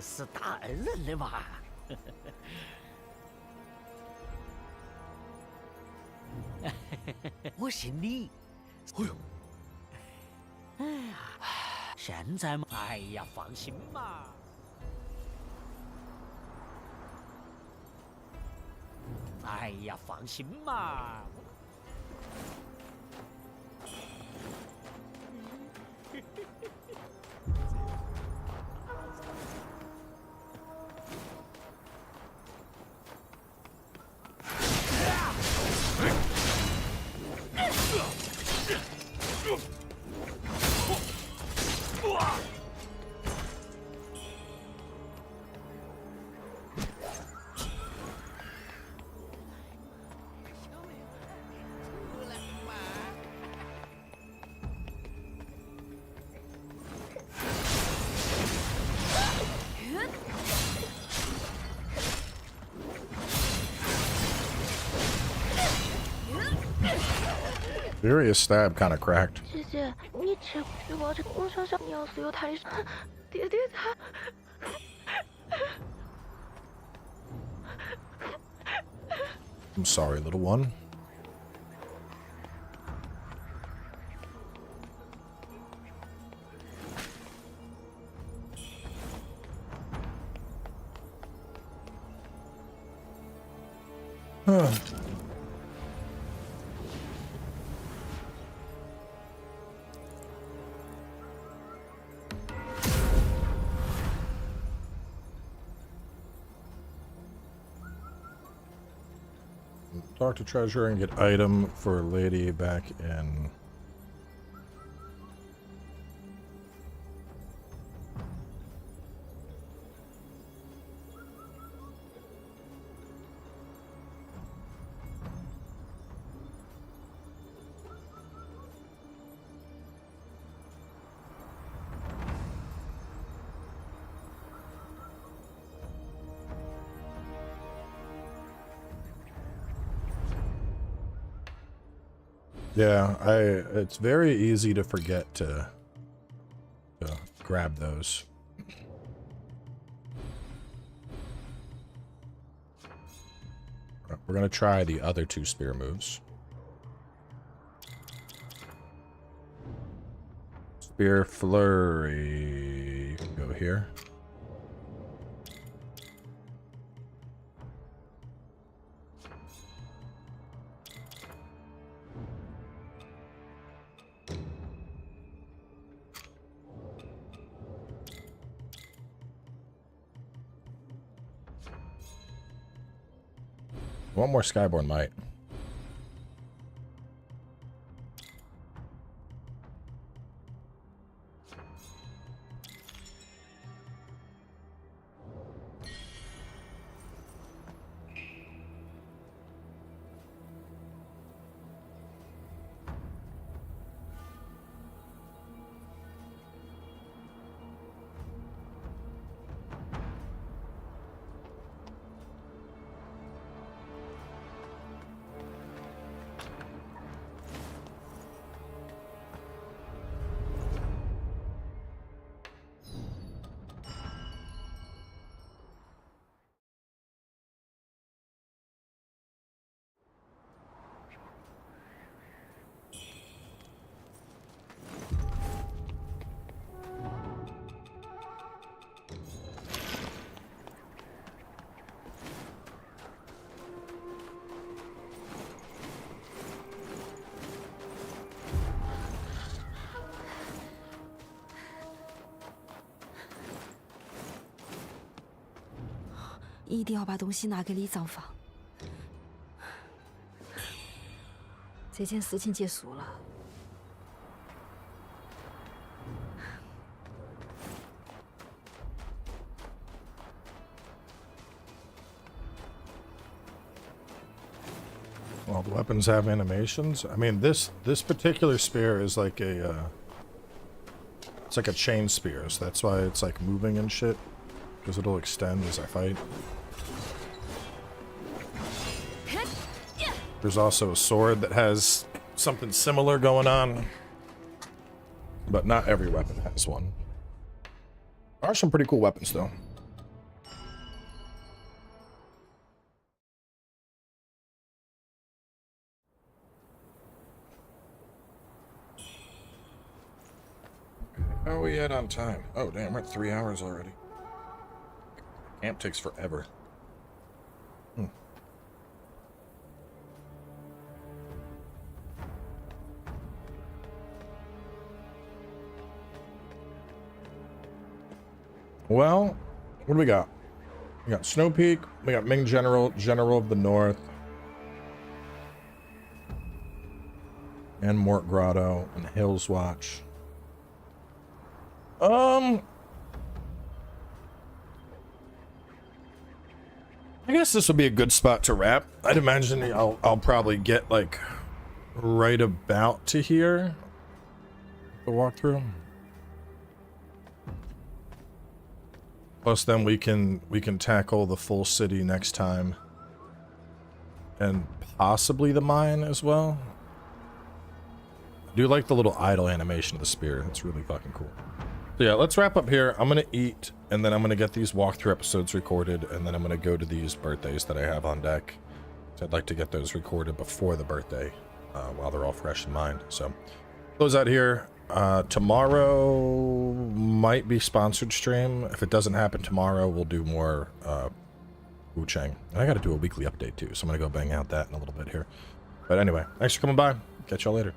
是大恩人的嘛。我姓李。哎呦，哎呀，现在嘛，哎呀，放心嘛。哎呀，放心嘛。Furious stab kind of cracked. 姐姐，你吃雪宝这，我想想，你要是有他的，爹爹他。I'm sorry, little one. Huh. Talk to treasure and get item for lady back in. Yeah, it's very easy to forget to grab those. We're gonna try the other 2 spear moves. Spear flurry. Go here. One more Skyborn Might. 一定要把东西拿给李葬坊。这件事情结束了。All the weapons have animations. I mean, this particular spear is like a, it's like a chain spear, so that's why it's like moving and shit, because it'll extend as I fight. There's also a sword that has something similar going on, but not every weapon has one. There are some pretty cool weapons though. How are we at on time? Oh, damn, we're at 3 hours already. Camp takes forever. Well, what do we got? We got Snow Peak, we got Ming General of the North, and Mort Grotto, and Hills Watch. I guess this would be a good spot to wrap. I'd imagine I'll probably get like right about to here. The walkthrough. Plus, then we can tackle the full city next time, and possibly the mine as well. I do like the little idle animation of the spear. It's really fucking cool. So yeah, let's wrap up here. I'm gonna eat, and then I'm gonna get these walkthrough episodes recorded, and then I'm gonna go to these birthdays that I have on deck. So I'd like to get those recorded before the birthday, while they're all fresh in mind. So close out here. Tomorrow might be sponsored stream. If it doesn't happen tomorrow, we'll do more Wuchang. And I gotta do a weekly update too, so I'm gonna go bang out that in a little bit here. But anyway, thanks for coming by. Catch y'all later.